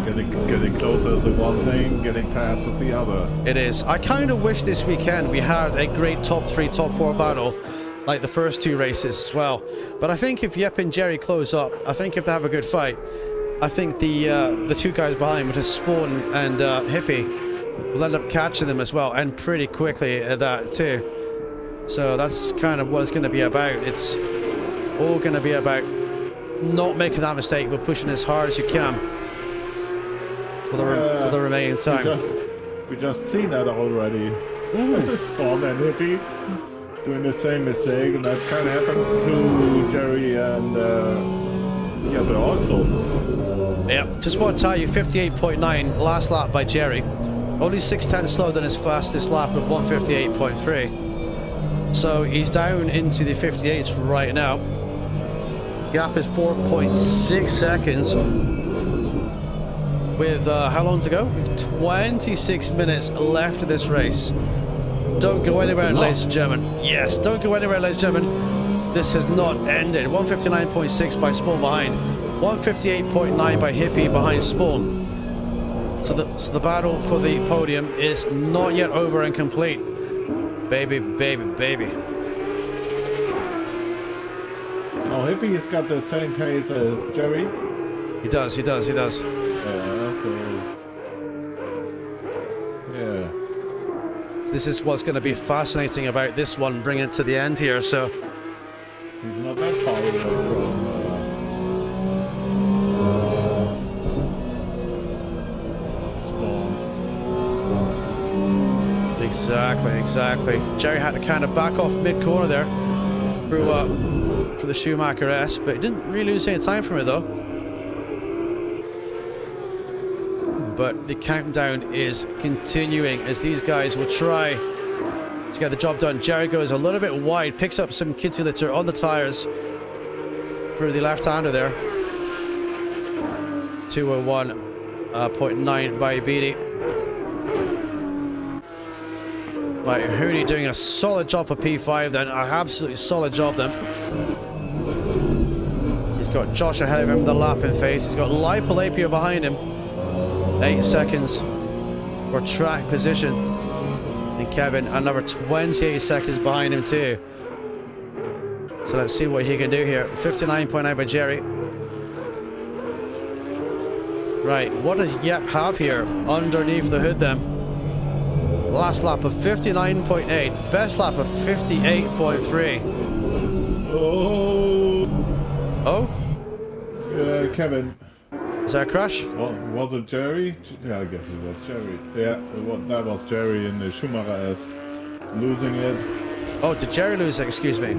Getting closer is the one thing, getting past is the other. It is. I kind of wish this weekend we had a great top 3, top 4 battle like the first 2 races as well. But I think if Yep and Jerry close up, I think if they have a good fight, I think the 2 guys behind, which is Spawn and Hippie, will end up catching them as well, and pretty quickly at that too. So that's kind of what it's going to be about. It's all going to be about not making that mistake, but pushing as hard as you can for the remaining time. We just seen that already. Spawn and Hippie doing the same mistake, and that kind of happened to Jerry and Jeppe also. Yeah, just want to tell you, 58.9 last lap by Jerry. Only 6/10 slower than his fastest lap at 1:58.3. So he's down into the 58s right now. Gap is 4.6 seconds. With how long to go? 26 minutes left of this race. Don't go anywhere, ladies and gentlemen. Yes, don't go anywhere, ladies and gentlemen. This has not ended. 1:59.6 by Spawn behind. 1:58.9 by Hippie behind Spawn. So the battle for the podium is not yet over and complete. Baby. Oh, Hippie has got the same pace as Jerry. He does. Yeah, so... yeah. This is what's going to be fascinating about this one, bringing it to the end here, so... He's not that far away from... Exactly. Jerry had to kind of back off mid-corner there through the Schumacher S, but he didn't really lose any time from it though. But the countdown is continuing as these guys will try to get the job done. Jerry goes a little bit wide, picks up some kitty litter on the tires through the left-hander there. 201.9 by Beatty. Right, Hooney doing a solid job for P5 then, an absolutely solid job then. He's got Josh ahead of him with the lap in face. He's got Lipolapia behind him. 8 seconds for track position. And Kevin another 28 seconds behind him too. So let's see what he can do here. 59.9 by Jerry. Right, what does Yep have here underneath the hood then? Last lap of 59.8, best lap of 58.3. Oh! Oh? Kevin. Is that a crash? Was it Jerry? Yeah, I guess it was Jerry. Yeah, that was Jerry in the Schumacher S. Losing it. Oh, did Jerry lose it? Excuse me.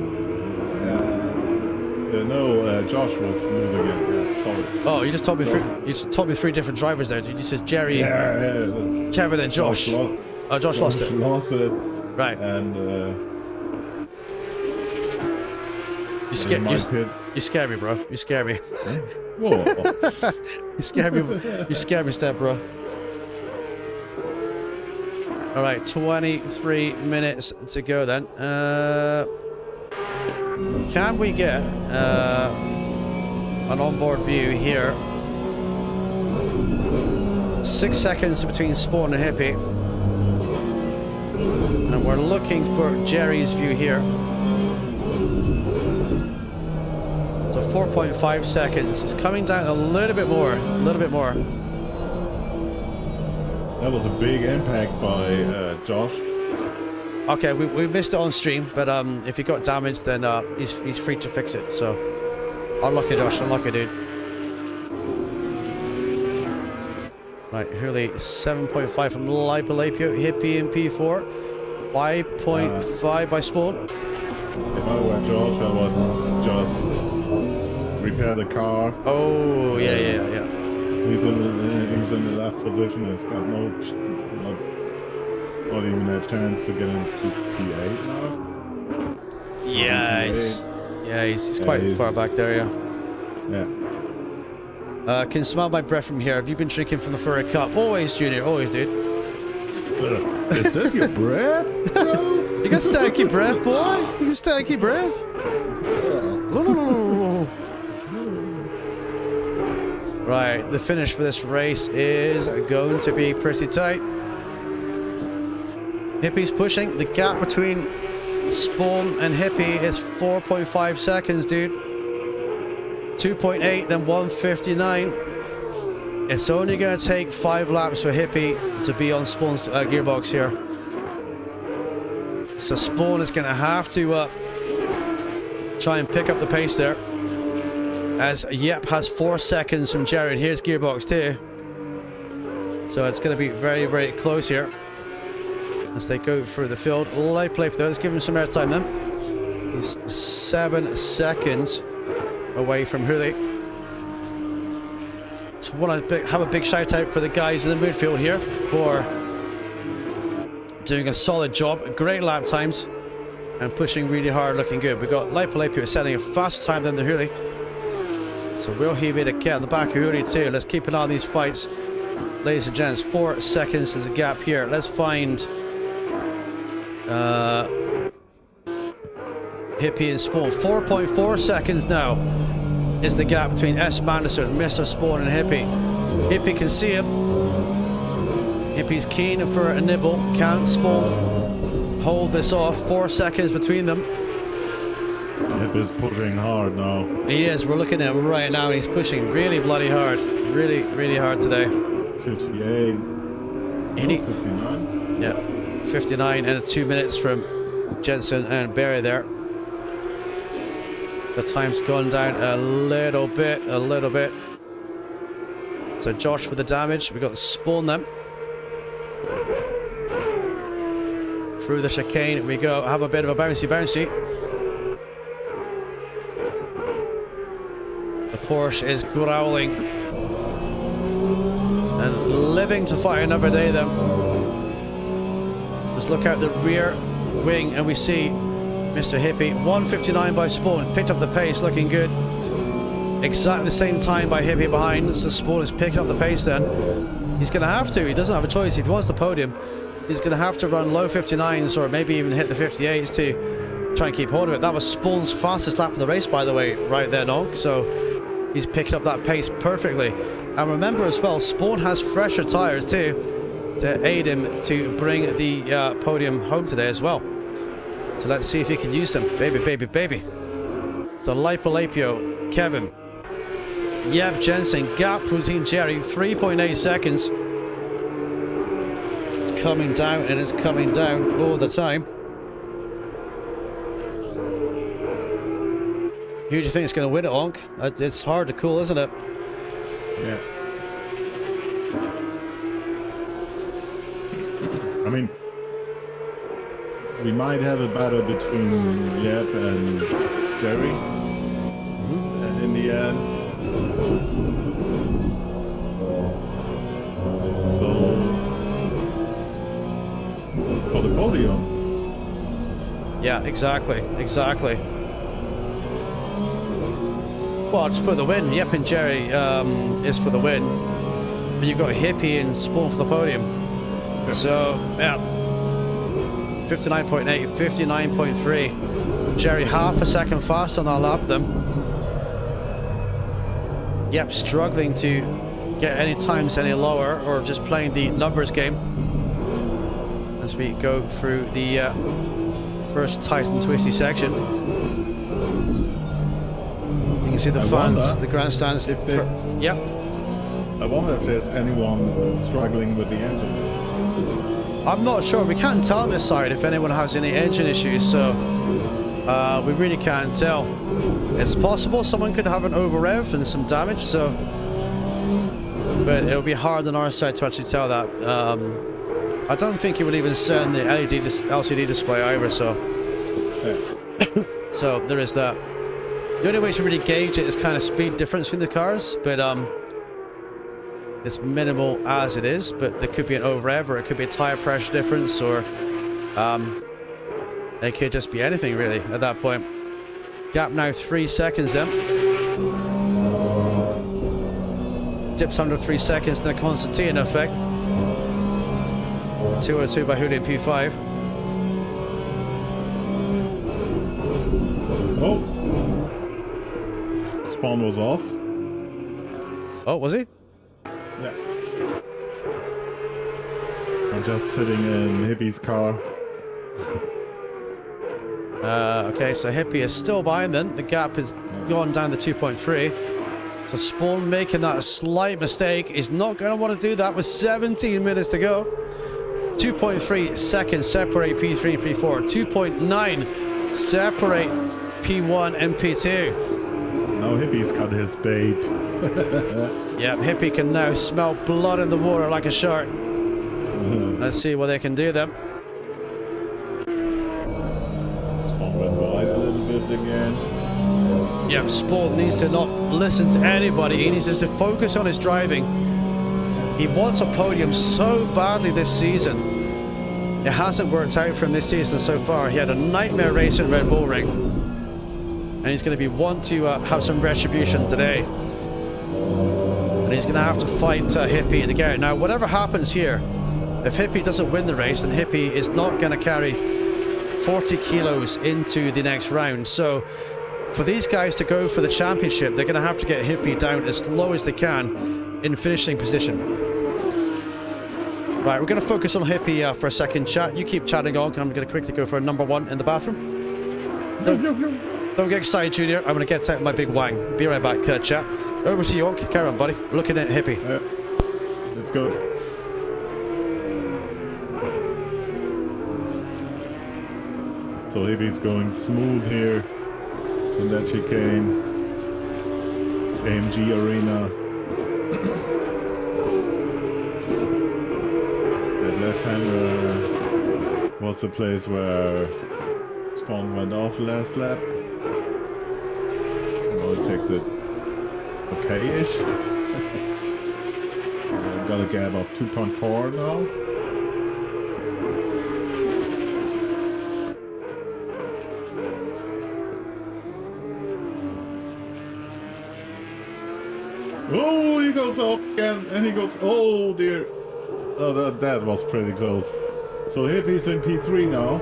No, Josh was losing it. Yeah, sorry. Oh, you just told me three different drivers there. You said Jerry, Kevin, and Josh. Josh lost it. Lost it. Right. And you scare me, bro. You scare me. Whoa. You scare me. You scare me, step, bro. All right, 23 minutes to go then. Can we get an onboard view here? 6 seconds between Spawn and Hippie. And we're looking for Jerry's view here. So 4.5 seconds. It's coming down a little bit more. A little bit more. That was a big impact by Josh. Okay, we missed it on stream, but if he got damaged, then he's free to fix it. So, unlucky, Josh, unlucky, dude. Right, Hurley 7.5 from Lipolapio, Hippie in P4, 5.5 by Spawn. If I were Josh, I would just repair the car. Oh, yeah. He's in the last position. It's got not even a chance to get into P8 now. Yeah, he's quite far back there, Yeah. Can smell my breath from here. Have you been drinking from the Furry Cup? Always, Junior, always, dude. Is that your breath, bro? You got stanky breath, boy. You got stanky breath. Right, the finish for this race is going to be pretty tight. Hippie's pushing. The gap between Spawn and Hippie is 4.5 seconds, dude. 2.8, then 1:59. It's only going to take 5 laps for Hippie to be on Spawn's gearbox here. So Spawn is going to have to try and pick up the pace there. As Yep has 4 seconds from Jared. Here's gearbox 2. So it's going to be very, very close here as they go through the field. Light play though. Let's give him some airtime then. He's 7 seconds away from Hurley. So I want to have a big shout out for the guys in the midfield here for doing a solid job. Great lap times and pushing really hard, looking good. We've got Lipolapio setting a faster time than the Hurley. So will he be able to get on the back of Hurley too? Let's keep an eye on these fights. Ladies and gents, 4 seconds is a gap here. Let's find Hippie and Spawn. 4.4 seconds now is the gap between S. Manderson, Mr. Spawn and Hippie. Hippie can see him. Hippie's keen for a nibble. Can Spawn hold this off? 4 seconds between them. Hippie's pushing hard now. He is. We're looking at him right now and he's pushing really bloody hard. Really, really hard today. 58. 59? Yeah. 59 and 2 minutes from Jensen and Barry there. The time's gone down a little bit. So Josh with the damage. We got to Spawn them. Through the chicane we go. Have a bit of a bouncy. The Porsche is growling and living to fight another day then. Let's look out the rear wing and we see Mr. Hippie, 1:59 by Spawn, picked up the pace, looking good. Exactly the same time by Hippie behind, so Spawn is picking up the pace then. He's going to have to, he doesn't have a choice. If he wants the podium, he's going to have to run low 59s or maybe even hit the 58s to try and keep hold of it. That was Spawn's fastest lap of the race, by the way, right there, Nog. So he's picked up that pace perfectly. And remember as well, Spawn has fresher tires too to aid him to bring the podium home today as well. So let's see if he can use them. Baby. So Lipolapio, Kevin, Yep, Jensen, gap between Jerry, 3.8 seconds. It's coming down and it's coming down all the time. Who do you think is going to win it, Onk? It's hard to call, isn't it? Yeah. I mean, we might have a battle between Yep and Jerry in the end. So, for the podium. Yeah, exactly. Well, it's for the win. Yep and Jerry is for the win. But you've got Hippie and Spawn for the podium. Yeah. So, yeah. 59.8, 59.3. Jerry half a second faster on that lap then. Yep, struggling to get any times any lower, or just playing the numbers game. As we go through the first tight and twisty section. You can see the fans, the grandstands. If they, yep. I wonder if there's anyone struggling with the engine. I'm not sure. We can't tell on this side if anyone has any engine issues, so we really can't tell. It's possible someone could have an over rev and some damage, so, but it'll be hard on our side to actually tell that. I don't think it will even send the LCD display either, so so there is that. The only way to really gauge it is kind of speed difference between the cars, but it's minimal as it is, but there could be an over rev, or it could be a tire pressure difference, or it could just be anything really at that point. Gap now 3 seconds then. Dips under 3 seconds, then a Constantine effect. 202 by Hoodie and P5. Oh, Spawn was off. Oh, was he? Yeah. I'm just sitting in Hippie's car. Okay, so Hippie is still behind then. The gap has gone down to 2.3. So Spawn making that a slight mistake. He's not going to want to do that with 17 minutes to go. 2.3 seconds separate P3 and P4. 2.9 separate P1 and P2. Now Hippie's got his bait. Yeah, Hippie can now smell blood in the water like a shark. Let's see what they can do then. Spawn went wide a little bit again. Yeah, Spawn needs to not listen to anybody. He needs just to focus on his driving. He wants a podium so badly this season. It hasn't worked out for him this season so far. He had a nightmare race at Red Bull Ring. And he's going to want to have some retribution today. And he's going to have to fight Hippie to get it. Now, whatever happens here, if Hippie doesn't win the race, then Hippie is not going to carry 40 kilos into the next round. So, for these guys to go for the championship, they're going to have to get Hippie down as low as they can in finishing position. Right, we're going to focus on Hippie for a second, chat. You keep chatting on, I'm going to quickly go for a number one in the bathroom. Don't get excited, Junior. I'm going to get out my big wang. Be right back, chat. Over to you, Onk. Carry on, buddy. We're looking at Hippie. Let's go. So Hippie's going smooth here in that chicane. AMG Arena. That left-hander was the place where Spawn went off last lap. Now it takes it okay-ish. Got a gap of 2.4 now. Oh, he goes off again, and he goes, oh dear. Oh, that was pretty close. So Hippie's in P3 now.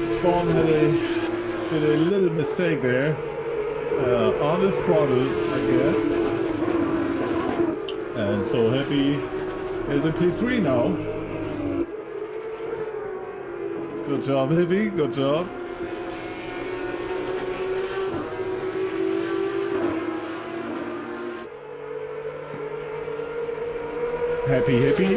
Spawn did a little mistake there. On the throttle, I guess. And so Hippie is in P3 now. Good job, Hippie, good job. Happy Hippie.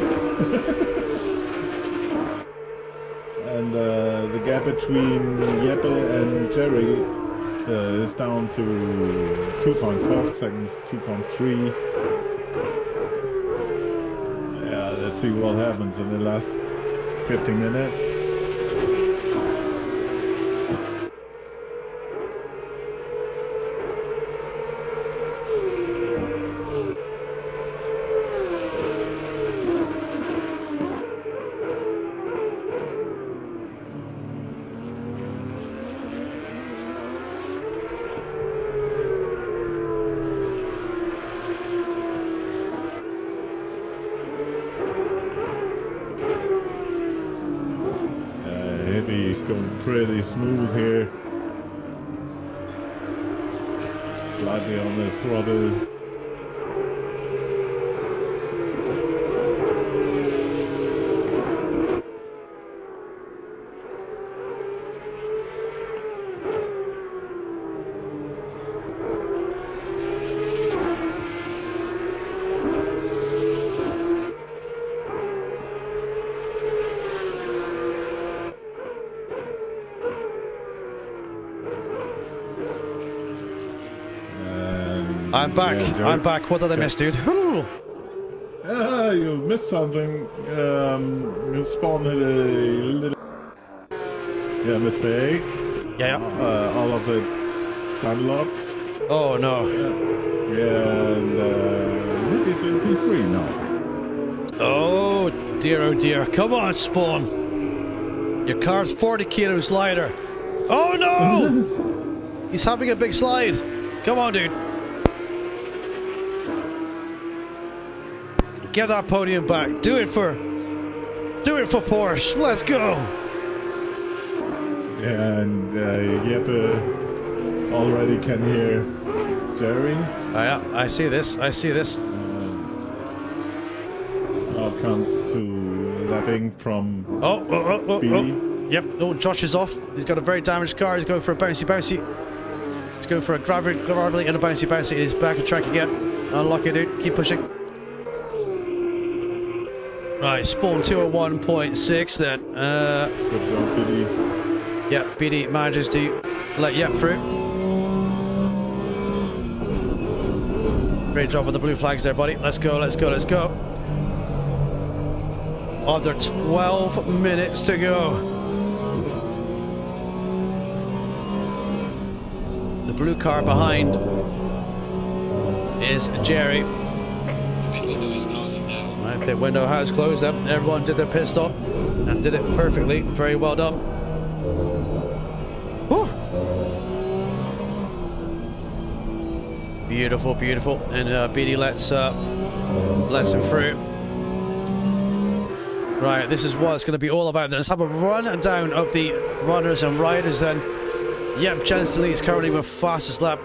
And the gap between Jeppe and Jerry is down to 2.4 seconds, 2.3. Yeah, let's see what happens in the last 15 minutes. He's going pretty smooth here. Slightly on the throttle. I'm back. Yeah, I'm back. What did I miss, dude? You missed something. You spawned a little mistake. Yeah. All of the Dunlop. Oh no. Yeah, and maybe it's in P3 now. Oh dear. Come on, Spawn. Your car's 40 kilos lighter. Oh no! He's having a big slide. Come on, dude. Get that podium back. Do it for Porsche. Let's go. And Jeppe already can hear Jerry. Yeah, I see this. Now comes to lapping from Oh. B. Yep. Oh, Josh is off. He's got a very damaged car. He's going for a bouncy. He's going for a gravelly and a bouncy. He's back on track again. Unlucky, dude. Keep pushing. Right, Spawn 201.6 then. Good job, BD. Yeah, BD manages to let Yep through. Great job with the blue flags there, buddy. Let's go. Under 12 minutes to go. The blue car behind is Jerry. My pit window has closed up. Everyone did their pit stop and did it perfectly. Very well done. Whew. Beautiful. And BD lets him through. Right, this is what it's going to be all about. Let's have a run down of the runners and riders then. Yep, Jensen leads currently with fastest lap.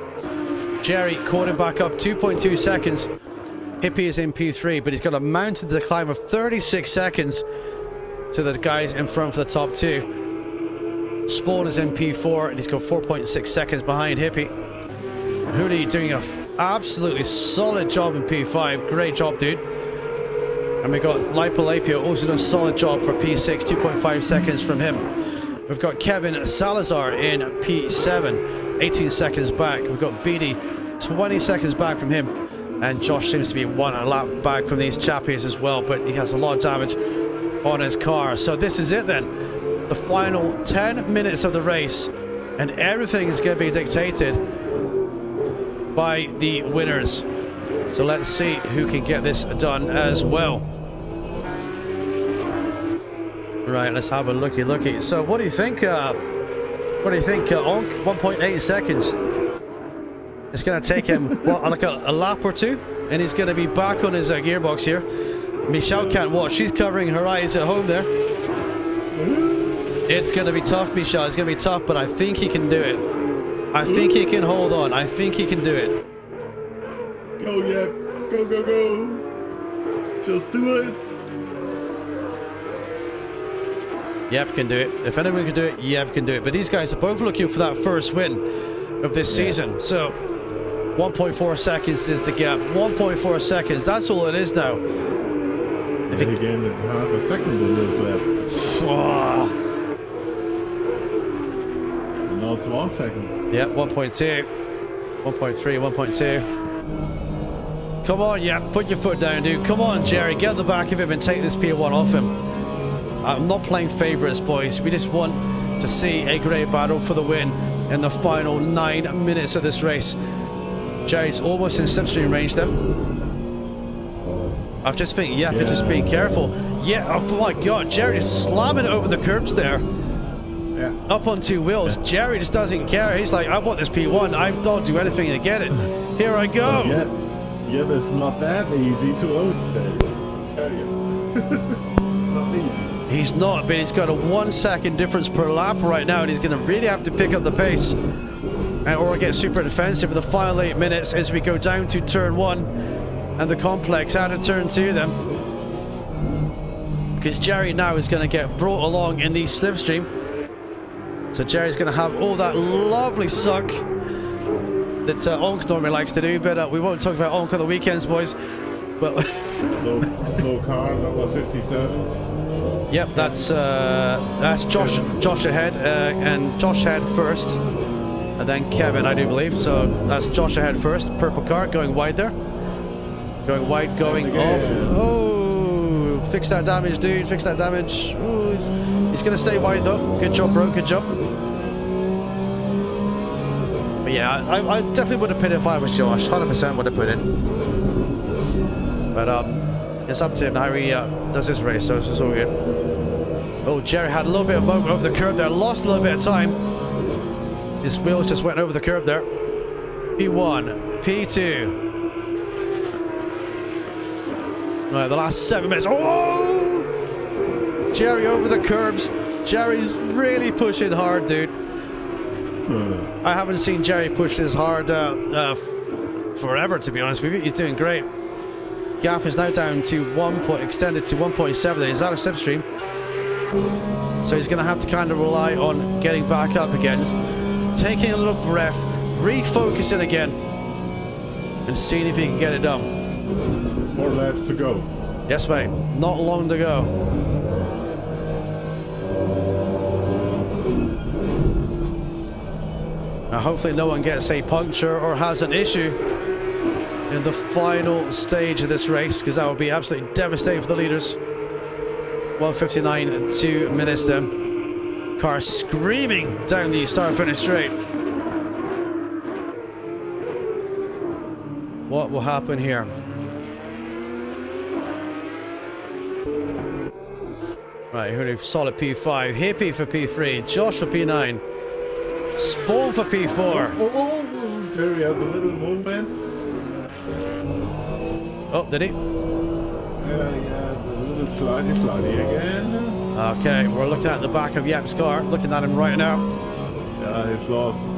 Jerry caught him back up 2.2 seconds. Hippie is in P3, but he's got a mountain decline of 36 seconds to the guys in front for the top two. Spawn is in P4, and he's got 4.6 seconds behind Hippie. Hoodie doing an absolutely solid job in P5. Great job, dude. And we got Lipolapio also doing a solid job for P6, 2.5 seconds from him. We've got Kevin Salazar in P7, 18 seconds back. We've got BD, 20 seconds back from him. And Josh seems to be one lap back from these chappies as well, but he has a lot of damage on his car. So this is it then. The final 10 minutes of the race, and everything is going to be dictated by the winners. So let's see who can get this done as well. Right, let's have a looky. So what do you think, Onk? 1.8 seconds. It's going to take him, what, like a lap or two? And he's going to be back on his gearbox here. Michelle can't watch. She's covering her eyes at home there. It's going to be tough, Michelle. It's going to be tough, but I think he can do it. I think he can hold on. I think he can do it. Go, Yep. Go. Just do it. Yep can do it. If anyone can do it, Yep can do it. But these guys are both looking for that first win of this season. So 1.4 seconds is the gap. 1.4 seconds. That's all it is now. If he gained half a second in this lap. Oh. Now it's 1 second. Yeah, 1.2. 1.3, 1.2. Come on, yeah, put your foot down, dude. Come on, Jerry, get on the back of him and take this P1 off him. I'm not playing favorites, boys. We just want to see a great battle for the win in the final 9 minutes of this race. Jerry's almost in slipstream range then. I just think, yeah, just be careful. Yeah, oh my God, Jerry is slamming it over the curbs there. Yeah. Up on 2 wheels. Jerry just doesn't care. He's like, I want this P1. I don't do anything to get it. Here I go. Yeah, but it's not that easy to own. I tell you. It's not easy. He's not, but he's got a 1 second difference per lap right now, and he's going to really have to pick up the pace or get super defensive for the final 8 minutes as we go down to turn 1 and the complex out of turn 2 then. Because Jerry now is going to get brought along in the slipstream. So Jerry's going to have all that lovely suck that Onk normally likes to do, but we won't talk about Onk on the weekends, boys. But so car number 57. Yep, that's Josh ahead, and Josh ahead first, and then Kevin, I do believe. So that's Josh ahead first. Purple car going wide there, going wide, going off. Oh, fix that damage, dude. Fix that damage. Ooh, he's gonna stay wide though. Good job, bro. Good job. But yeah, I definitely would have put it if I was Josh. 100% would have put in. But it's up to him how he does his race, so it's all good. Oh, Jerry had a little bit of moment over the curb there, lost a little bit of time. His wheels just went over the curb there. P1, P2. Right, the last 7 minutes. Oh! Jerry over the curbs. Jerry's really pushing hard, dude. I haven't seen Jerry push this hard forever, to be honest with you. He's doing great. Gap is now down to extended to 1.7. He's out of slipstream, so he's going to have to kind of rely on getting back up again, just taking a little breath, refocusing again, and seeing if he can get it done. 4 laps to go. Yes, mate. Not long to go. Now, hopefully no one gets a puncture or has an issue in the final stage of this race, because that would be absolutely devastating for the leaders. 1:59 and 2 minutes then. Car screaming down the start-finish straight. What will happen here? Right, here solid P5, Hippie for P3, Josh for P9, Spawn for P4. Oh, Jerry has a little movement. Oh, did he? Yeah, a little slidey again. Okay, we're looking at the back of Yap's car, looking at him right now. Yeah, he's lost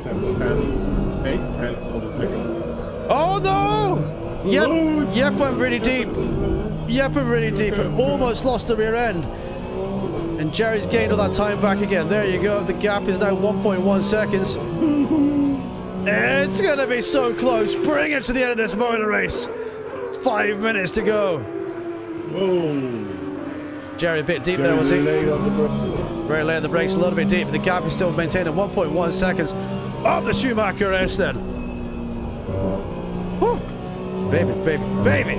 8 tenths of a second. Oh no! Yep went really deep. Yep went really deep and almost lost the rear end. And Jerry's gained all that time back again. There you go. The gap is now 1.1 seconds. It's gonna be so close. Bring it to the end of this motor race. 5 minutes to go. Whoa. Jerry a bit deep there, was he? Very late on the brakes, a little bit deep. The gap is still maintained at 1.1 seconds. Up the Schumacher S then. Whew. Baby, baby, baby.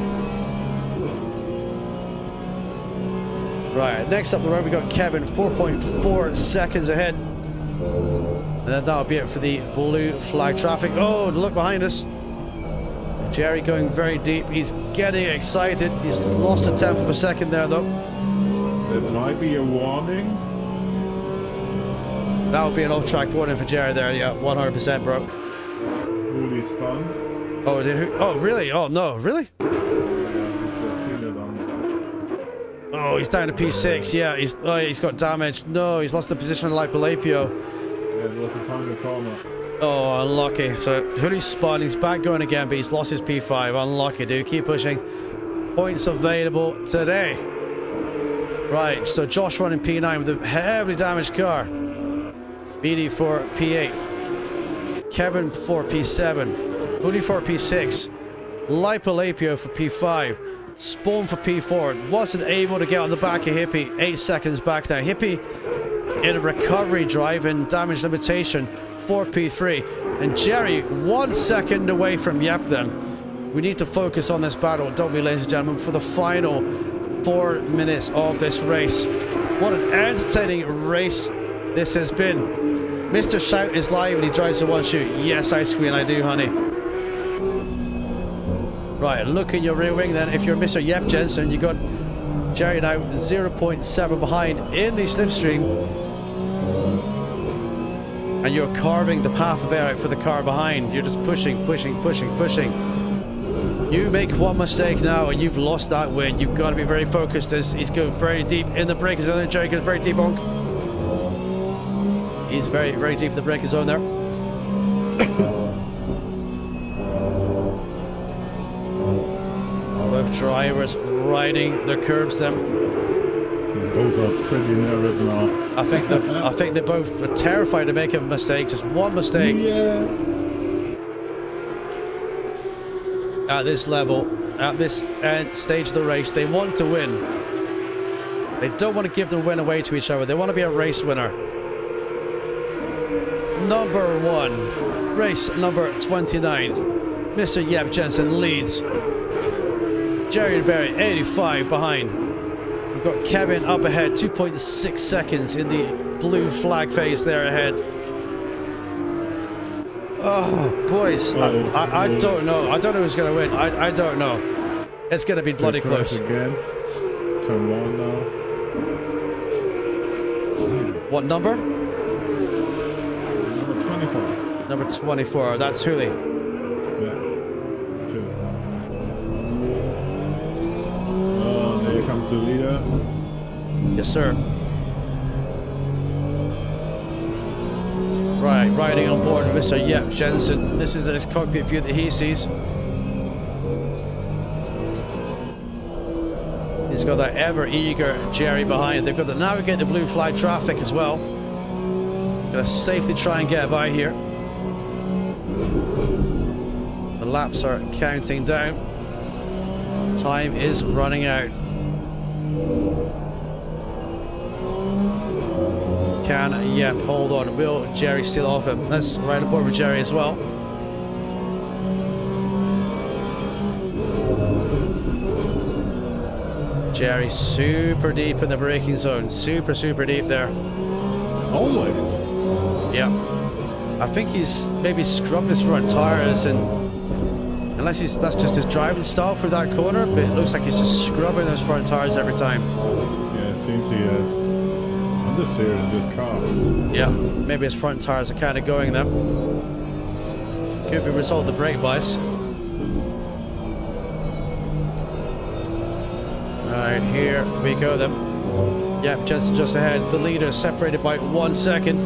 Right, next up the road we got Kevin, 4.4 seconds ahead. And then that'll be it for the blue flag traffic. Oh, look behind us. Jerry going very deep. He's getting excited. He's lost a tenth of a second there, though. That might be a warning. That would be an off-track warning for Jerry there. Yeah, 100%, bro. Fully spun. Oh, did who? Oh, really? Oh, no, really? Oh, he's down to P6. Yeah, he's got damage. No, he's lost the position on Lipolapio. Yeah, it was the final corner. Oh, unlucky. So Hoodie's spun. He's back going again, but he's lost his P5. Unlucky, dude. Keep pushing. Points available today. Right, so Josh running P9 with a heavily damaged car. BD for P8. Kevin for P7. Hoodie for P6. Lipolapio for P5. Spawn for P4. Wasn't able to get on the back of Hippie. 8 seconds back now. Hippie in a recovery drive and damage limitation. for P3. And Jerry, 1 second away from Yep then. We need to focus on this battle, don't we, ladies and gentlemen, for the final 4 minutes of this race. What an entertaining race this has been. Mr. Shout is live and he drives the one shoot. Yes, Ice Queen, I do, honey. Right, look in your rear wing then. If you're Mr. Yep Jensen, you got Jerry now 0.7 behind in the slipstream. And you're carving the path of air out for the car behind. You're just pushing. You make one mistake now and you've lost that win. You've got to be very focused as he's going very deep in the braking zone. Jerry goes very deep on. He's very, very deep in the braking zone there. Both drivers riding the curbs then. Both are pretty nervous now. I think they both are terrified to make a mistake. Just one mistake. Yeah. At this level, at this end stage of the race, they want to win. They don't want to give the win away to each other. They want to be a race winner. Number 1, race number 29. Mr. Yep Jensen leads. Jerry Berry, 85 behind. We've got Kevin up ahead, 2.6 seconds in the blue flag phase there ahead. Oh, boys, I don't know. I don't know who's going to win. I don't know. It's going to be bloody close. Again. Turn 1 now. What number? Number 24. Number 24. That's Huli. Yeah. Sure. Oh, there comes the leader. Yes, sir. Right, riding on board Mr. Yep Jensen. This is his cockpit view that he sees. He's got that ever eager Jerry behind. They've got to navigate the blue flag traffic as well. Gotta safely try and get by here. The laps are counting down. Time is running out. Can Yep hold on? Will Jerry steal off him? Let's ride aboard with Jerry as well. Jerry super deep in the braking zone. Super deep there. Always. Yeah. I think he's maybe scrubbed his front tires, and unless that's just his driving style for that corner, but it looks like he's just scrubbing those front tires every time. Yeah, it seems he is understeer in this car. Yeah, maybe his front tires are kind of going then. Could be a result of the brake bias. Alright, here we go then. Yep, just ahead. The leader is separated by 1 second.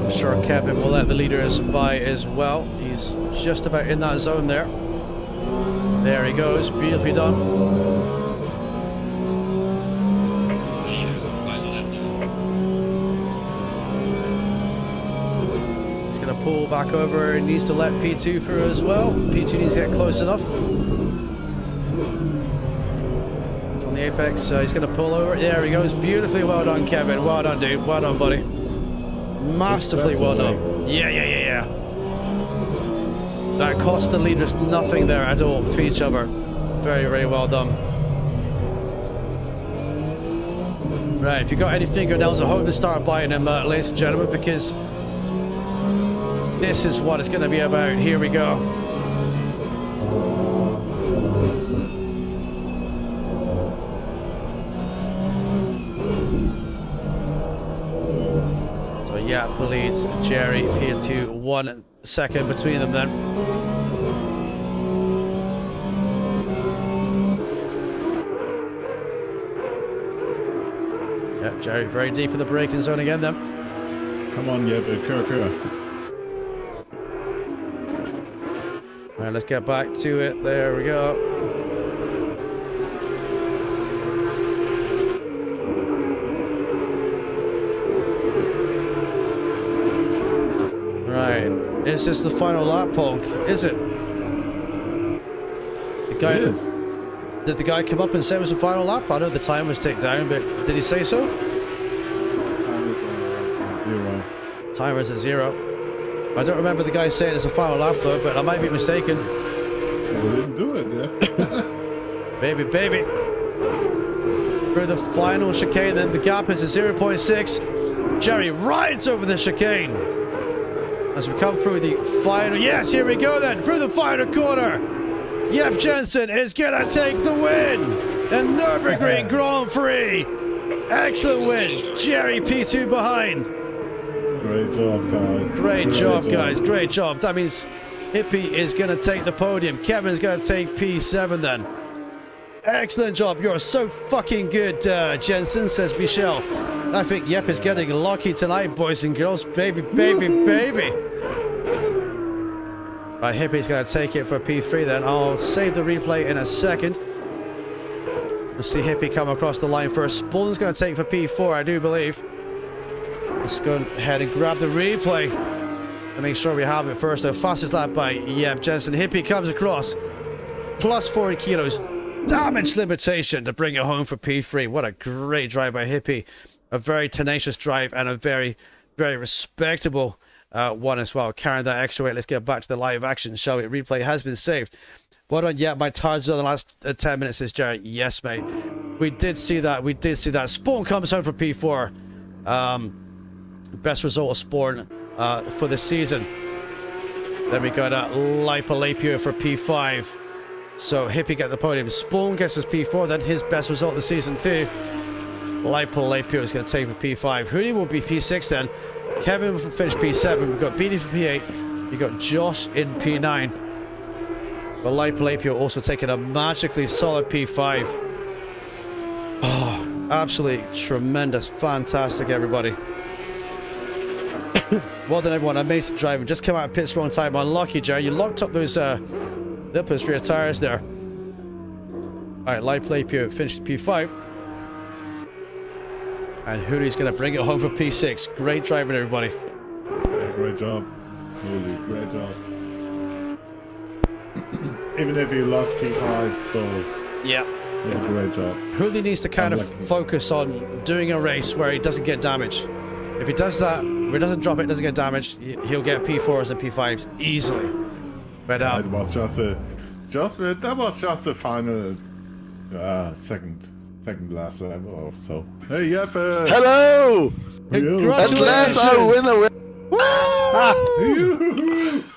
I'm sure Kevin will let the leaders by as well. He's just about in that zone there. There he goes, beautifully done. Pull back over, and needs to let P2 through as well. P2 needs to get close enough. It's on the apex, so he's going to pull over. There he goes. Beautifully well done, Kevin. Well done, dude. Well done, buddy. Masterfully well done. Yeah. That cost the leaders nothing there at all between each other. Very well done. Right, if you got any fingernails, I hope to start biting them, ladies and gentlemen, because this is what it's going to be about. Here we go. So Yap leads Jerry, P2 1 second between them then. Yep, Jerry very deep in the braking zone again then. Come on, Yep, Kerr. All right, let's get back to it. There we go. Right, Is this the final lap, Punk? Is it? The guy, It is. did the guy come up and say it was the final lap? I know the time was ticked down, but did he say so? Time is 0. Timer is at 0. I don't remember the guy saying it's a final lap though, but I might be mistaken. They didn't do it, yeah. Baby. Through the final chicane, then the gap is at 0.6. Jerry rides over the chicane. As we come through the final, yes, here we go then, through the final corner. Yep, Jensen is gonna take the win. And Nurburgring Grand Prix. Excellent win. Jerry P2 behind. Great job, guys. Great job, guys. Great job. That means Hippie is going to take the podium. Kevin's going to take P7 then. Excellent job. You're so fucking good, Jensen, says Michelle. I think Yep is getting lucky tonight, boys and girls. Baby. Right, Hippie's going to take it for P3 then. I'll save the replay in a second. We'll see Hippie come across the line first. Spawn's going to take for P4, I do believe. Let's go ahead and grab the replay and make sure we have it first. The fastest lap by Yep Jensen. Hippie comes across. Plus 40 kilos. Damage limitation to bring it home for P3. What a great drive by Hippie. A very tenacious drive and a very, very respectable one as well. Carrying that extra weight. Let's get back to the live action, shall we? Replay has been saved. Well done, Yep. My tires are the last 10 minutes, says Jared. Yes, mate. We did see that. Spawn comes home for P4. Best result of Sport for the season. Then we got Lipolapio for P5. So Hippie get the podium. Spawn gets his P4. Then his best result of the season too. Lipolapio is going to take for P5. Hoodie will be P6 then. Kevin will finish P7. We've got Beatty for P8. We've got Josh in P9. But Lipolapio also taking a magically solid P5. Oh, absolutely tremendous. Fantastic, everybody. Well done, everyone. Amazing driving. Just came out of pits wrong time. Unlucky, Jerry. You locked up those nippers for your tires there. All right, Lipolapio finished P5. And Hoodie's going to bring it home for P6. Great driving, everybody. Yeah, great job. Really, great job. Even if you lost P5, so Yeah. it was a great job. Hoodie needs to kind of focus on doing a race where he doesn't get damaged. If he does that, where he doesn't drop it, doesn't get damaged, he'll get P4s and P5s easily. But It was just a final second last lap or so. Hey, Yep. Hello! congratulations! At last I win a win!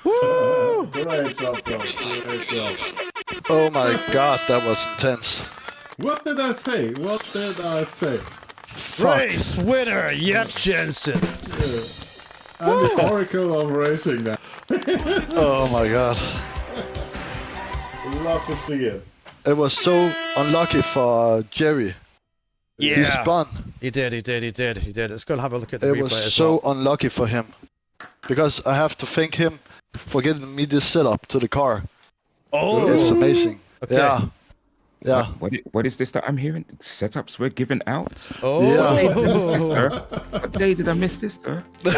Woo! Great job, bro. Great job. Oh my god, that was intense. What did I say? Race winner, Yep Jensen. I'm the oracle of racing now. Oh my god. Love to see it. It was so unlucky for Jerry. Yeah. He spun. He did. Let's go and have a look at the It replay was as so well. unlucky for him. Because I have to thank him for getting me this setup to the car. Oh! It's amazing. Okay. Yeah. What is this that I'm hearing? Setups were given out? Oh! What day did I miss this, sir? Damn,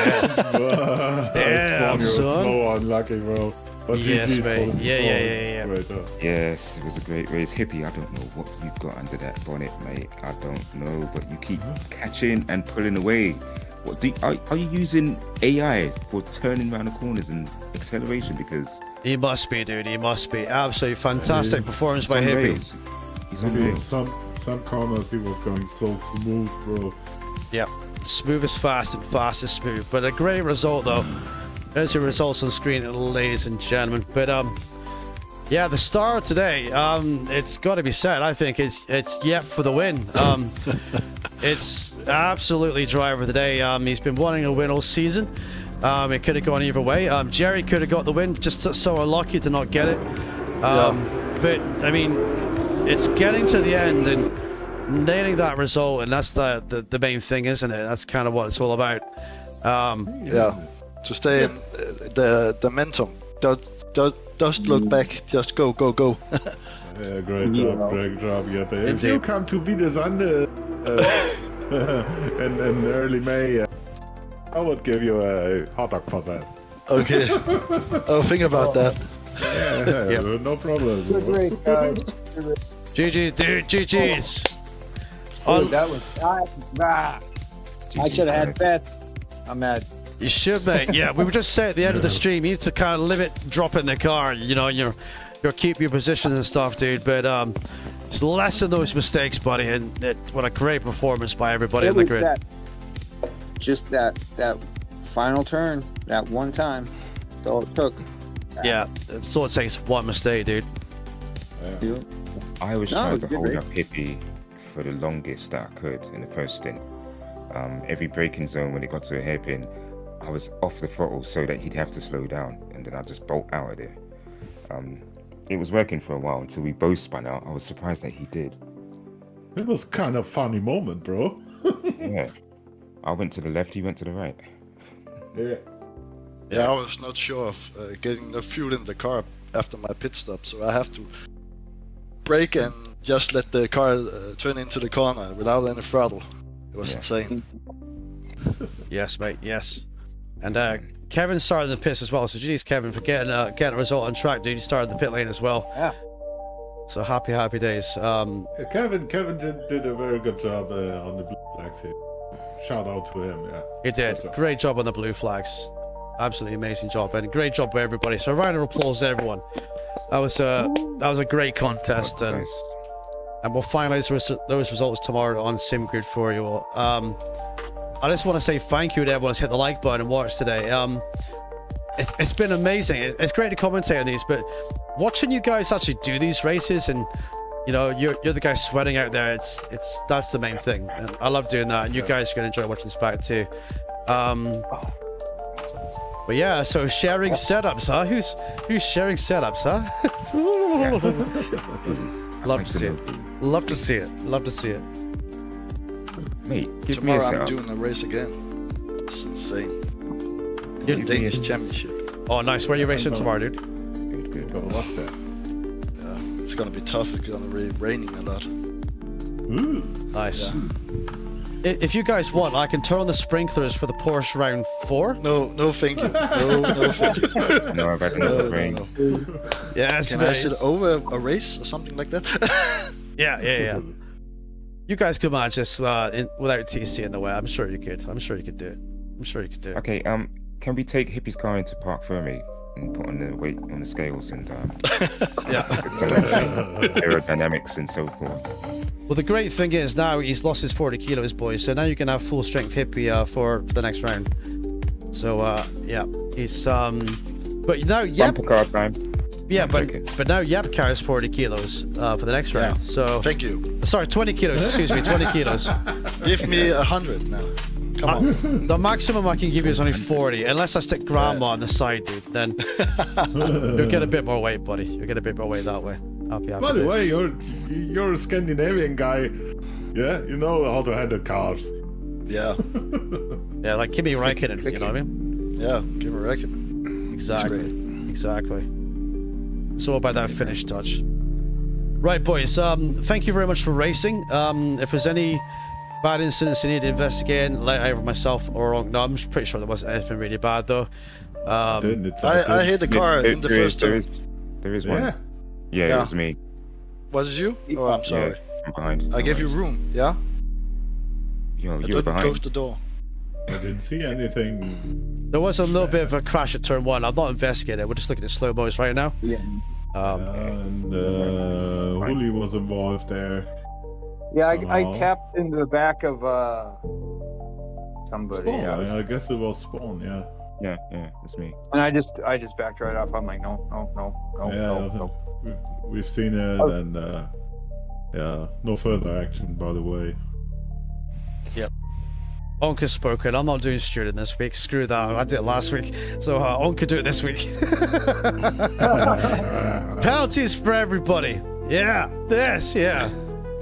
You were son. so unlucky, bro. But Yes, GG's mate. for the Yeah. Great job. Yes, it was a great race. Hippie, I don't know what you've got under that bonnet, mate. I don't know, but you keep catching and pulling away. What are you using AI for turning around the corners and acceleration? Because He must be, dude. He must be. Absolutely fantastic performance by he's on Hippie. rails. He's on Maybe rails. some corners he was going so smooth, bro. Yep. Smooth is fast and fast is smooth. But a great result, though. There's your results on screen, ladies and gentlemen. But, yeah, the star today, it's got to be said, I think, it's Yep for the win. It's absolutely driver of the day. He's been wanting a win all season. It could have gone either way. Jerry could have got the win, just so unlucky to not get it. But, I mean, it's getting to the end and nailing that result, and that's the main thing, isn't it? That's kind of what it's all about. Yeah. To stay in the momentum. Just look back. Just go. Yeah, great job, Yep. If you come to Wiedersande in early May, I would give you a hot dog for that. Okay. I'll think about that. Yeah, no problem. Great, guys. GG's, dude. GG's. Dude, that was I should have had Beth. I'm mad. You should, mate. Yeah, we were just saying at the end of the stream, you need to kind of limit dropping the car. You know, you're keep your positions and stuff, dude. But just lessen those mistakes, buddy. And what a great performance by everybody on the grid. Just that final turn, that one time. That's all it took. Yeah, it's all it takes one mistake, dude. Yeah. I was trying to hold up Hippie for the longest that I could in the first stint. Every braking zone, when it got to a hairpin, I was off the throttle so that he'd have to slow down, and then I'd just bolt out of there. It was working for a while until we both spun out. I was surprised that he did. It was kind of funny moment, bro. Yeah. I went to the left, he went to the right. Yeah, I was not sure of getting the fuel in the car after my pit stop, so I have to brake and just let the car turn into the corner without any throttle. It was insane. Yes, mate. Yes. And Kevin started in the pits as well. So geez, Kevin, for getting a result on track, dude. You started in the pit lane as well. Yeah. So happy days. Kevin did a very good job on the blue flags here. Shout out to him. Yeah. He did. Great job on the blue flags. Absolutely amazing job, and great job by everybody. So a round of applause to everyone. That was a great contest, and we'll finalize those results tomorrow on SimGrid for you all. I just want to say thank you to everyone who's hit the like button and watched today. It's been amazing. It's great to commentate on these, but watching you guys actually do these races, and you know, you're the guys sweating out there. That's the main thing, and I love doing that. And you guys are gonna enjoy watching this back too. But yeah, so sharing setups, huh? Who's sharing setups, huh? Love to see it. Love to see it. Love to see it. Mate, give Tomorrow me a I'm setup. doing a race again. It's insane. In the Danish Championship. Oh, nice. Where are you racing tomorrow, dude? Good. Gonna watch that. Yeah, it's gonna be tough. It's gonna be raining a lot. Nice. If you guys want, I can turn on the sprinklers for the Porsche round 4. No, thank you. No, thank you. No, I've had enough rain. Yes, Can I sit over a race or something like that? Yeah. You guys could manage this without TC in the way. I'm sure you could. I'm sure you could do it. Okay, can we take Hippie's car into park for me and put on the weight on the scales and aerodynamics and so forth? Well, the great thing is now he's lost his 40 kilos, boys. So now you can have full strength Hippie for the next round. So yeah, he's but now Bumper car time. Yeah, but now Yapcar is 40 kilos for the next round. So thank you. Sorry, 20 kilos. Excuse me, 20 kilos. Give me 100 now. Come on. The maximum I can give you is only 40, unless I stick grandma on the side, dude. Then you'll get a bit more weight, buddy. You'll get a bit more weight that way. Happy By the way, you're a Scandinavian guy. Yeah, you know how to handle cars. Yeah. Yeah, like Kimi Räikkönen. You know what I mean? Yeah, Kimi Räikkönen. Exactly. It's all about that finish touch. Right, boys. Thank you very much for racing. If there's any bad incidents you need to investigate, let either myself or wrong. No, I'm pretty sure there wasn't anything really bad though. I hit the car in the first turn. There is one. Yeah, it was me. Was it you? Oh, I'm sorry. Yeah, I'm behind. I gave you room. Yeah. You I were didn't behind. close the door. I didn't see anything. There was a little bit of a crash at turn 1. I'm not investigating it. We're just looking at slow mos right now. Yeah. And Huli was involved there. Yeah, I tapped into the back of somebody. Spawn, Yeah, I guess it was Spawn. Yeah. Yeah, it's me. and I just backed right off. I'm like, no. We've seen it, and no further action, by the way. Yep. Onka's spoken. I'm not doing student this week. Screw that. I did it last week. So Onka do it this week. Penalties for everybody. Yeah. This. Yeah.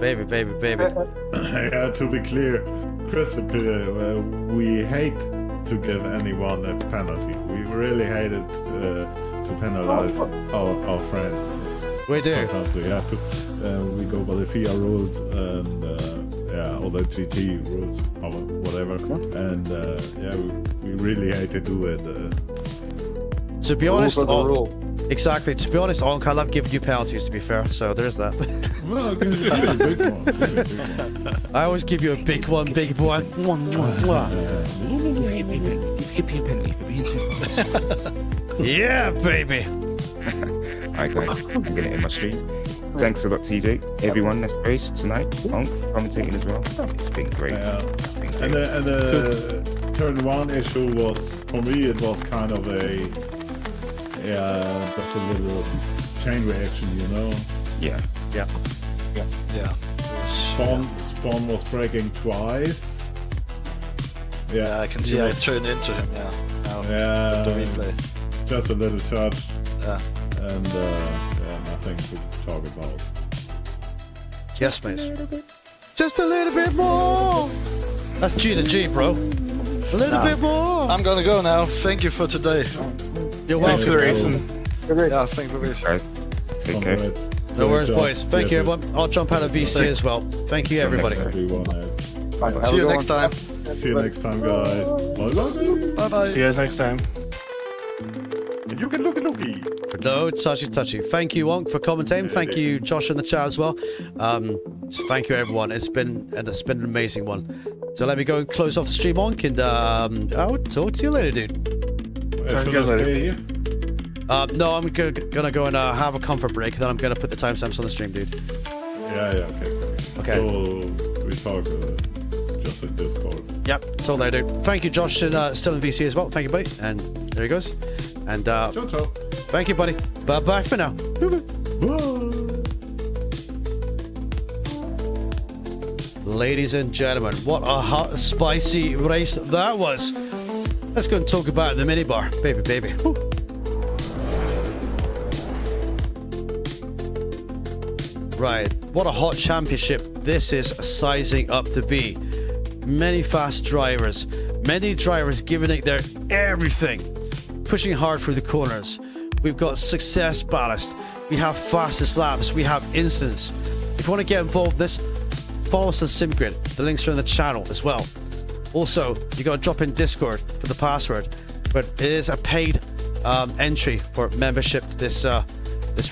Baby. Yeah, to be clear, crystal clear, we hate to give anyone a penalty. We really hated to penalize our friends. We do. Sometimes we have to. We go by the FIA rules and or the GT rules or whatever. And we really hate to do it. To be honest, Rule for the rule. exactly. To be honest, Onk, I love giving you penalties. To be fair, so there's that. Well, give me a big one. Give me a big one. I always give you a big one, big boy. Yeah, baby. Alright guys, I'm gonna end my stream. Thanks a lot TJ, everyone that's raced tonight, Onk commentating as well. It's been great. It's been great. And the turn one issue was, for me, it was kind of a, just a little chain reaction, you know? Yeah. Yeah. Spawn was braking twice. Yeah, I can see I turned into him, now Yeah. the replay. Just a little touch. Yeah. And nothing to talk about. Yes, please. Just a little bit more. That's G to G, bro. A little bit more. I'm gonna go now. Thank you for today. You're Thanks for welcome. the racing. Yeah, thank you for this. Guys, take care. Congrats. No worries, Great job. boys. Thank you, everyone. I'll jump out of VC as well. Thank you, everybody. Everyone else. See you next time. See you next time, guys. Bye. Bye bye. See you guys next time. You can looky. No, touchy. Thank you, Onk, for commentating. Thank you, Josh, in the chat as well. Thank you, everyone. It's been an amazing one. So let me go and close off the stream, Onk, and I'll talk to you later, dude. Talk to you guys later. No, I'm gonna go and have a comfort break, and then I'm gonna put the timestamps on the stream, dude. Yeah, okay. Okay. So we talk just in Discord. Yep, it's all there, dude. Thank you, Josh, and still in VC as well. Thank you, buddy. And there he goes. And Ciao. thank you, buddy. Bye for now. Ladies and gentlemen, what a hot, spicy race that was. Let's go and talk about the minibar. Baby. Woo. Right, what a hot championship this is sizing up to be. Many fast drivers, many drivers giving it their everything, pushing hard through the corners. We've got success ballast, we have fastest laps, we have instants. If you want to get involved in this, follow us on SimGrid. The links are in the channel as well. Also, you got to drop in Discord for the password, but it is a paid entry for membership to this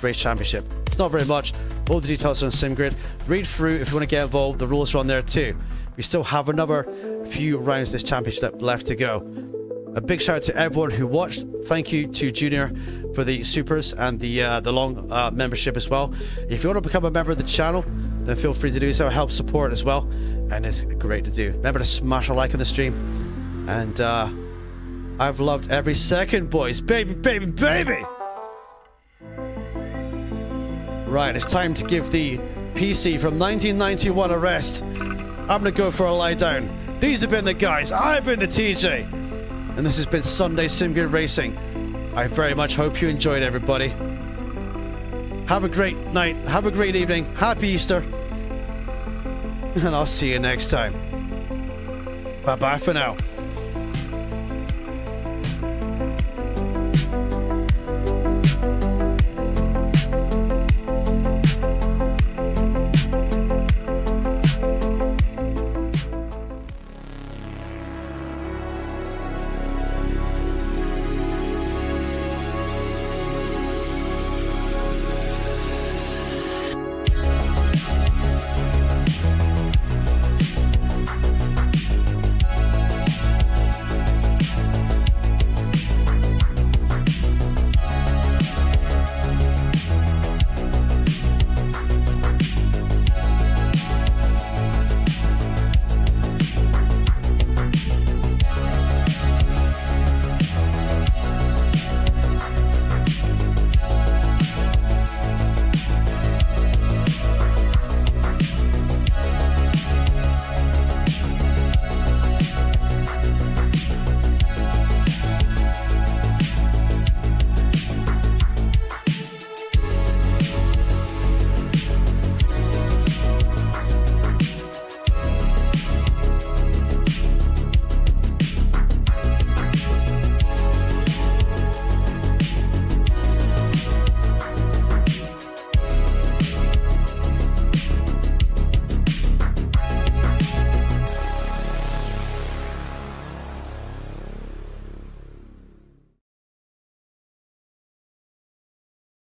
race championship. It's not very much. All the details are on SimGrid. Read through if you want to get involved. The rules are on there too. We still have another few rounds of this championship left to go. A big shout out to everyone who watched. Thank you to Junior for the supers and the long membership as well. If you want to become a member of the channel, then feel free to do so. Help support as well, and it's great to do. Remember to smash a like on the stream, and I've loved every second, boys. Baby. Right, it's time to give the PC from 1991 a rest. I'm gonna go for a lie down. These have been the guys. I've been the TJ, and this has been Sunday SimGrid Racing. I very much hope you enjoyed, everybody. Have a great night. Have a great evening. Happy Easter. And I'll see you next time. Bye-bye for now.